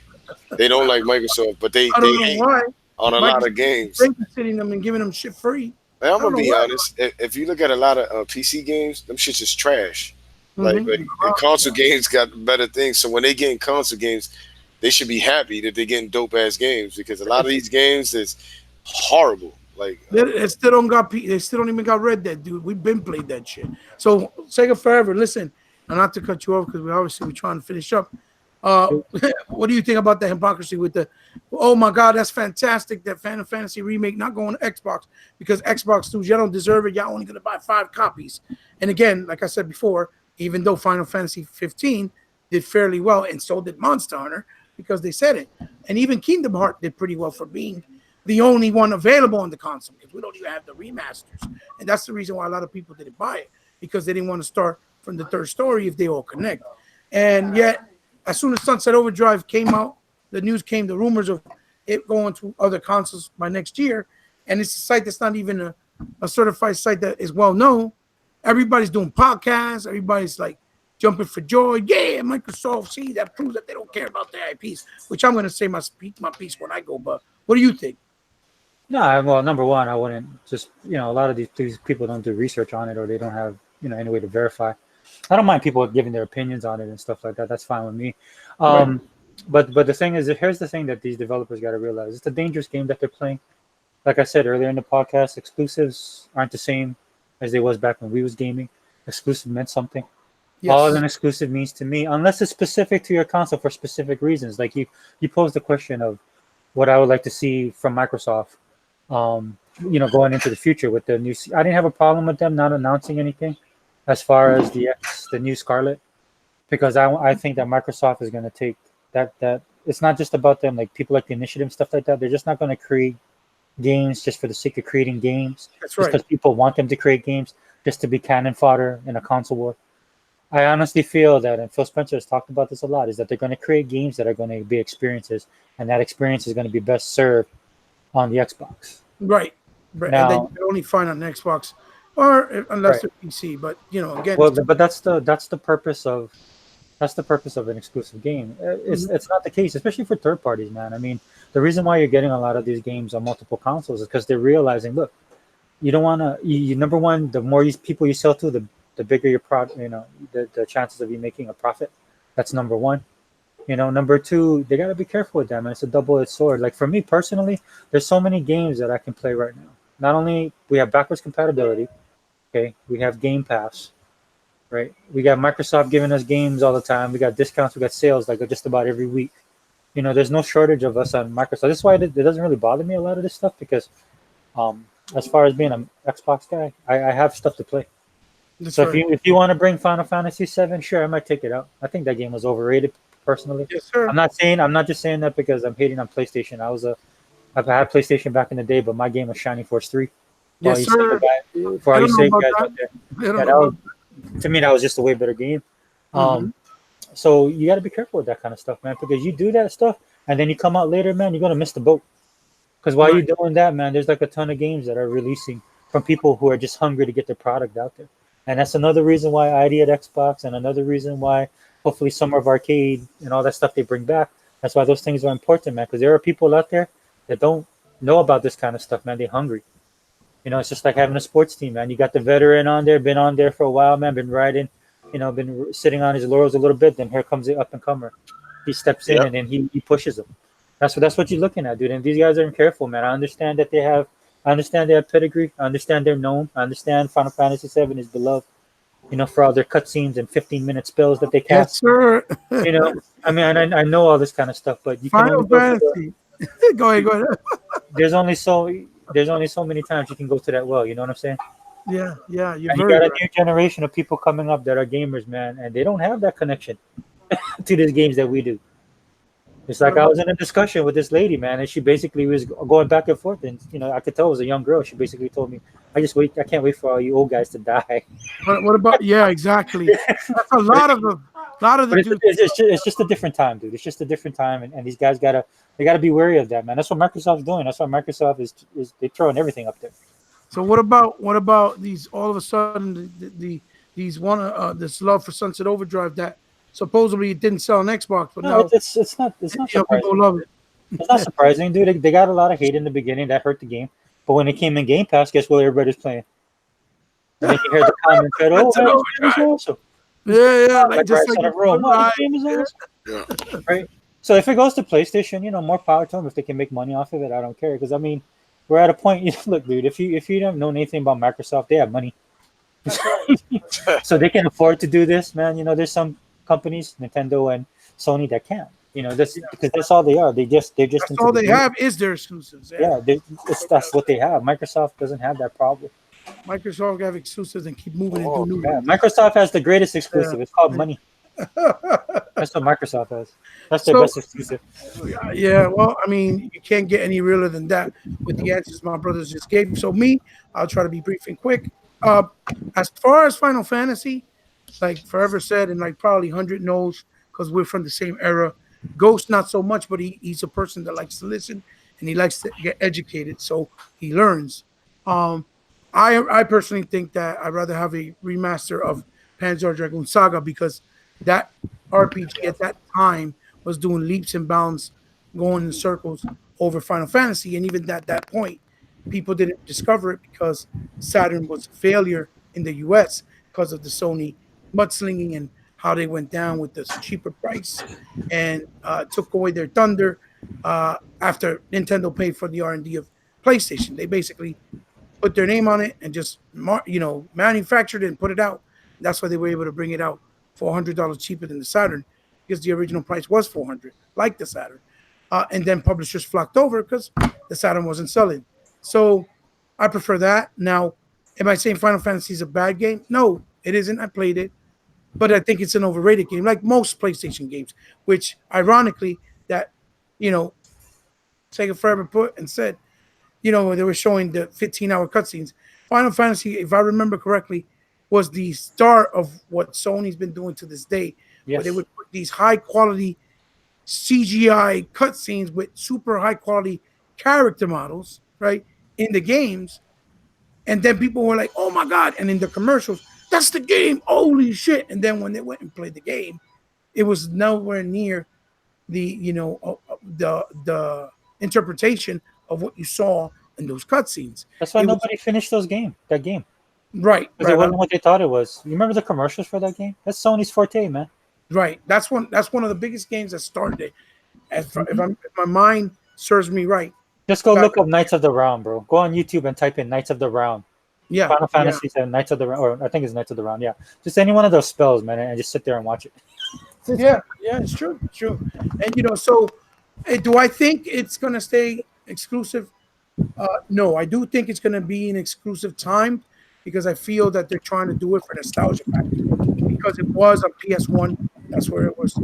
They don't like Microsoft, but they hate why. on a lot of games. Babysitting them and giving them shit free. Man, I'm gonna be honest. If you look at a lot of PC games, them shits is trash. Like console games got better things. So when they get in console games, they should be happy that they're getting dope ass games, because a lot of these games is horrible. Like they still don't even got Red Dead, dude. We've been played that shit. So Sega Forever, listen, and not to cut you off because we're trying to finish up. What do you think about the hypocrisy with the? Oh my God, that's fantastic! That Final Fantasy remake not going to Xbox because Xbox dudes, y'all don't deserve it. Y'all only gonna buy 5 copies. And again, like I said before, even though Final Fantasy 15 did fairly well, and so did Monster Hunter because they said it, and even Kingdom Hearts did pretty well for being the only one available on the console because we don't even have the remasters, and that's the reason why a lot of people didn't buy it because they didn't want to start from the third story if they all connect. And yet, as soon as Sunset Overdrive came out, the rumors of it going to other consoles by next year, and it's a site that's not even a certified site that is well known. Everybody's doing podcasts. Everybody's like jumping for joy. Yeah, Microsoft. See, that proves that they don't care about their IPs, which I'm going to say my piece when I go. But what do you think? No, well, number one, I wouldn't just, a lot of these people don't do research on it, or they don't have, any way to verify. I don't mind people giving their opinions on it and stuff like that. That's fine with me. Right. But the thing is, here's the thing that these developers got to realize. It's a dangerous game that they're playing. Like I said earlier in the podcast, exclusives aren't the same as they was back when we was gaming. Exclusive meant something. Yes. All an exclusive means to me, unless it's specific to your console for specific reasons. Like you posed the question of what I would like to see from Microsoft, going into the future with the new. I didn't have a problem with them not announcing anything as far as the new Scarlet, because I think that Microsoft is going to take that it's not just about them, like people like the Initiative and stuff like that. They're just not going to create games just for the sake of creating games. That's right. Because people want them to create games just to be cannon fodder in a console war. I honestly feel that, and Phil Spencer has talked about this a lot, is that they're going to create games that are going to be experiences, and that experience is going to be best served on the Xbox. Right. Now, and then you can only find on Xbox, or unless it's PC. But again. Well, but that's the purpose of That's the purpose of an exclusive game. It's not the case, especially for third parties, man. I mean, the reason why you're getting a lot of these games on multiple consoles is because they're realizing, look, you don't want to. You number one, the more people you sell to, the bigger your product. The chances of you making a profit. That's number one. Number two, they gotta be careful with that, man. It's a double-edged sword. Like for me personally, there's so many games that I can play right now. Not only we have backwards compatibility, okay, we have Game Pass, right? We got Microsoft giving us games all the time. We got discounts, we got sales like just about every week. There's no shortage of us on Microsoft. That's why it doesn't really bother me a lot of this stuff because, as far as being an Xbox guy, I have stuff to play. That's so right. if you want to bring Final Fantasy VII, sure, I might take it out. I think that game was overrated personally. Yes, sir. I'm not just saying that because I'm hating on PlayStation. I've had PlayStation back in the day, but my game was Shining Force 3. Yes, sir. For all you Sega guys that. out there. To me, that was just a way better game. So you got to be careful with that kind of stuff, man, because you do that stuff and then you come out later, man, you're going to miss the boat. Because while you're doing that, man, there's like a ton of games that are releasing from people who are just hungry to get their product out there. And that's another reason why ID at Xbox and another reason why hopefully Summer of Arcade and all that stuff they bring back. That's why those things are important, man, because there are people out there that don't know about this kind of stuff, man. They're hungry. It's just like having a sports team, man. You got the veteran on there, been on there for a while, man, been riding, been sitting on his laurels a little bit. Then here comes the up and comer. He steps in and then he pushes them. That's what you're looking at, dude. And these guys aren't careful, man. I understand they have pedigree. I understand they're known. I understand Final Fantasy VII is beloved, for all their cutscenes and 15-minute spells that they cast. Yes, sir. I mean, I know all this kind of stuff, but you Final Fantasy. Go ahead. There's only so many times you can go to that well. You know what I'm saying? Yeah. You got a new generation of people coming up that are gamers, man, and they don't have that connection to these games that we do. It's like I was in a discussion with this lady, man, and she basically was going back and forth, and I could tell it was a young girl. She basically told me, I can't wait for all you old guys to die." What about? Yeah, exactly. That's a lot of the it's just a different time, dude. It's just a different time, and these guys gotta be wary of that, man. That's what Microsoft's doing. That's why Microsoft is they're throwing everything up there. So what about these? All of a sudden, this love for Sunset Overdrive that supposedly it didn't sell on Xbox, but no, now it's not surprising. People love it. It's not surprising, dude. They got a lot of hate in the beginning. That hurt the game, but when it came in Game Pass, guess what? Everybody's playing. And then you hear the comments that, "Oh, this game is awesome." Yeah, like just like this game is awesome. Right. So if it goes to PlayStation, more power to them. If they can make money off of it, I don't care. Because I mean, we're at a point. Look, dude, if you don't know anything about Microsoft, they have money, so they can afford to do this, man. There's some companies, Nintendo and Sony, that can't. Because that's all they are. They're just that's all they have is their exclusives. That's what they have. Microsoft doesn't have that problem. Microsoft have exclusives and keep moving and do new. Yeah. Microsoft has the greatest exclusive. It's called money. That's what Microsoft has. That's their best exclusive. Yeah, well, I mean, you can't get any realer than that with the answers my brothers just gave. So I'll try to be brief and quick. As far as Final Fantasy, like Forever said, and like probably 100 knows because we're from the same era. Ghost, not so much, but he's a person that likes to listen and he likes to get educated, so he learns. I personally think that I'd rather have a remaster of Panzer Dragoon Saga because that RPG at that time was doing leaps and bounds, going in circles over Final Fantasy, and even at that point, people didn't discover it because Saturn was a failure in the U.S. because of the Sony mudslinging and how they went down with this cheaper price and took away their thunder after Nintendo paid for the R&D of PlayStation. They basically put their name on it and just manufactured it and put it out. That's why they were able to bring it out $400 cheaper than the Saturn because the original price was $400, like the Saturn. And then publishers flocked over because the Saturn wasn't selling. So I prefer that. Now, am I saying Final Fantasy is a bad game? No, it isn't. I played it. But I think it's an overrated game, like most PlayStation games, which ironically that, Sega Forever put and said, they were showing the 15-hour cutscenes. Final Fantasy, if I remember correctly, was the start of what Sony's been doing to this day. Yes. Where they would put these high-quality CGI cutscenes with super high-quality character models, right, in the games. And then people were like, oh, my God. And in the commercials, that's the game. Holy shit. And then when they went and played the game, it was nowhere near the the interpretation of what you saw in those cutscenes. That's why It was nobody finished that game. right, Because it right, wasn't what they thought it was. You remember the commercials for that game? That's Sony's forte, man. right. That's one of the biggest games that started it. Mhm. If my mind serves me right, Just go back, look up Knights of the Round, bro. Go on YouTube and type in Knights of the Round. yeah, Final yeah, Fantasy VII, Knights of the Round, or I think it's Knights of the Round. Yeah, just any one of those spells, man, and just sit there and watch it. yeah. It's true, it's true. And so do I think it's gonna stay exclusive? No, I do think it's going to be an exclusive time because I feel that they're trying to do it for nostalgia factor because it was on PS1. That's where it was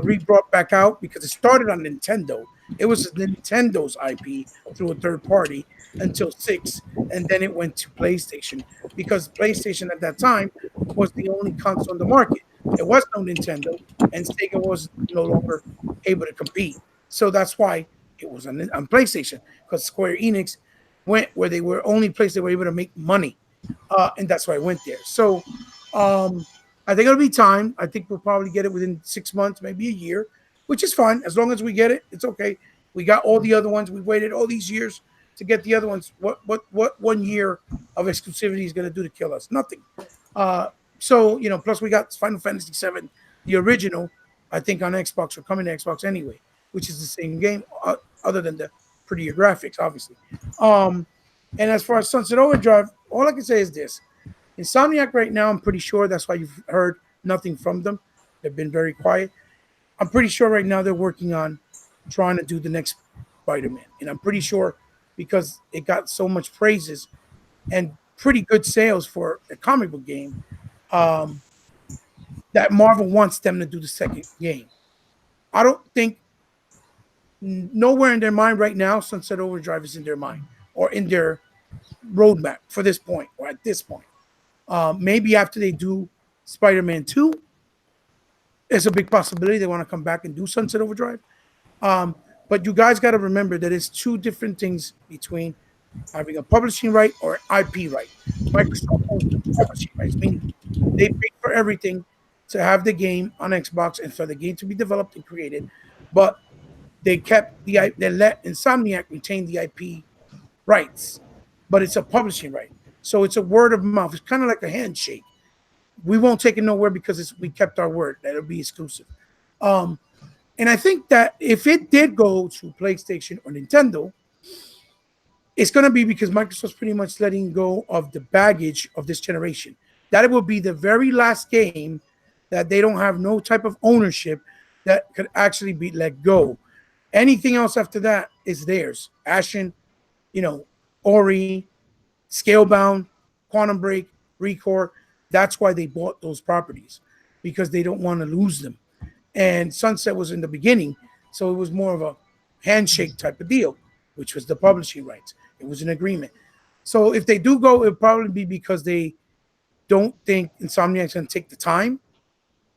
re-brought back out because it started on Nintendo. It was Nintendo's IP through a third party until 6, and then it went to PlayStation because PlayStation at that time was the only console on the market. There was no Nintendo, and Sega was no longer able to compete. So that's why it was on PlayStation because Square Enix went where they were only place they were able to make money, and that's why I went there. So I think it'll be time. I think we'll probably get it within 6 months, maybe a year, which is fine as long as we get it. It's okay. We got all the other ones. We waited all these years to get the other ones. What 1 year of exclusivity is going to do to kill us? Nothing. So plus we got Final Fantasy VII, the original. I think on Xbox or coming to Xbox anyway, which is the same game, other than the prettier graphics, obviously. And as far as Sunset Overdrive, all I can say is this: Insomniac right now, I'm pretty sure that's why you've heard nothing from them. They've been very quiet. I'm pretty sure right now they're working on trying to do the next Spider-Man, and I'm pretty sure because it got so much praises and pretty good sales for a comic book game, um, that Marvel wants them to do the second game. I don't think nowhere in their mind right now Sunset Overdrive is in their mind or in their roadmap for this point or at this point. Maybe after they do Spider-Man 2, it's a big possibility they want to come back and do Sunset Overdrive. But you guys got to remember that it's two different things between having a publishing right or IP right. Microsoft owns the publishing rights, meaning they pay for everything to have the game on Xbox and for the game to be developed and created. But they let Insomniac retain the IP rights, but it's a publishing right. So it's a word of mouth. It's kind of like a handshake. We won't take it nowhere because we kept our word that it'll be exclusive. Um, and I think that if it did go to PlayStation or Nintendo, it's going to be because Microsoft's pretty much letting go of the baggage of this generation. That it will be the very last game that they don't have no type of ownership that could actually be let go. Anything else after that is theirs. Ashen, Ori, Scalebound, Quantum Break, Recore. That's why they bought those properties because they don't want to lose them. And Sunset was in the beginning, so it was more of a handshake type of deal, which was the publishing rights. It was an agreement. So if they do go, it'll probably be because they don't think Insomniac's going to take the time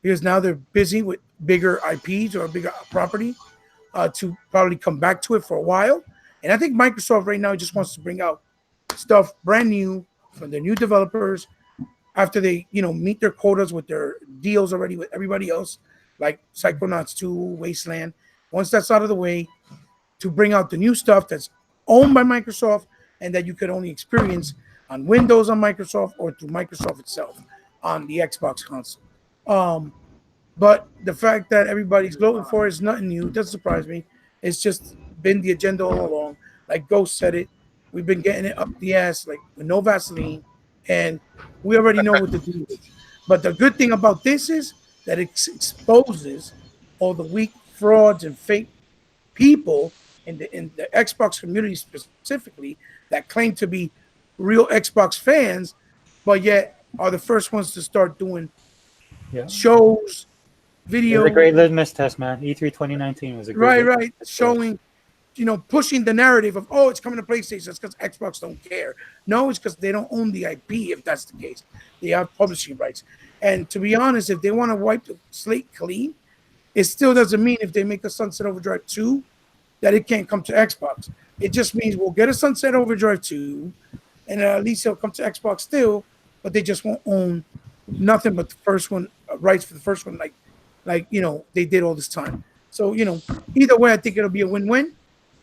because now they're busy with bigger IPs or a bigger property to probably come back to it for a while. And I think Microsoft right now just wants to bring out stuff brand new from their new developers after they, meet their quotas with their deals already with everybody else, like Psychonauts 2, Wasteland. Once that's out of the way, to bring out the new stuff that's owned by Microsoft and that you could only experience on Windows on Microsoft or through Microsoft itself on the Xbox console. But the fact that everybody's gloating for it is nothing new. It doesn't surprise me. It's just been the agenda all along. Like Ghost said it, we've been getting it up the ass, like with no Vaseline, and we already know what to do. But the good thing about this is that it exposes all the weak frauds and fake people in the Xbox community specifically that claim to be real Xbox fans, but yet are the first ones to start doing shows, It was a videos. great litmus test, man. E3 2019 was a great Right, showing, pushing the narrative of, it's coming to PlayStation. It's because Xbox don't care. No, it's because they don't own the IP. If that's the case, they have publishing rights. And to be honest, if they want to wipe the slate clean, it still doesn't mean if they make a Sunset Overdrive 2 that it can't come to Xbox. It just means we'll get a Sunset Overdrive 2, and at least it'll come to Xbox still, but they just won't own nothing but the first one, rights for the first one, like like they did all this time. So either way, I think it'll be a win-win.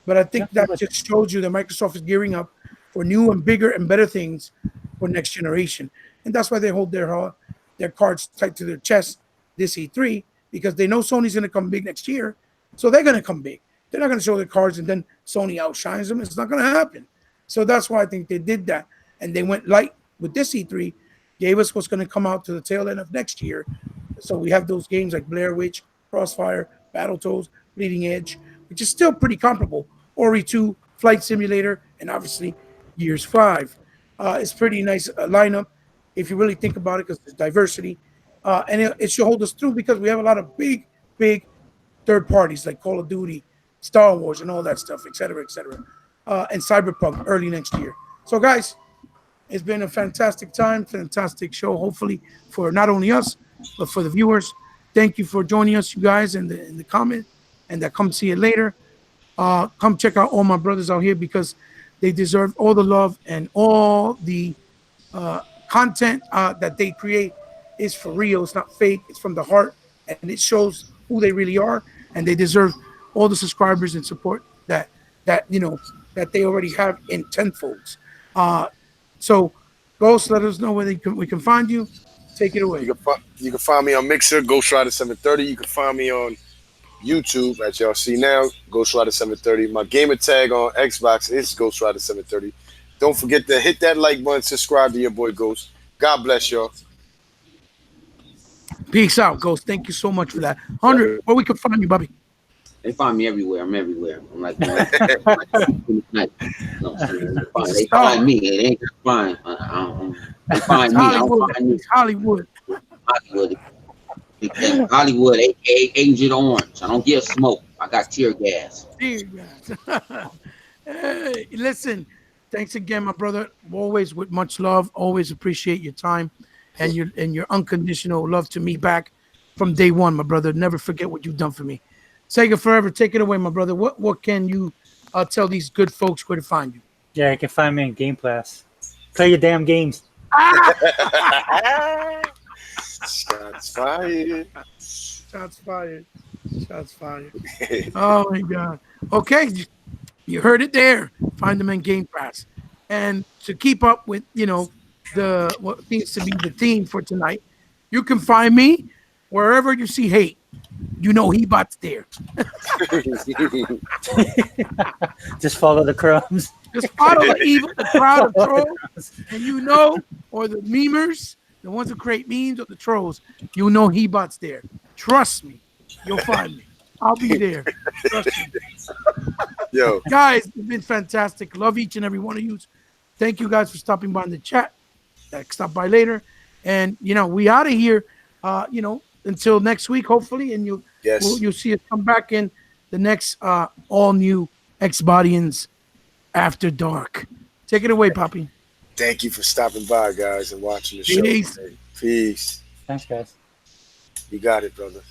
But I think that just shows you that Microsoft is gearing up for new and bigger and better things for next generation, and that's why they hold their cards tight to their chest this E3, because they know Sony's going to come big next year, so they're going to come big. They're not going to show their cards and then Sony outshines them. It's not going to happen. So that's why I think they did that, and they went light with this E3, gave us what's going to come out to the tail end of next year. So we have those games like Blair Witch, Crossfire, Battletoads, Bleeding Edge, which is still pretty comparable. Ori 2, Flight Simulator, and obviously Gears 5. It's pretty nice lineup if you really think about it, because there's diversity. And it should hold us through, because we have a lot of big third parties like Call of Duty, Star Wars, and all that stuff, et cetera, and Cyberpunk early next year. So, guys, it's been a fantastic time, fantastic show, hopefully, for not only us, but for the viewers. Thank you for joining us, you guys, in the comment, and come see it later. Come check out all my brothers out here, because they deserve all the love, and all the content that they create is for real. It's not fake. It's from the heart, and it shows who they really are, and they deserve all the subscribers and support that they already have in tenfolds. So, Ghost, let us know where we can find you. Take it away. You can find me on Mixer, Ghost Rider 730. You can find me on YouTube, as y'all see now, Ghost Rider 730. My gamer tag on Xbox is Ghost Rider 730. Don't forget to hit that like button, subscribe to your boy Ghost. God bless y'all. Peace out, Ghost. Thank you so much for that. 100, where we can find you, Bobby? They find me everywhere. I'm everywhere. I'm like, they find me. It ain't just fine. They find me. I don't find you. Hollywood. Hollywood, aka Agent Orange. I don't give smoke. I got tear gas. Tear gas. Hey, listen. Thanks again, my brother. Always with much love. Always appreciate your time and your unconditional love to me back from day one, my brother. Never forget what you've done for me. Sega Forever, take it away, my brother. What can you tell these good folks where to find you? Yeah, you can find me in Game Pass. Play your damn games. Shots fired. Shots fired. Shots fired. Oh my God. Okay, you heard it there. Find them in Game Pass. And to keep up with what seems to be the theme for tonight, you can find me wherever you see hate. Hebot's there. Just follow the crumbs. Just follow the crowd of trolls, and or the memers, the ones who create memes, or the trolls, Hebot's there. Trust me, you'll find me. I'll be there. Trust me. Yo, guys, it's been fantastic. Love each and every one of you. Thank you guys for stopping by in the chat. Stop by later, and we out of here. Until next week, hopefully, and you'll see us come back in the next all new Xbotians After Dark. Take it away, Poppy. Thank you for stopping by, guys, and watching the Peace. show. Peace. Thanks, guys. You got it, brother.